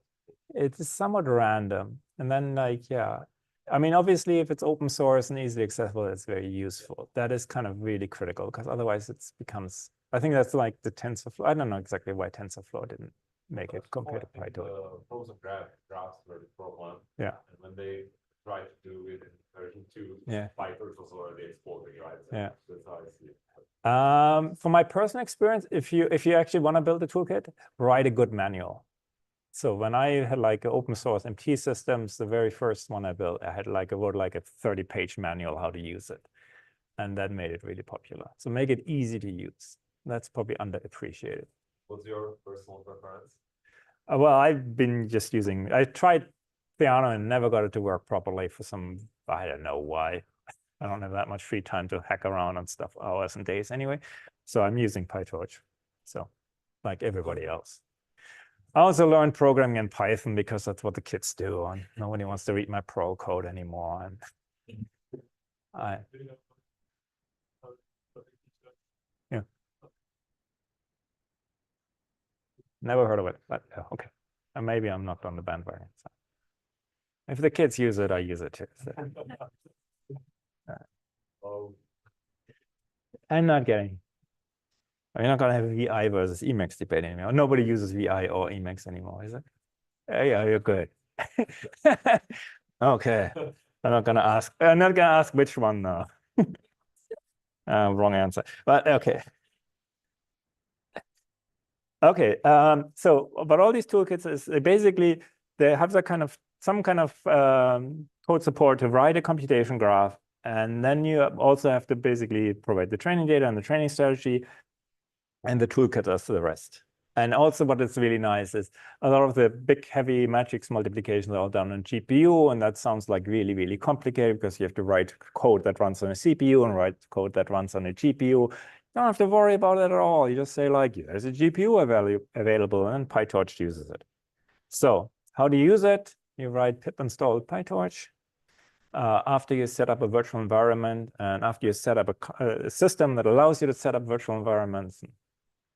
It's somewhat random. And then like, yeah, I mean, obviously, if it's open source and easily accessible, it's very useful. That is kind of really critical because otherwise it becomes, I think that's like the TensorFlow. I don't know exactly why TensorFlow didn't make it compared to PyTorch. The frozen graphs were the pro one. Yeah. And when they tried to do it in version 2, yeah, PyTorch was already exploding, right? So yeah. That's how I see it. From my personal experience, if you actually want to build a toolkit, write a good manual. So when I had like open source MT systems, the very first one I built, I wrote like a 30-page manual how to use it. And that made it really popular. So make it easy to use. That's probably underappreciated. What's your personal preference? Well, I've been just I tried Theano and never got it to work properly for I don't know why. I don't have that much free time to hack around on stuff hours and days anyway. So I'm using PyTorch. So like everybody else. I also learned programming in Python because that's what the kids do. And nobody wants to read my pro code anymore. And yeah. Never heard of it, but okay. And maybe I'm not on the bandwagon. So. If the kids use it, I use it too. So. I'm not getting. We're not going to have a VI versus Emacs debate anymore. Nobody uses VI or Emacs anymore, is it? Yeah, you're good. Okay. I'm not going to ask which one now. Wrong answer. But okay. Okay, so but all these toolkits is basically they have that kind of some kind of code support to write a computation graph, and then you also have to basically provide the training data and the training strategy, and the toolkit does the rest. And also what is really nice is a lot of the big heavy matrix multiplications are all done on GPU, and that sounds like really, really complicated because you have to write code that runs on a CPU and write code that runs on a GPU. You don't have to worry about it at all. You just say like, there's a GPU available, and PyTorch uses it. So how do you use it? You write pip install PyTorch. After you set up a virtual environment, and after you set up a system that allows you to set up virtual environments,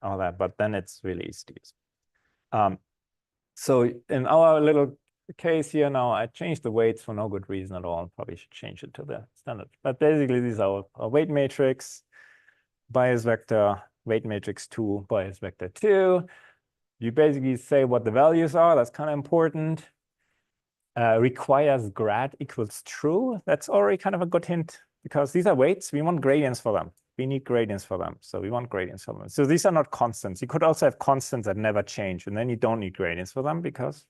all that, but then it's really easy to use. So in our little case here now, I changed the weights for no good reason at all. Probably should change it to the standard. But basically, these are our weight matrix, bias vector, weight matrix 2, bias vector 2. You basically say what the values are. That's kind of important. Requires grad equals true. That's already kind of a good hint because these are weights. We want gradients for them. We need gradients for them. So we want gradients for them. So these are not constants. You could also have constants that never change, and then you don't need gradients for them because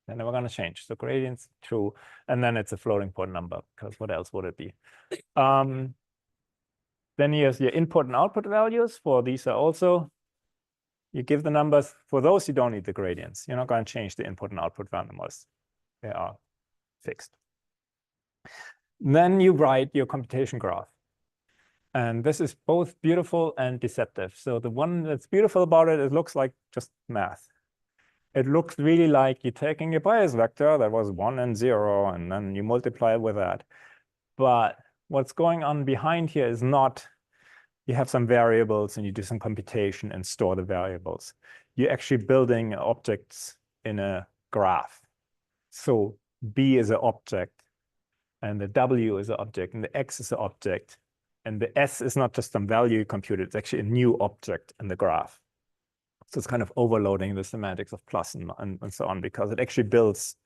they're never going to change. So gradients, true. And then it's a floating point number because what else would it be? Then here's your input and output values. For these are also, you give the numbers. For those, you don't need the gradients. You're not going to change the input and output numbers. They are fixed. Then you write your computation graph. And this is both beautiful and deceptive. So the one that's beautiful about it, it looks like just math. It looks really like you're taking a bias vector that was 1 and 0, and then you multiply it with that. But what's going on behind here is not, you have some variables and you do some computation and store the variables. You're actually building objects in a graph. So B is an object, and the W is an object, and the X is an object. And the S is not just some value you computed, it's actually a new object in the graph. So it's kind of overloading the semantics of plus and so on, because it actually builds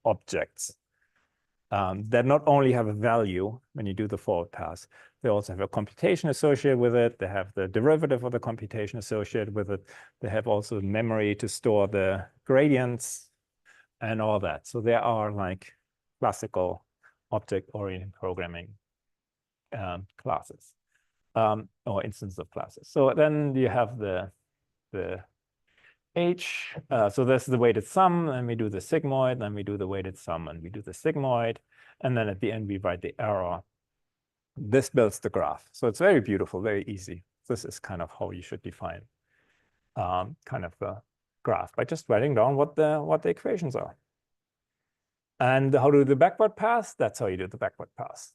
objects that not only have a value when you do the forward pass, they also have a computation associated with it. They have the derivative of the computation associated with it. They have also memory to store the gradients and all that. So there are like classical object-oriented programming classes or instances of classes. So then you have the H. So this is the weighted sum, and we do the sigmoid, then we do the weighted sum, and we do the sigmoid. And then at the end, we write the error. This builds the graph. So it's very beautiful, very easy. This is kind of how you should define kind of the graph by just writing down what the equations are. And how to do the backward pass? That's how you do the backward pass.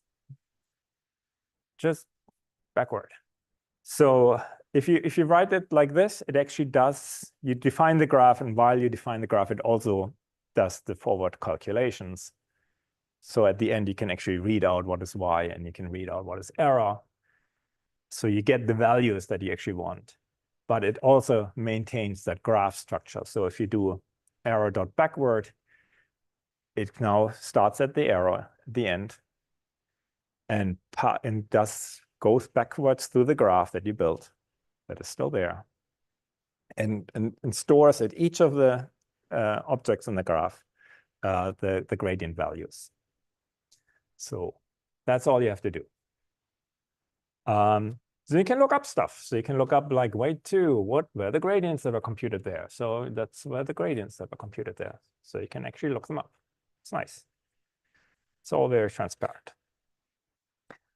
Just backward. So if you write it like this, it actually does, you define the graph, and while you define the graph, it also does the forward calculations. So at the end, you can actually read out what is y, and you can read out what is error. So you get the values that you actually want, but it also maintains that graph structure. So if you do error.backward, it now starts at the error at the end, and goes backwards through the graph that you built that is still there, and stores at each of the objects in the graph the gradient values. So that's all you have to do. So you can look up stuff. So you can look up like weight 2, what were the gradients that are computed there? So that's where the gradients that are computed there. So you can actually look them up. It's nice. It's all very transparent.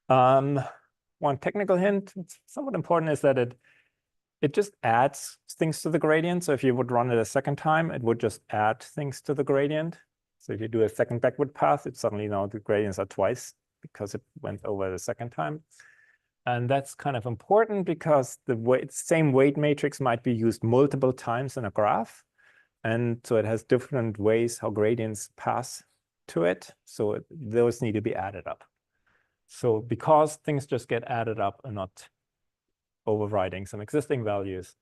One technical hint, it's somewhat important, is that it just adds things to the gradient. So if you would run it a second time, it would just add things to the gradient. So if you do a second backward path, it suddenly now the gradients are twice because it went over the second time. And that's kind of important because the same weight matrix might be used multiple times in a graph. And so it has different ways how gradients pass to it. So those need to be added up. So because things just get added up and not overriding some existing values,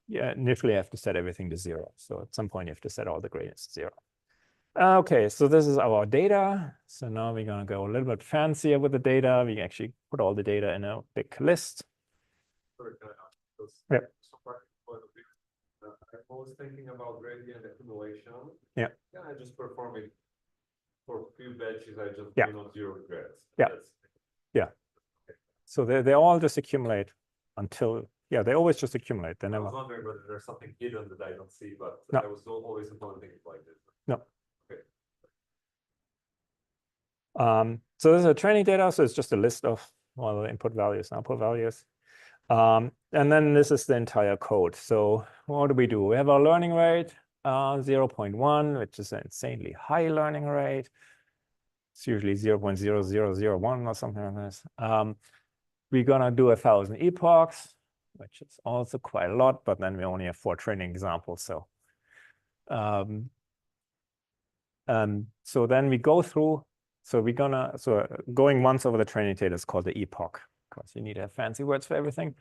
you initially have to set everything to 0. So at some point, you have to set all the gradients to 0. Okay, so this is our data. So now we're going to go a little bit fancier with the data. We actually put all the data in a big list. Sorry, can I ask this? Yep. So practical point of view, I was thinking about gradient accumulation. Yeah. Can I just perform it for few batches? I just Yeah. do not zero regrets. Yeah. So they all just accumulate until, yeah, they always just accumulate. They I never. was wondering whether there's something hidden that I don't see, but No. I was always wondering like this. No. Okay. So this is a training data. So it's just a list of all the input values and output values. And then this is the entire code. So what do? We have our learning rate, 0.1, which is an insanely high learning rate. It's usually 0.0001 or something like this. We're gonna do 1,000 epochs, which is also quite a lot, but then we only have 4 training examples. So, so then we go through. So going once over the training data is called the epoch, because you need to have fancy words for everything.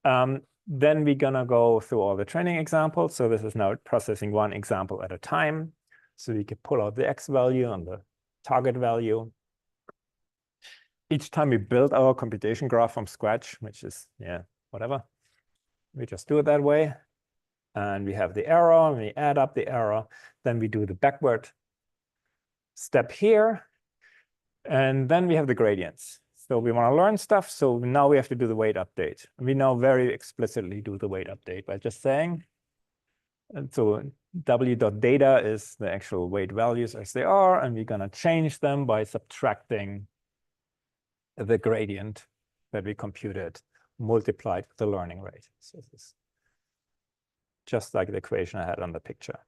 Then we're gonna go through all the training examples. So this is now processing one example at a time. So we can pull out the X value and the target value. Each time we build our computation graph from scratch, which is, yeah, whatever. We just do it that way. And we have the error, and we add up the error. Then we do the backward step here. And then we have the gradients. So we want to learn stuff. So now we have to do the weight update. We now very explicitly do the weight update by just saying, and so w.data is the actual weight values as they are, and we're going to change them by subtracting the gradient that we computed multiplied with the learning rate. So this is just like the equation I had on the picture.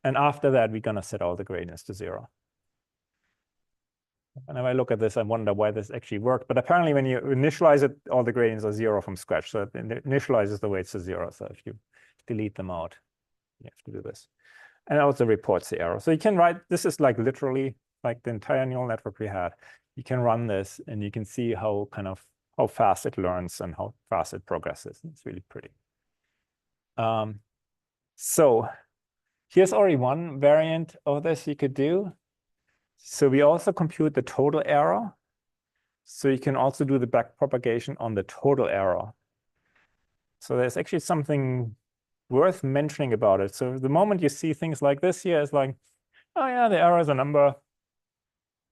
And after that, we're going to set all the gradients to 0. And if I look at this, I wonder why this actually worked. But apparently, when you initialize it, all the gradients are 0 from scratch. So it initializes the weights to 0. So if you delete them out, you have to do this. And it also reports the error. So you can write, this is like literally like the entire neural network we had. You can run this and you can see how fast it learns and how fast it progresses. It's really pretty. So here's already one variant of this you could do. So we also compute the total error. So you can also do the backpropagation on the total error. So there's actually something worth mentioning about it. So the moment you see things like this here, it's like, oh yeah, the error is a number.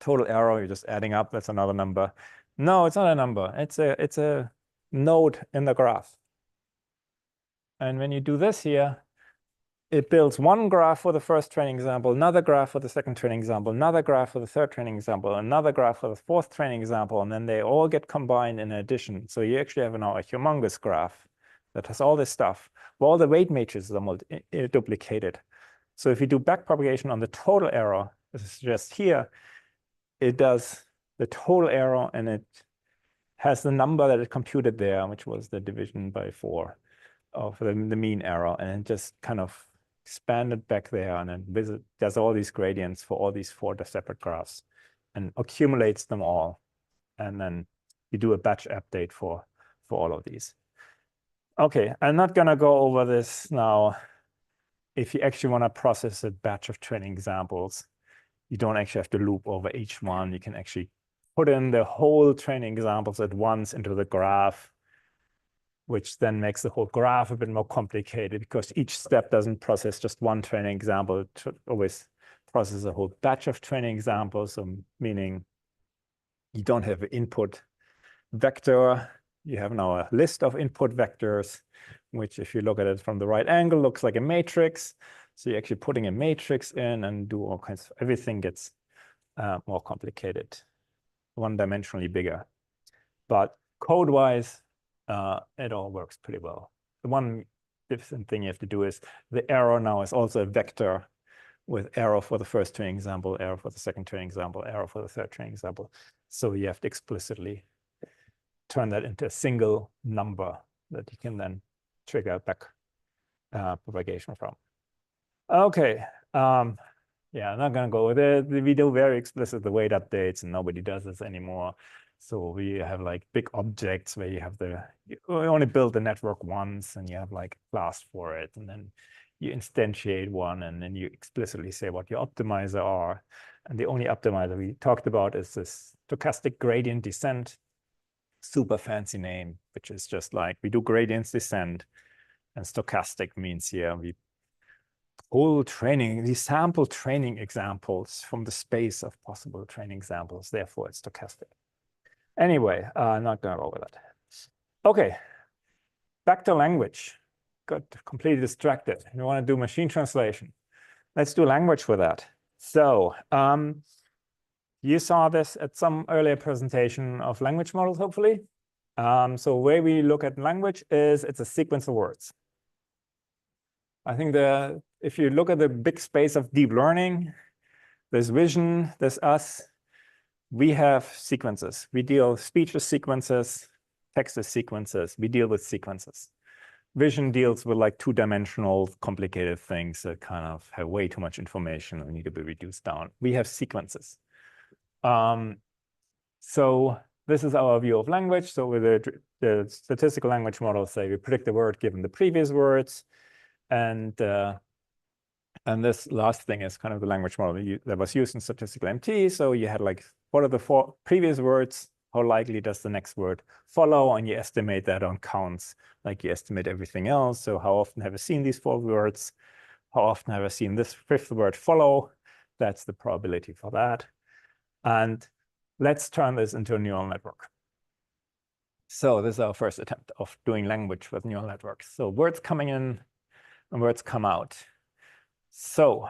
Total error, you're just adding up, that's another number. No, it's not a number. It's a node in the graph. And when you do this here, it builds one graph for the first training example, another graph for the second training example, another graph for the third training example, another graph for the fourth training example, and then they all get combined in addition. So you actually have now a humongous graph that has all this stuff. Well, all the weight matrices are duplicated. So if you do backpropagation on the total error, this is just here, it does the total error and it has the number that it computed there, which was the division by 4 of the mean error, and it just kind of expanded back there and then does all these gradients for all these 4 separate graphs and accumulates them all. And then you do a batch update for all of these. Okay, I'm not gonna go over this now. If you actually want to process a batch of training examples, you don't actually have to loop over each one. You can actually put in the whole training examples at once into the graph, which then makes the whole graph a bit more complicated because each step doesn't process just one training example. It always processes a whole batch of training examples, so meaning you don't have an input vector. You have now a list of input vectors, which if you look at it from the right angle, looks like a matrix. So you're actually putting a matrix in and do all kinds of, everything gets more complicated, one-dimensionally bigger. But code-wise, it all works pretty well. The one different thing you have to do is the error now is also a vector with error for the first training example, error for the second training example, error for the third training example. So you have to explicitly turn that into a single number that you can then trigger back propagation from. Okay, yeah, I'm not gonna go with it. We do very explicit the weight updates and nobody does this anymore. So we have like big objects where you have you only build the network once and you have like a class for it. And then you instantiate one and then you explicitly say what your optimizer are. And the only optimizer we talked about is this stochastic gradient descent, super fancy name, which is just like we do gradients descent, and stochastic means here we whole training, these sample training examples from the space of possible training examples. Therefore, it's stochastic. Anyway, not going to go over that. Okay, back to language. Got completely distracted. We want to do machine translation. Let's do language with that. So you saw this at some earlier presentation of language models, hopefully. So where we look at language is it's a sequence of words. I think if you look at the big space of deep learning, there's vision, there's us. We have sequences. We deal with speech as sequences, text as sequences. We deal with sequences. Vision deals with like two-dimensional complicated things that kind of have way too much information and need to be reduced down. We have sequences. So this is our view of language. So with the statistical language models, say we predict the word given the previous words. And this last thing is kind of the language model that was used in statistical MT. So you had like, what are the 4 previous words? How likely does the next word follow? And you estimate that on counts, like you estimate everything else. So how often have I seen these 4 words? How often have I seen this 5th word follow? That's the probability for that. And let's turn this into a neural network. So this is our first attempt of doing language with neural networks. So words coming in and words come out. So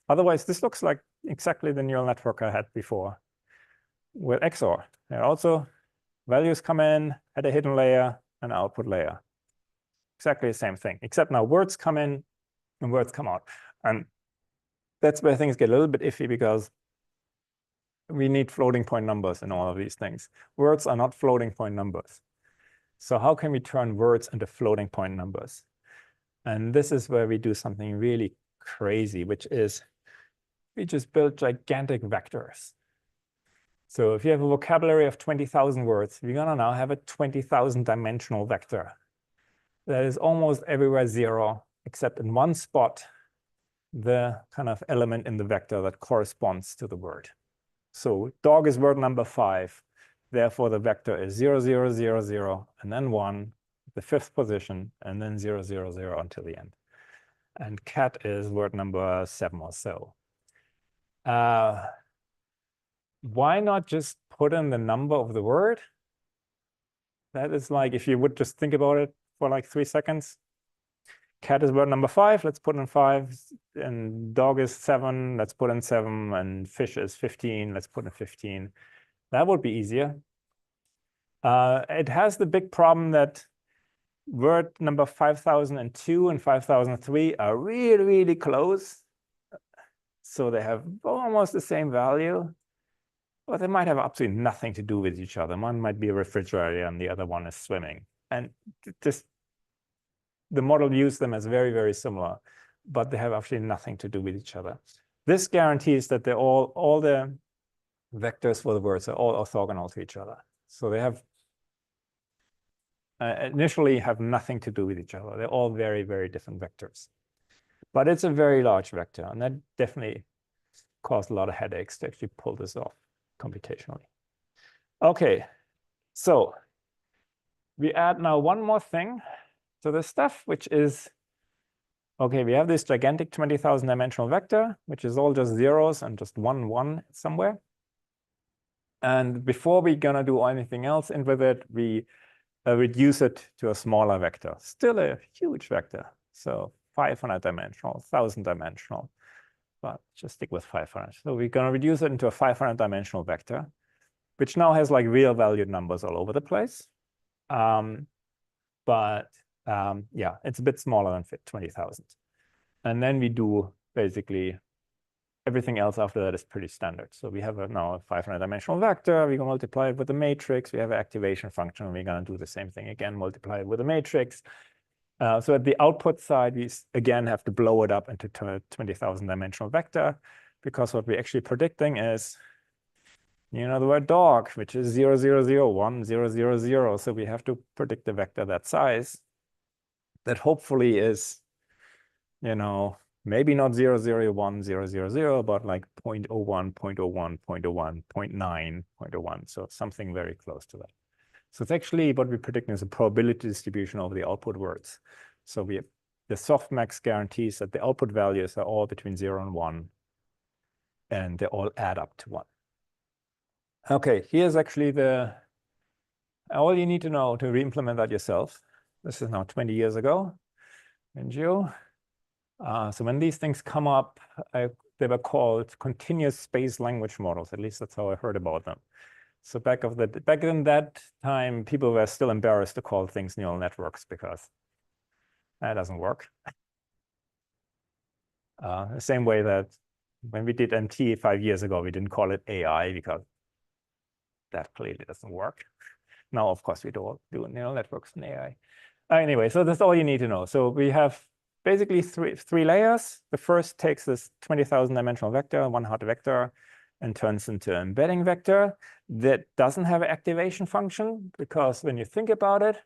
otherwise, this looks like exactly the neural network I had before with XOR. There are also values come in at a hidden layer and output layer. Exactly the same thing, except now words come in and words come out. And that's where things get a little bit iffy because we need floating point numbers in all of these things. Words are not floating point numbers. So how can we turn words into floating point numbers? And this is where we do something really crazy, which is we just build gigantic vectors. So if you have a vocabulary of 20,000 words, we're gonna now have a 20,000 dimensional vector that is almost everywhere 0, except in one spot, the kind of element in the vector that corresponds to the word. So dog is word number 5. Therefore, the vector is 0, 0, 0, 0, and then 1, the 5th position, and then 0, 0, 0 until the end. And cat is word number 7 or so. Why not just put in the number of the word? That is like, if you would just think about it for like 3 seconds. Cat is word number 5, let's put in 5. And dog is 7, let's put in 7. And fish is 15, let's put in 15. That would be easier. It has the big problem that word number 5002 and 5003 are really, really close. So they have almost the same value, but they might have absolutely nothing to do with each other. One might be a refrigerator and the other one is swimming. And just the model views them as very, very similar, but they have actually nothing to do with each other. This guarantees that they're all the vectors for the words are all orthogonal to each other. So they have initially have nothing to do with each other. They're all very, very different vectors. But it's a very large vector, and that definitely caused a lot of headaches to actually pull this off computationally. Okay, so we add now one more thing to this stuff, which is, okay, we have this gigantic 20,000 dimensional vector, which is all just zeros and just 1, 1 somewhere. And before we're gonna do anything else in with it, we reduce it to a smaller vector, still a huge vector. So 500 dimensional, 1,000 dimensional, but just stick with 500. So we're gonna reduce it into a 500 dimensional vector, which now has like real valued numbers all over the place. Yeah, it's a bit smaller than 20,000. And then we do basically everything else after that is pretty standard. So we have now a 500 dimensional vector. We can multiply it with a matrix. We have an activation function. And we're going to do the same thing again, multiply it with a matrix. So at the output side, we again have to blow it up into 20,000 dimensional vector, because what we're actually predicting is, the word dog, which is 0, 0, 0, 1, 0, 0, 0. So we have to predict a vector that size that hopefully is, maybe not 0, 0, 1, 0, 0, 0, but like 0.01, 0.01, 0.01, 0.9, 0.01. So something very close to that. So it's actually what we're predicting is a probability distribution of the output words. So we the softmax guarantees that the output values are all between 0 and 1, and they all add up to 1. Okay, here's actually all you need to know to re-implement that yourself. This is now 20 years ago in Geo. So when these things come up, they were called continuous space language models. At least that's how I heard about them. So back in that time, people were still embarrassed to call things neural networks because that doesn't work. The same way that when we did MT 5 years ago, we didn't call it AI because that clearly doesn't work. Now, of course, we do neural networks and AI. Anyway, so that's all you need to know. So we have basically three layers. The first takes this 20,000 dimensional vector, one hot vector, and turns into an embedding vector that doesn't have an activation function, because when you think about it,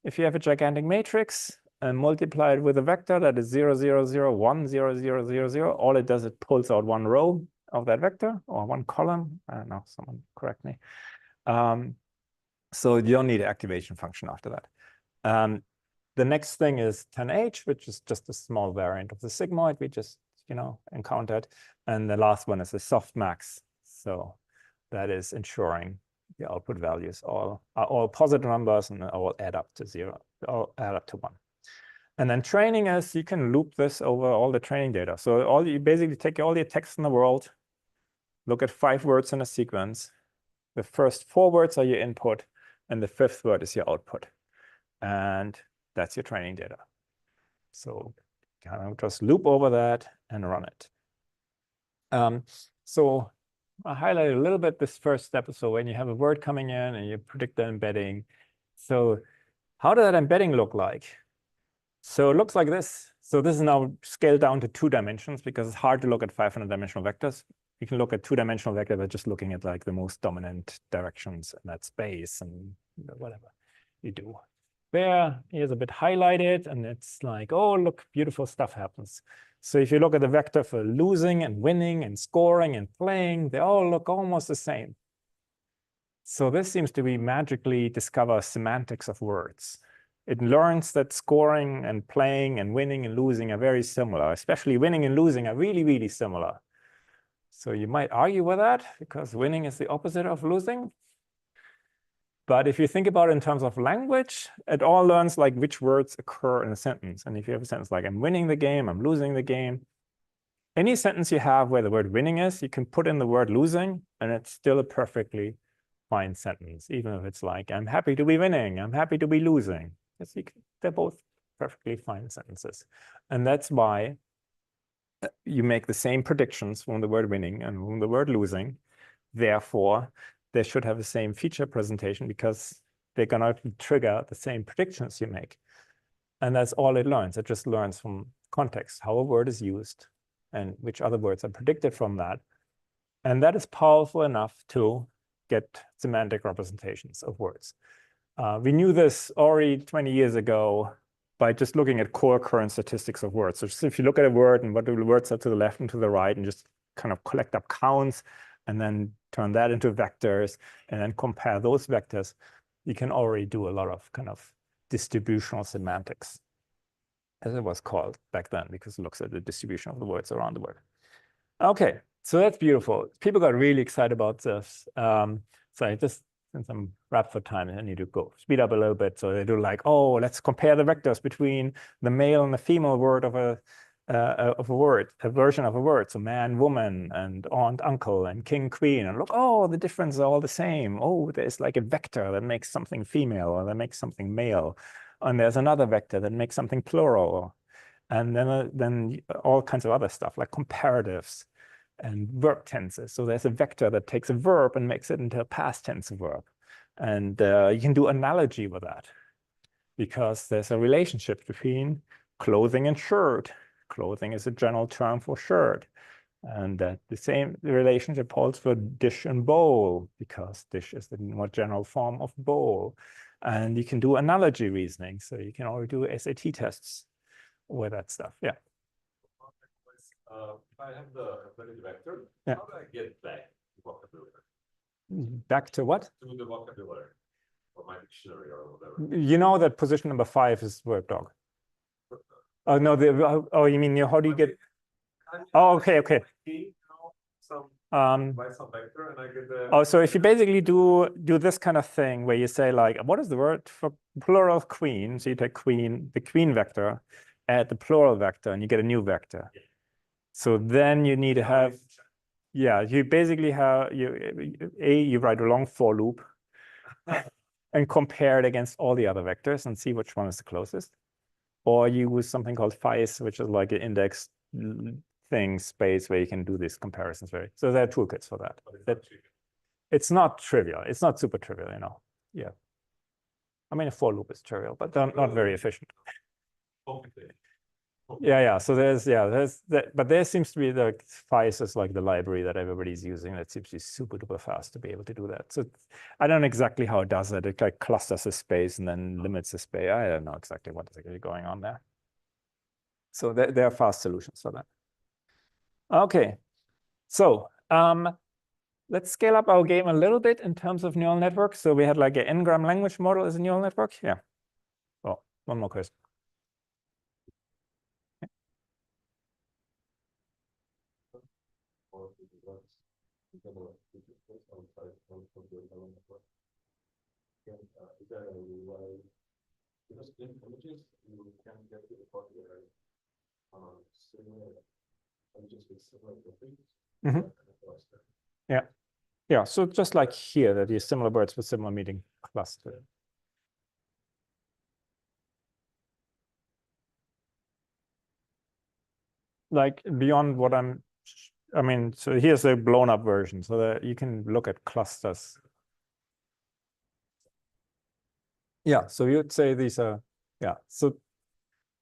if you have a gigantic matrix and multiply it with a vector that is 0, 0, 0, 1, 0, 0, 0, 0, all it does, it pulls out one row of that vector or one column. I don't know, someone correct me. So you don't need an activation function after that. The next thing is 10H, which is just a small variant of the sigmoid we just, encountered. And the last one is the softmax. So that is ensuring the output values are all positive numbers and all add up to 0, all add up to 1. And then training is, you can loop this over all the training data. So you basically take all the text in the world, look at 5 words in a sequence. The first 4 words are your input, and the 5th word is your output. And that's your training data. So kind of just loop over that and run it. So I highlighted a little bit this first step. So when you have a word coming in and you predict the embedding. So how does that embedding look like? So it looks like this. So this is now scaled down to 2 dimensions because it's hard to look at 500 dimensional vectors. You can look at 2-dimensional vector by just looking at like the most dominant directions in that space and whatever you do. Here's a bit highlighted, and it's like, oh, look, beautiful stuff happens. So if you look at the vector for losing and winning and scoring and playing, they all look almost the same. So this seems to be magically discover semantics of words. It learns that scoring and playing and winning and losing are very similar, especially winning and losing are really, really similar. So you might argue with that because winning is the opposite of losing. But if you think about it in terms of language, it all learns like which words occur in a sentence. And if you have a sentence like I'm winning the game, I'm losing the game, any sentence you have where the word winning is, you can put in the word losing, and it's still a perfectly fine sentence, even if it's like I'm happy to be winning, I'm happy to be losing. They're both perfectly fine sentences. And that's why you make the same predictions from the word winning and from the word losing. Therefore, they should have the same feature presentation because they're going to trigger the same predictions you make. And that's all it learns. It just learns from context, how a word is used and which other words are predicted from that. And that is powerful enough to get semantic representations of words. We knew this already 20 years ago by just looking at co-occurrence statistics of words. So just if you look at a word and what the words are to the left and to the right and just kind of collect up counts and then turn that into vectors and then compare those vectors, you can already do a lot of kind of distributional semantics, as it was called back then, because it looks at the distribution of the words around the word. Okay, so that's beautiful. People got really excited about this. So I just, since I'm wrapped for time, I need to go speed up a little bit. So they do like, oh, let's compare the vectors between the male and the female word of a word, a version of a word. So man, woman, and aunt, uncle, and king, queen. And look, oh, the differences are all the same. Oh, there's like a vector that makes something female or that makes something male. And there's another vector that makes something plural. And then all kinds of other stuff like comparatives and verb tenses. So there's a vector that takes a verb and makes it into a past tense verb. And you can do analogy with that because there's a relationship between clothing and shirt. Clothing is a general term for shirt. And the same relationship holds for dish and bowl because dish is the more general form of bowl. And you can do analogy reasoning. So you can already do SAT tests with that stuff. Yeah. If I have the embedded vector, Yeah. how do I get back to vocabulary? Back to what? To the vocabulary or my dictionary or whatever. You know that position number 5 is word dog. Oh, no, oh, you mean, how do you get, oh, okay, okay. Key, some, Um, by some vector and I get the. oh, so if you basically do this kind of thing where you say like, what is the word for plural of queen? So you take queen, the queen vector, add the plural vector, and you get a new vector. So then you need to have, yeah, you basically have, you write a long for loop and compare it against all the other vectors and see which one is the closest. Or you use something called FICE, which is like an index thing space where you can do these comparisons so there are toolkits for that. It's not trivial. It's not super trivial, you know. Yeah. I mean, a for loop is trivial, but not very efficient. Yeah. So there's that, but there seems to be the FICE is like the library that everybody's using that seems to be super duper fast to be able to do that. So I don't know exactly how it does it. It like clusters the space and then limits the space. I don't know exactly what is actually going on there. So there are fast solutions for that. Okay. So let's scale up our game a little bit in terms of neural networks. So we had like an n-gram language model as a neural network. Yeah. Well, one more question. Mhm. Yeah. Yeah. So just like here, that is similar words with similar meaning cluster. Like beyond what I mean, so here's a blown up version so that you can look at clusters. Yeah, so you'd say these are, yeah. So,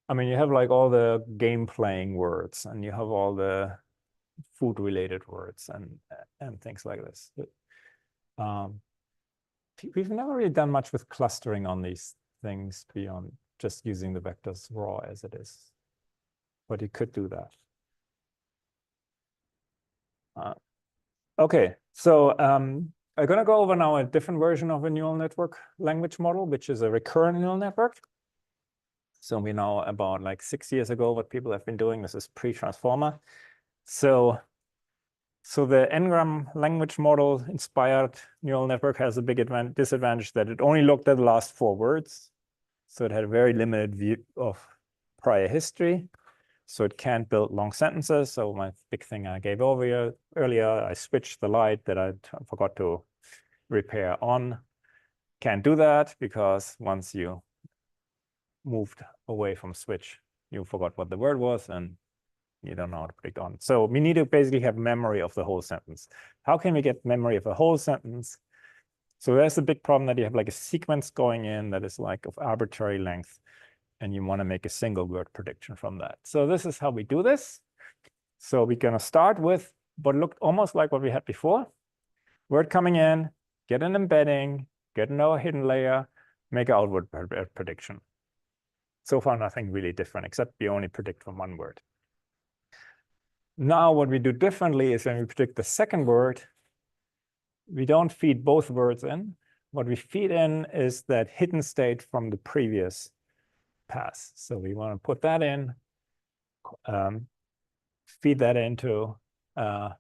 I mean, you have like all the game playing words and you have all the food related words and things like this. We've never really done much with clustering on these things beyond just using the vectors raw as it is, but you could do that. Okay, so I'm going to go over now a different version of a neural network language model, which is a recurrent neural network. So we know about like 6 years ago what people have been doing. This is pre-transformer. So the n-gram language model inspired neural network has a big disadvantage that it only looked at the last 4 words. So it had a very limited view of prior history. So it can't build long sentences. So my big thing I gave over earlier, I switched the light that I forgot to repair on. Can't do that because once you moved away from switch, you forgot what the word was and you don't know how to predict on. So we need to basically have memory of the whole sentence. How can we get memory of a whole sentence? So there's a big problem that you have like a sequence going in that is like of arbitrary length, and you want to make a single word prediction from that. So this is how we do this. So we're going to start with what looked almost like what we had before. Word coming in, get an embedding, get another hidden layer, make an outward prediction. So far, nothing really different, except we only predict from one word. Now, what we do differently is when we predict the second word, we don't feed both words in. What we feed in is that hidden state from the previous pass. So we want to put that in, feed that into our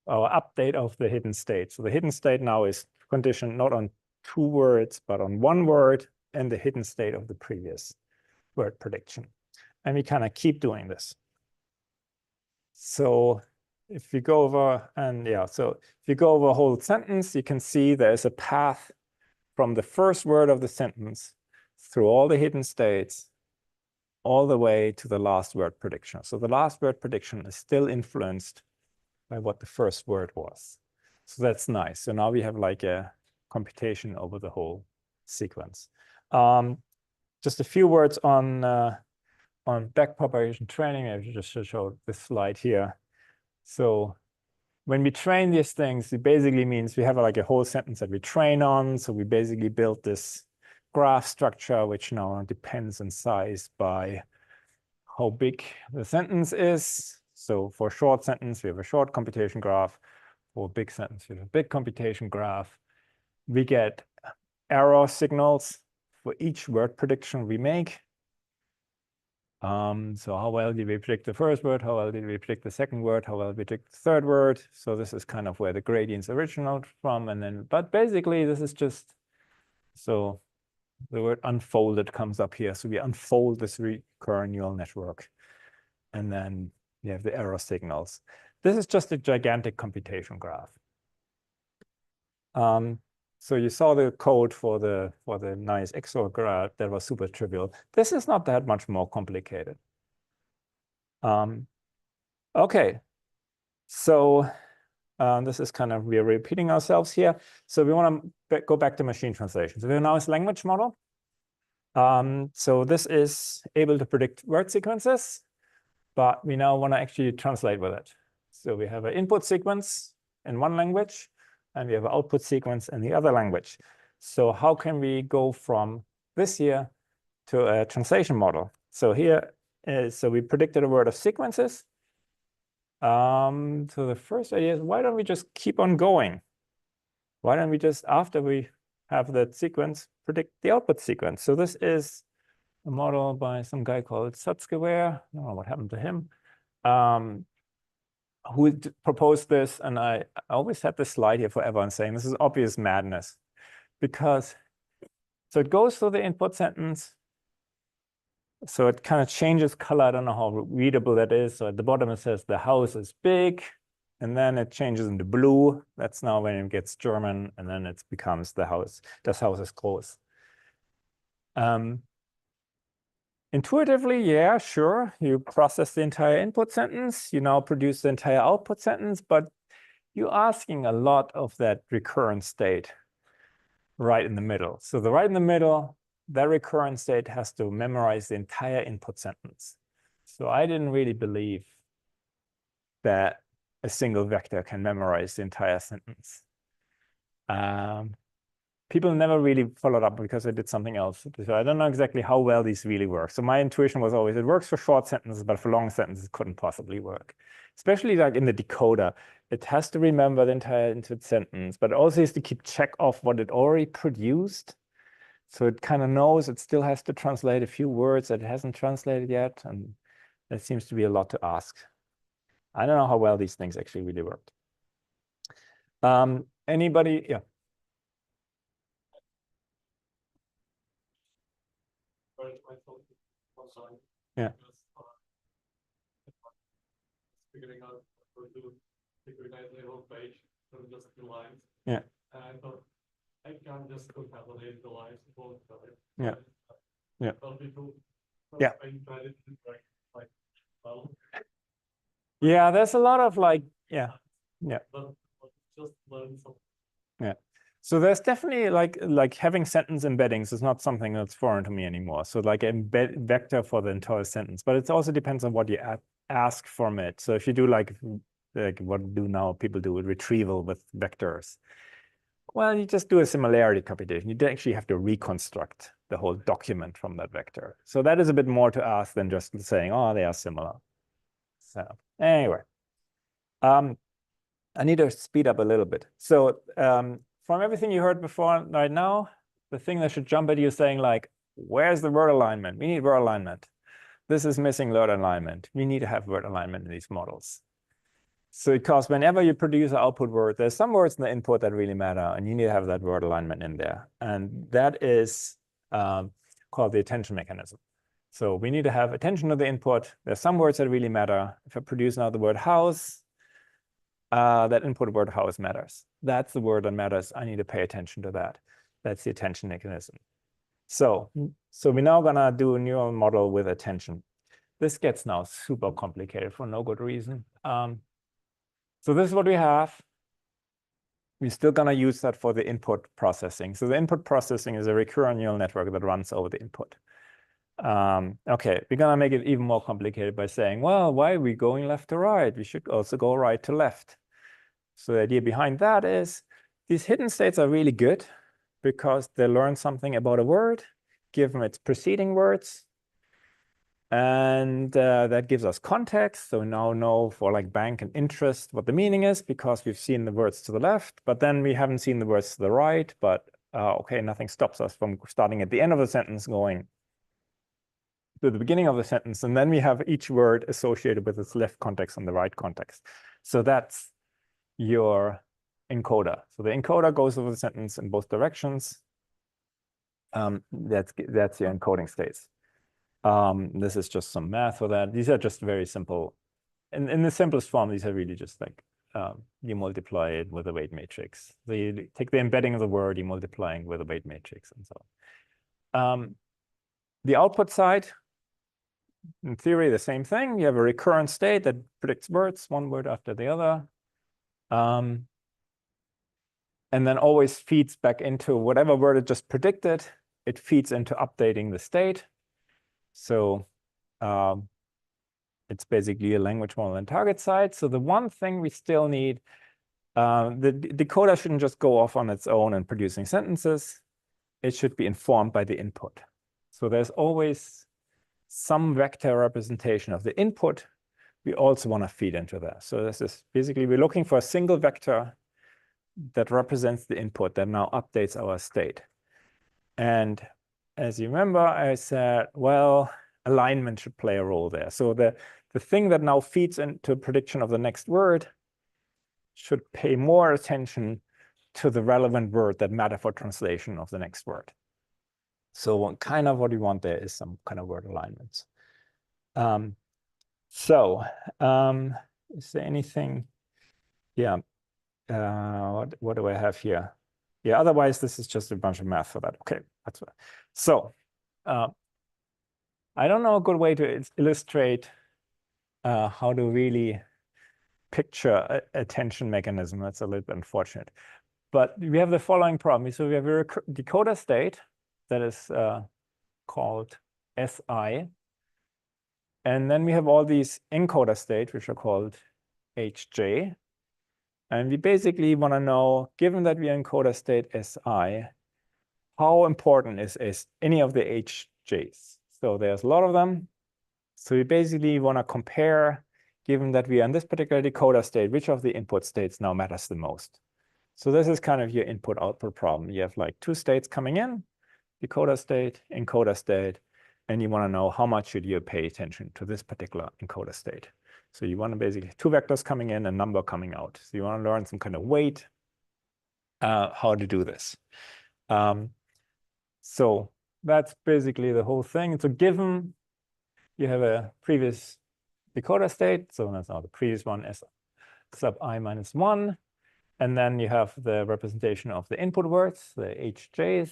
update of the hidden state. So the hidden state now is conditioned not on 2 words, but on 1 word and the hidden state of the previous word prediction. And we kind of keep doing this. So if you go over, and yeah, so if you go over a whole sentence, you can see there's a path from the first word of the sentence through all the hidden states all the way to the last word prediction. So the last word prediction is still influenced by what the first word was. So that's nice. So now we have like a computation over the whole sequence. Just a few words on backpropagation training. I just show this slide here. So when we train these things, it basically means we have like a whole sentence that we train on. So we basically build this graph structure, which now depends in size by how big the sentence is. So for a short sentence, we have a short computation graph. For a big sentence, we have a big computation graph. We get error signals for each word prediction we make. So how well did we predict the first word? How well did we predict the second word? How well did we predict the third word? So this is kind of where the gradients originate from. And then, but basically this is just, so the word unfolded comes up here. So we unfold this recurrent neural network. And then you have the error signals. This is just a gigantic computation graph. So you saw the code for the nice XOR graph that was super trivial. This is not that much more complicated. Okay, so this is kind of, we're repeating ourselves here. So we want to go back to machine translation. So we have now this language model. So this is able to predict word sequences, but we now want to actually translate with it. So we have an input sequence in one language, and we have an output sequence in the other language. So how can we go from this here to a translation model? So here is, so we predicted a word of sequences. So the first idea is, why don't we just keep on going? Why don't we just, after we have that sequence, predict the output sequence? So this is a model by some guy called Sutzkever. I don't know what happened to him. Who proposed this, and I always had this slide here forever and saying this is obvious madness, because so it goes through the input sentence, so it kind of changes color. I don't know how readable that is. So at the bottom it says the house is big, and then it changes into blue. That's now when it gets German, and then it becomes the house. Das Haus ist groß. Intuitively, yeah, sure. You process the entire input sentence. You now produce the entire output sentence, but you're asking a lot of that recurrent state right in the middle. So the right in the middle, that recurrent state has to memorize the entire input sentence. So I didn't really believe that a single vector can memorize the entire sentence. People never really followed up because I did something else. So I don't know exactly how well these really work. So my intuition was always, it works for short sentences, but for long sentences, it couldn't possibly work. Especially like in the decoder, it has to remember the entire input sentence, but it also has to keep check of what it already produced. So it kind of knows it still has to translate a few words that it hasn't translated yet. And that seems to be a lot to ask. I don't know how well these things actually really worked. Anybody? Yeah. Yeah. Figuring out how to recognize the whole page from just the lines. Yeah. And I thought I can just concatenate the lines both sides. Yeah. Yeah. Some people Yeah. tried it like well. Yeah, there's a lot of like, yeah. Yeah. But just learn some. Yeah. So there's definitely like having sentence embeddings is not something that's foreign to me anymore. So like embed vector for the entire sentence, but it also depends on what you ask from it. So if you do like what do now people do with retrieval with vectors, well, you just do a similarity computation. You actually have to reconstruct the whole document from that vector. So that is a bit more to ask than just saying, oh, they are similar. So anyway, I need to speed up a little bit. So from everything you heard before right now, the thing that should jump at you saying like, where's the word alignment? We need word alignment. This is missing word alignment. We need to have word alignment in these models. So because whenever you produce an output word, there's some words in the input that really matter, and you need to have that word alignment in there. And that is called the attention mechanism. So we need to have attention to the input. There's some words that really matter. If I produce now the word house, that input word house matters. That's the word that matters. I need to pay attention to that. That's the attention mechanism. So we're now gonna do a neural model with attention. This gets now super complicated for no good reason. So this is what we have. We're still gonna use that for the input processing. So the input processing is a recurrent neural network that runs over the input. Okay, we're gonna make it even more complicated by saying, well, why are we going left to right? We should also go right to left. So the idea behind that is these hidden states are really good because they learn something about a word, give them its preceding words, and that gives us context. So we now know for like bank and interest what the meaning is because we've seen the words to the left, but then we haven't seen the words to the right. But okay, nothing stops us from starting at the end of the sentence going, to the beginning of the sentence, and then we have each word associated with its left context and the right context. So that's your encoder. So the encoder goes over the sentence in both directions. That's your encoding states. This is just some math for that. These are just very simple. In the simplest form, these are really just like you multiply it with a weight matrix. So you take the embedding of the word, you multiplying with a weight matrix, and so on. The output side, in theory, the same thing. You have a recurrent state that predicts words, one word after the other. And then always feeds back into whatever word it just predicted. It feeds into updating the state. So it's basically a language model and target side. So the one thing we still need, the decoder shouldn't just go off on its own and producing sentences. It should be informed by the input. So there's always some vector representation of the input. We also want to feed into that. So this is basically, we're looking for a single vector that represents the input that now updates our state. And as you remember, I said, well, alignment should play a role there. So the thing that now feeds into prediction of the next word should pay more attention to the relevant word that matter for translation of the next word. So kind of what we want there is some kind of word alignments. Is there anything? Yeah. What do I have here? Yeah, otherwise this is just a bunch of math for that. Okay, that's what. So I don't know a good way to illustrate how to really picture attention mechanism. That's a little bit unfortunate. But we have the following problem. So we have a decoder state that is called SI. And then we have all these encoder states, which are called HJ. And we basically want to know, given that we encoder state SI, how important is any of the HJs? So there's a lot of them. So we basically want to compare, given that we are in this particular decoder state, which of the input states now matters the most. So this is kind of your input-output problem. You have like two states coming in, decoder state, encoder state, and you want to know how much should you pay attention to this particular encoder state. So you want to basically two vectors coming in, a number coming out. So you want to learn some kind of weight, how to do this. So that's basically the whole thing. So given you have a previous decoder state, so that's now the previous one S sub I minus 1. And then you have the representation of the input words, the HJs.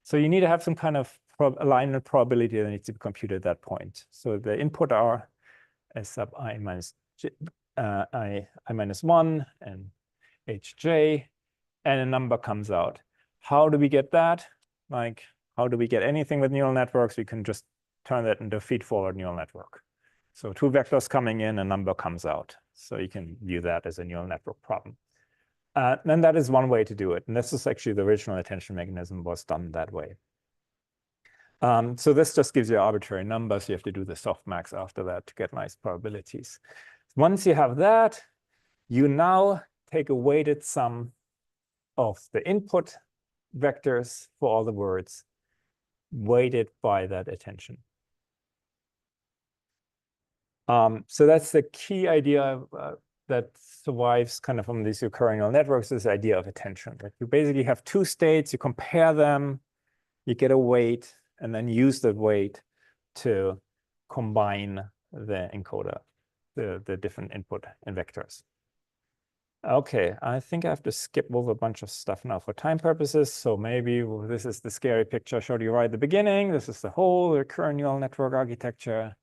So you need to have some kind of alignment probability that needs to be computed at that point. So the input are S sub I minus I minus 1 and HJ, and a number comes out. How do we get that? Like, how do we get anything with neural networks? We can just turn that into a feed-forward neural network. So two vectors coming in, a number comes out. So you can view that as a neural network problem. And that is one way to do it. And this is actually the original attention mechanism was done that way. So this just gives you arbitrary numbers. You have to do the softmax after that to get nice probabilities. Once you have that, you now take a weighted sum of the input vectors for all the words, weighted by that attention. So that's the key idea that survives kind of from these recurring neural networks, this idea of attention. Like you basically have two states, you compare them, you get a weight, and then use that weight to combine the encoder, the different input and vectors. Okay, I think I have to skip over a bunch of stuff now for time purposes. So maybe this is the scary picture I showed you right at the beginning. This is the whole recurrent neural network architecture.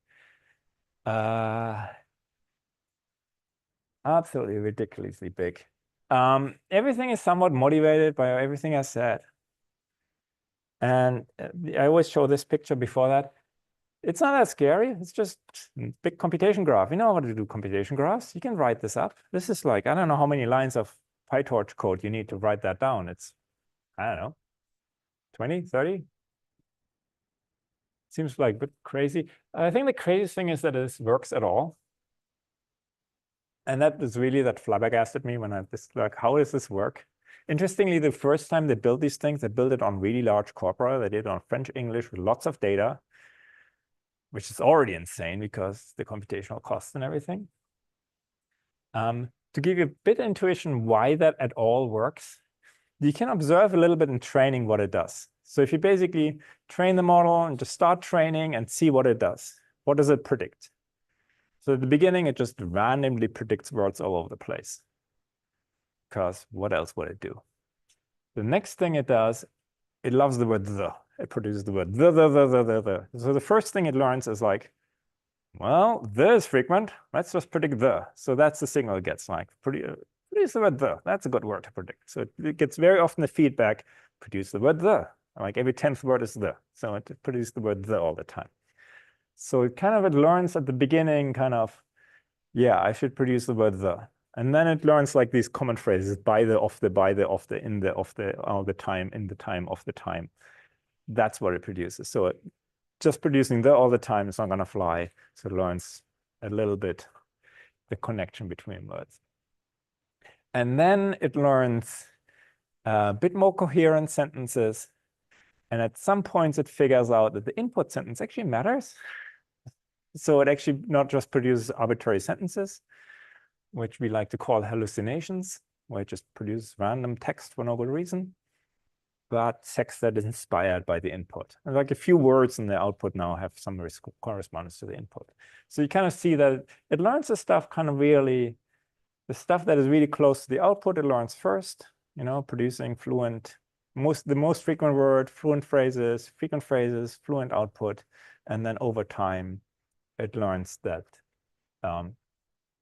Absolutely ridiculously big. Everything is somewhat motivated by everything I said. And I always show this picture before that. It's not that scary. It's just big computation graph. You know how to do computation graphs. You can write this up. This is like, I don't know how many lines of PyTorch code you need to write that down. It's, I don't know, 20, 30? Seems like a bit crazy. I think the craziest thing is that this works at all. And that is really that flabbergasted me when I just like, how does this work? Interestingly, the first time they built these things, they built it on really large corpora. They did it on French, English with lots of data. which is already insane because the computational costs and everything. To give you a bit of intuition why that at all works, you can observe a little bit in training what it does. So if you basically train the model and just start training and see what it does, what does it predict? So at the beginning, it just randomly predicts words all over the place. Because what else would it do? The next thing it does, it loves the word the. It produces the word the. So the first thing it learns is like, well, the is frequent. Let's just predict the. So that's the signal it gets, like, produce the word the. That's a good word to predict. So it gets very often the feedback, produce the word the. Like every 10th word is the. So it produces the word the all the time. So it learns at the beginning kind of, yeah, I should produce the word the. And then it learns like these common phrases, by the, of the, by the, of the, in the, of the, all the time, in the time, of the time. That's what it produces. So just producing the all the time is not going to fly. So it learns a little bit the connection between words. And then it learns a bit more coherent sentences. And at some points, it figures out that the input sentence actually matters. So it actually not just produces arbitrary sentences, which we like to call hallucinations, where it just produces random text for no good reason, but text that is inspired by the input. And like a few words in the output now have some correspondence to the input. So you kind of see that it learns the stuff kind of really, the stuff that is really close to the output, it learns first, producing fluent, the most frequent word, fluent phrases, fluent output. And then over time, it learns that,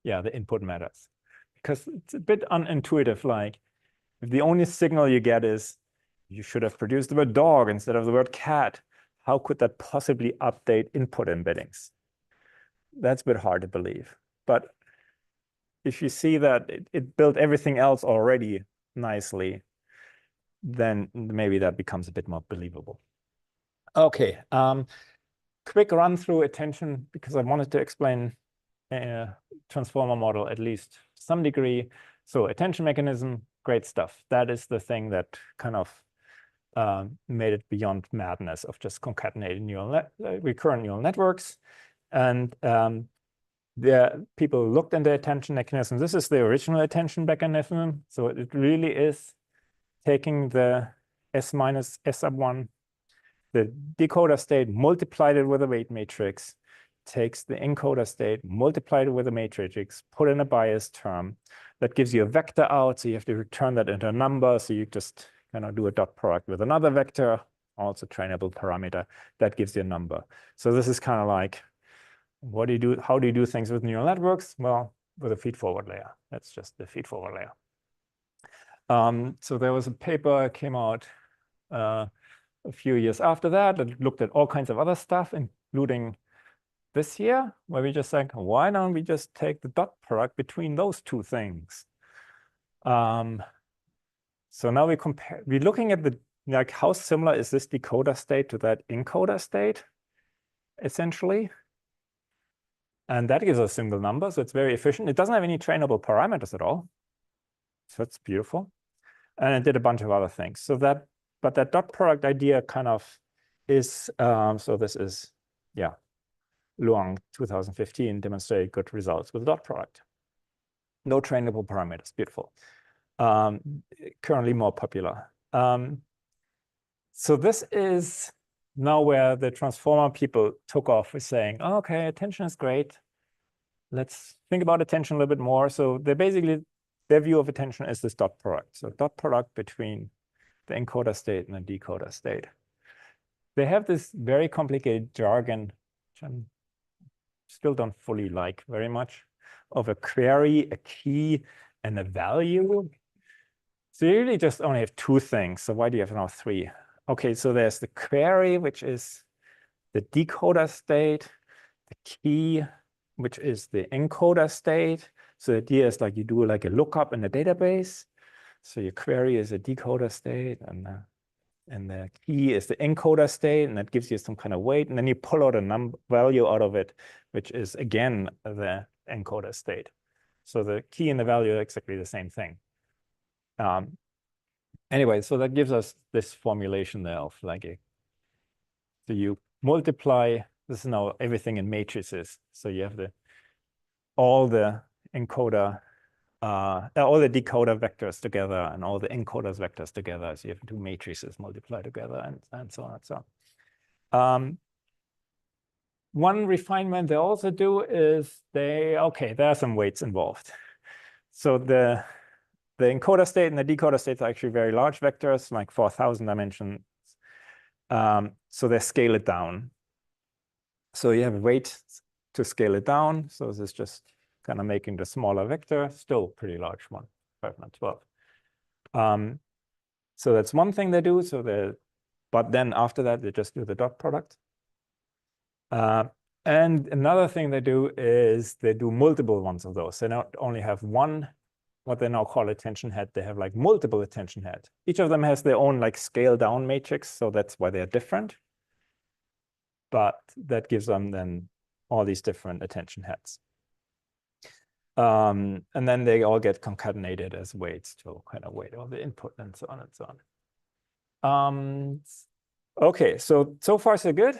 yeah, the input matters. Because it's a bit unintuitive, like if the only signal you get is you should have produced the word dog instead of the word cat, how could that possibly update input embeddings? That's a bit hard to believe. But if you see that it built everything else already nicely, then maybe that becomes a bit more believable. Okay, quick run through attention, because I wanted to explain a transformer model at least to some degree. So attention mechanism, great stuff. That is the thing that kind of made it beyond madness of just concatenating recurrent neural networks. And the people looked into attention mechanism. This is the original attention mechanism. So it really is taking the S minus S sub 1, the decoder state, multiplied it with a weight matrix, takes the encoder state, multiplied it with a matrix, put in a bias term that gives you a vector out. So you have to return that into a number. So you just kind of do a dot product with another vector, also trainable parameter that gives you a number. So this is kind of like, what do you do? How do you do things with neural networks? Well, with a feed-forward layer. That's just the feed-forward layer. So there was a paper that came out a few years after that looked at all kinds of other stuff, including this here, where we just like, why don't we just take the dot product between those two things? So now we're looking at the, like, how similar is this decoder state to that encoder state, essentially? And that gives us a single number, so it's very efficient. It doesn't have any trainable parameters at all. So that's beautiful. And it did a bunch of other things. So that, but that dot product idea kind of is, so this is, yeah, Luang 2015 demonstrated good results with dot product. No trainable parameters, beautiful. Currently more popular. So this is now where the transformer people took off with saying, oh, okay, attention is great. Let's think about attention a little bit more. So they basically, their view of attention is this dot product. So dot product between the encoder state and the decoder state. They have this very complicated jargon, which I still don't fully like very much, of a query, a key, and a value. So you really just only have two things. So why do you have now three? Okay, so there's the query, which is the decoder state, the key, which is the encoder state. So the idea is like you do like a lookup in the database. So your query is a decoder state, and the key is the encoder state, and that gives you some kind of weight. And then you pull out a value out of it, which is again the encoder state. So the key and the value are exactly the same thing. Anyway, so that gives us this formulation there of like so you multiply This is now everything in matrices. So you have all the encoder, all the decoder vectors together and all the encoders vectors together. So you have two matrices multiply together and so on and so on. One refinement they also do is there are some weights involved. So the encoder state and the decoder state are actually very large vectors, like 4,000 dimensions. So they scale it down. So you have a weight to scale it down. So this is just kind of making the smaller vector, still pretty large one, 512. So that's one thing they do. But then after that, they just do the dot product. And another thing they do is they do multiple ones of those. They not only have one, what they now call attention head, they have like multiple attention head. Each of them has their own like scale down matrix. So that's why they're different. But that gives them then all these different attention heads. And then they all get concatenated as weights to kind of weight all the input and so on and so on. Okay, so far so good.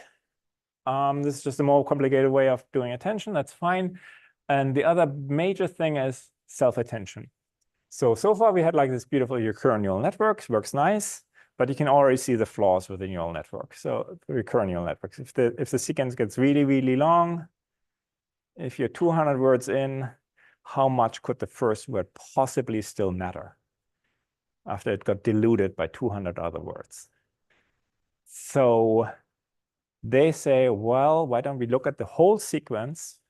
This is just a more complicated way of doing attention. That's fine. And the other major thing is self-attention. So far we had like this beautiful recurrent neural network, works nice, but you can already see the flaws with the neural network. So the recurrent neural networks, if the sequence gets really, really long, if you're 200 words in, how much could the first word possibly still matter after it got diluted by 200 other words? So they say, well, why don't we look at the whole sequence?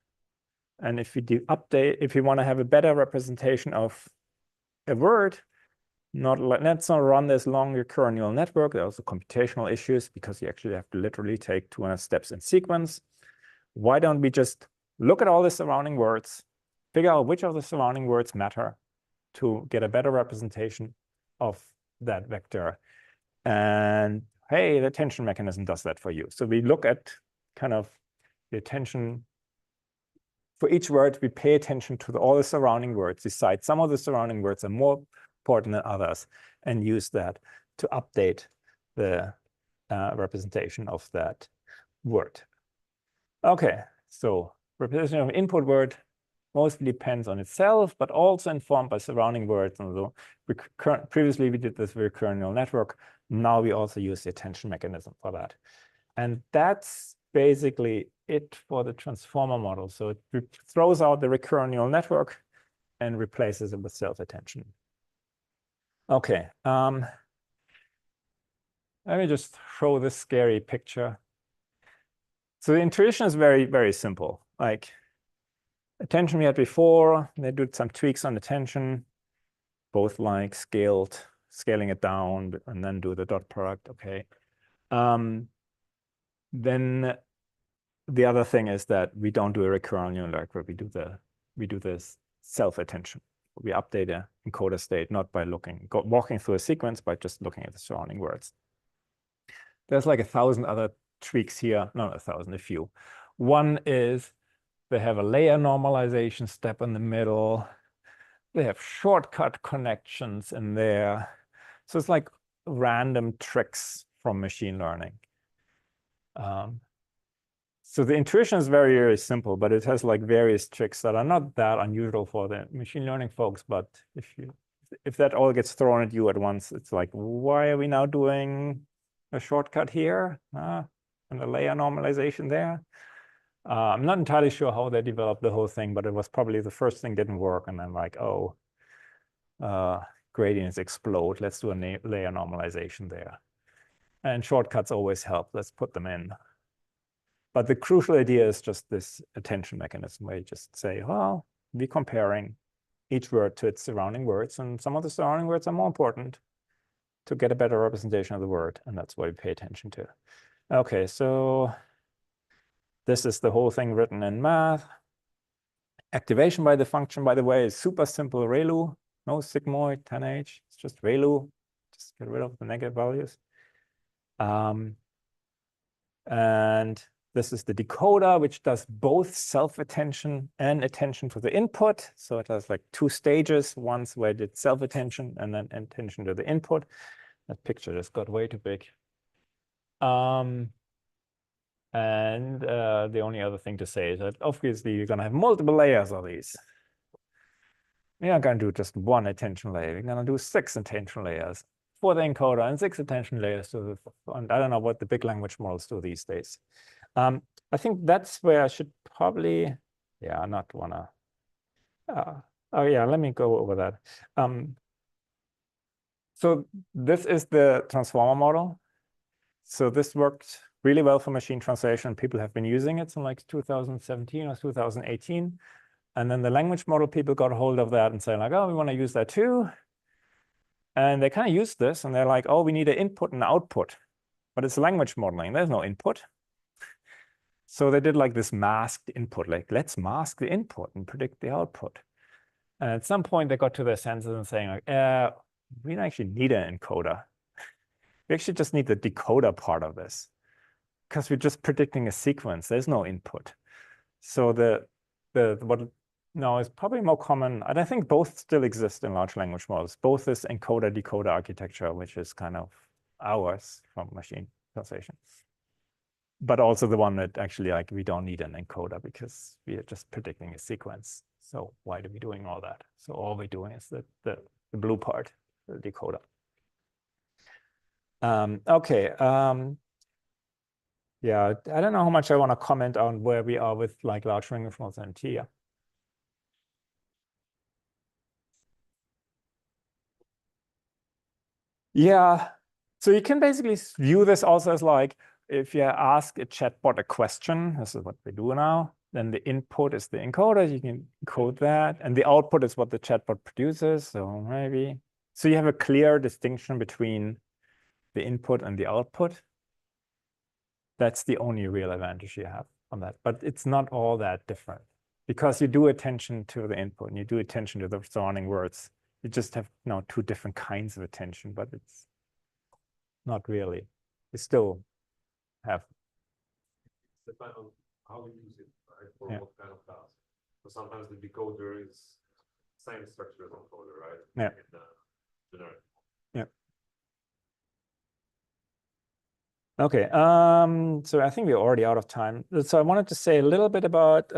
And if we if we want to have a better representation of a word, let's not run this long recurrent neural network. There are also computational issues because you actually have to literally take 200 steps in sequence. Why don't we just look at all the surrounding words, figure out which of the surrounding words matter to get a better representation of that vector? And hey, the attention mechanism does that for you. So we look at kind of the attention. For each word, we pay attention to all the surrounding words, decide some of the surrounding words are more important than others, and use that to update the representation of that word. Okay, so representation of input word mostly depends on itself, but also informed by surrounding words. And so previously we did this recurrent neural network. Now we also use the attention mechanism for that. And that's basically it for the transformer model. So it throws out the recurrent neural network and replaces it with self-attention. Okay, let me just show this scary picture. So the intuition is very, very simple. Like attention we had before, they did some tweaks on attention, both like scaling it down and then do the dot product, okay. Then the other thing is that we don't do a recurrent neural network, we do this self-attention. We update a encoder state, not by walking through a sequence, but just looking at the surrounding words. There's like 1,000 other tweaks here, not 1,000, a few. One is they have a layer normalization step in the middle. They have shortcut connections in there. So it's like random tricks from machine learning. So the intuition is very, very simple, but it has like various tricks that are not that unusual for the machine learning folks. But if that all gets thrown at you at once, it's like, why are we now doing a shortcut here and a layer normalization there? I'm not entirely sure how they developed the whole thing, but it was probably the first thing didn't work. And then like, oh, gradients explode. Let's do a layer normalization there. And shortcuts always help. Let's put them in. But the crucial idea is just this attention mechanism where you just say, well, we're comparing each word to its surrounding words. And some of the surrounding words are more important to get a better representation of the word. And that's what we pay attention to. Okay, so this is the whole thing written in math. Activation by the function, by the way, is super simple ReLU. No sigmoid, 10H. It's just ReLU. Just get rid of the negative values. And this is the decoder, which does both self-attention and attention to the input. So it has like two stages, once where it did self-attention and then attention to the input. That picture just got way too big. And And the only other thing to say is that obviously you're going to have multiple layers of these. We're not going to do just one attention layer. We're going to do 6 attention layers for the encoder and 6 attention layers to the, and I don't know what the big language models do these days. I think that's where I should probably, yeah, not wanna. Oh yeah, let me go over that. So this is the transformer model. So this worked really well for machine translation. People have been using it since like 2017 or 2018. And then the language model people got a hold of that and say like, oh, we want to use that too. And they kind of use this and they're like, oh, we need an input and output, but it's language modeling. There's no input. So they did like this masked input, like let's mask the input and predict the output. And at some point they got to their senses and saying like, we don't actually need an encoder. We actually just need the decoder part of this because we're just predicting a sequence. There's no input. So what now is probably more common, and I think both still exist in large language models, both this encoder-decoder architecture, which is kind of ours from machine translation, but also the one that actually like we don't need an encoder because we are just predicting a sequence. So why are we doing all that? So all we're doing is the blue part, the decoder. Okay. Yeah, I don't know how much I want to comment on where we are with like large language models and TIA. Yeah, so you can basically view this also as like, if you ask a chatbot a question, this is what we do now, then the input is the encoder, you can encode that, and the output is what the chatbot produces, so maybe. So you have a clear distinction between the input and the output. That's the only real advantage you have on that, but it's not all that different because you do attention to the input and you do attention to the surrounding words. You just have now 2 different kinds of attention, but it's not really. You still have. Depends on how you use it, right? For Yeah. what kind of task. So sometimes the decoder is same structure as encoder, right? Yeah. In the generic. Yeah. Okay, so I think we're already out of time. So I wanted to say a little bit about,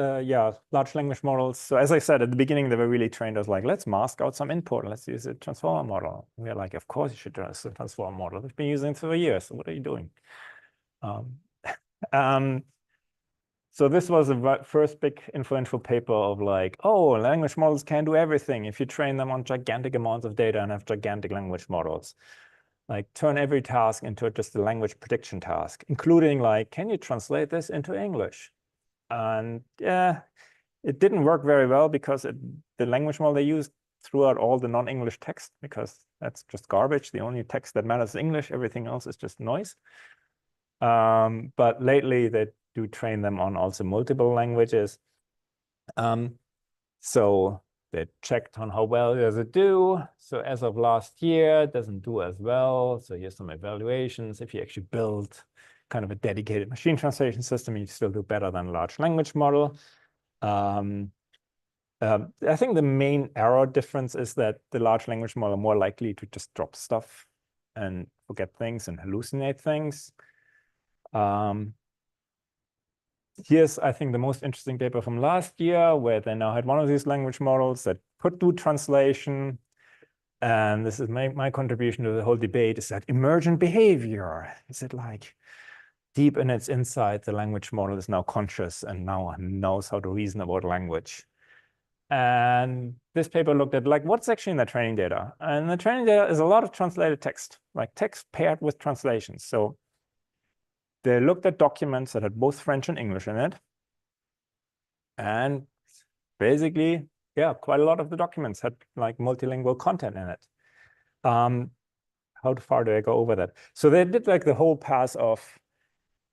large language models. So as I said at the beginning, they were really trained as like, let's mask out some input. Let's use a transformer model. We're like, of course you should use a transformer model. We've been using it for years. So what are you doing? So this was the first big influential paper of like, oh, language models can do everything if you train them on gigantic amounts of data and have gigantic language models. Like turn every task into just a language prediction task, including like, can you translate this into English? And yeah, it didn't work very well because the language model they used threw out all the non-English text because that's just garbage. The only text that matters is English. Everything else is just noise. But lately they do train them on also multiple languages. So they checked on how well does it do. So as of last year, it doesn't do as well. So here's some evaluations. If you actually build kind of a dedicated machine translation system, you still do better than a large language model. I think the main error difference is that the large language model are more likely to just drop stuff and forget things and hallucinate things. Here's, I think, the most interesting paper from last year, where they now had one of these language models that could do translation. And this is my contribution to the whole debate, is that emergent behavior. Is it like deep in its inside, the language model is now conscious and now knows how to reason about language? And this paper looked at like, what's actually in the training data? And the training data is a lot of translated text, like text paired with translations. So they looked at documents that had both French and English in it. And basically, yeah, quite a lot of the documents had like multilingual content in it. How far do I go over that? So they did like the whole pass of,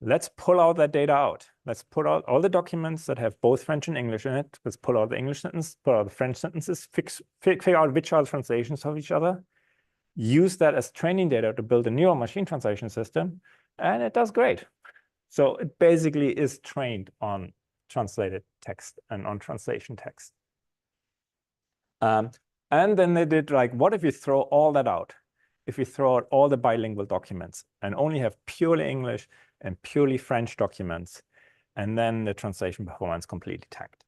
let's pull out that data out. Let's pull out all the documents that have both French and English in it. Let's pull out the English sentence, pull out the French sentences, figure out which are the translations of each other, use that as training data to build a neural machine translation system, and it does great. So it basically is trained on translated text and on translation text. And then they did like, what if you throw all that out? if we throw out all the bilingual documents and only have purely English and purely French documents, and then the translation performance completely tanked.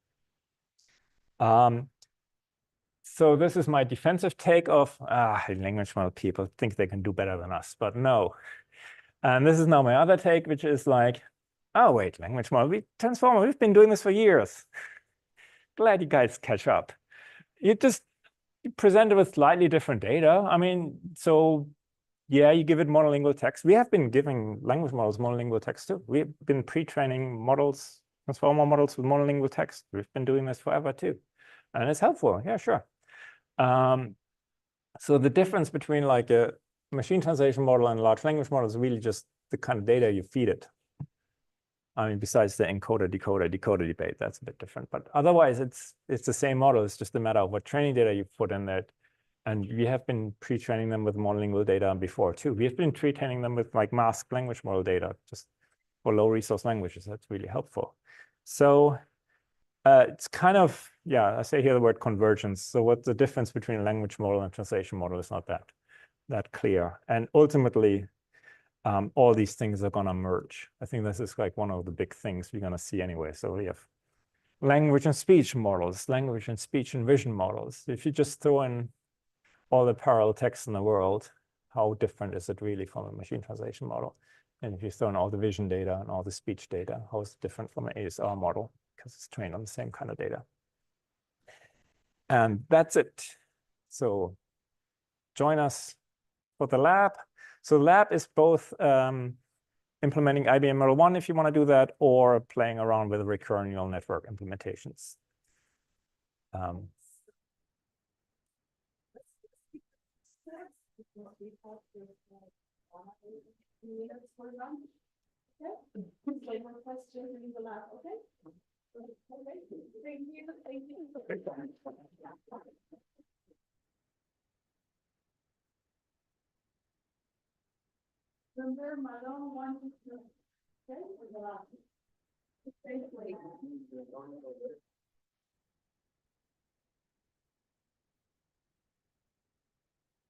So this is my defensive take of language model people think they can do better than us, but no. And this is now my other take, which is like, oh wait, language model, Transformer, we've been doing this for years. Glad you guys catch up. You present it with slightly different data. I mean, so yeah, you give it monolingual text. We have been giving language models monolingual text too. We've been pre-training models, transformer models with monolingual text. We've been doing this forever too. And it's helpful, yeah, sure. So the difference between like a machine translation model and a large language model is really just the kind of data you feed it. I mean, besides the encoder, decoder debate, that's a bit different. But otherwise, it's the same model. It's just a matter of what training data you put in it. And we have been pre-training them with monolingual data before too. We have been pre-training them with like masked language model data just for low resource languages. That's really helpful. So it's kind of, yeah, I say here the word convergence. So what's the difference between a language model and translation model is not that clear. And ultimately, all these things are going to merge. I think this is like one of the big things we're going to see anyway. So we have language and speech models, language and speech and vision models. If you just throw in all the parallel text in the world, how different is it really from a machine translation model? And if you throw in all the vision data and all the speech data, how is it different from an ASR model? Because it's trained on the same kind of data. And that's it. So join us for the lab. So the lab is both implementing IBM Model 1 if you want to do that, or playing around with recurrent neural network implementations. Minutes for lunch. Okay. Any more questions in the lab? Okay. Okay. Thank you. Thank you. Remember, Malone wanted to. Okay.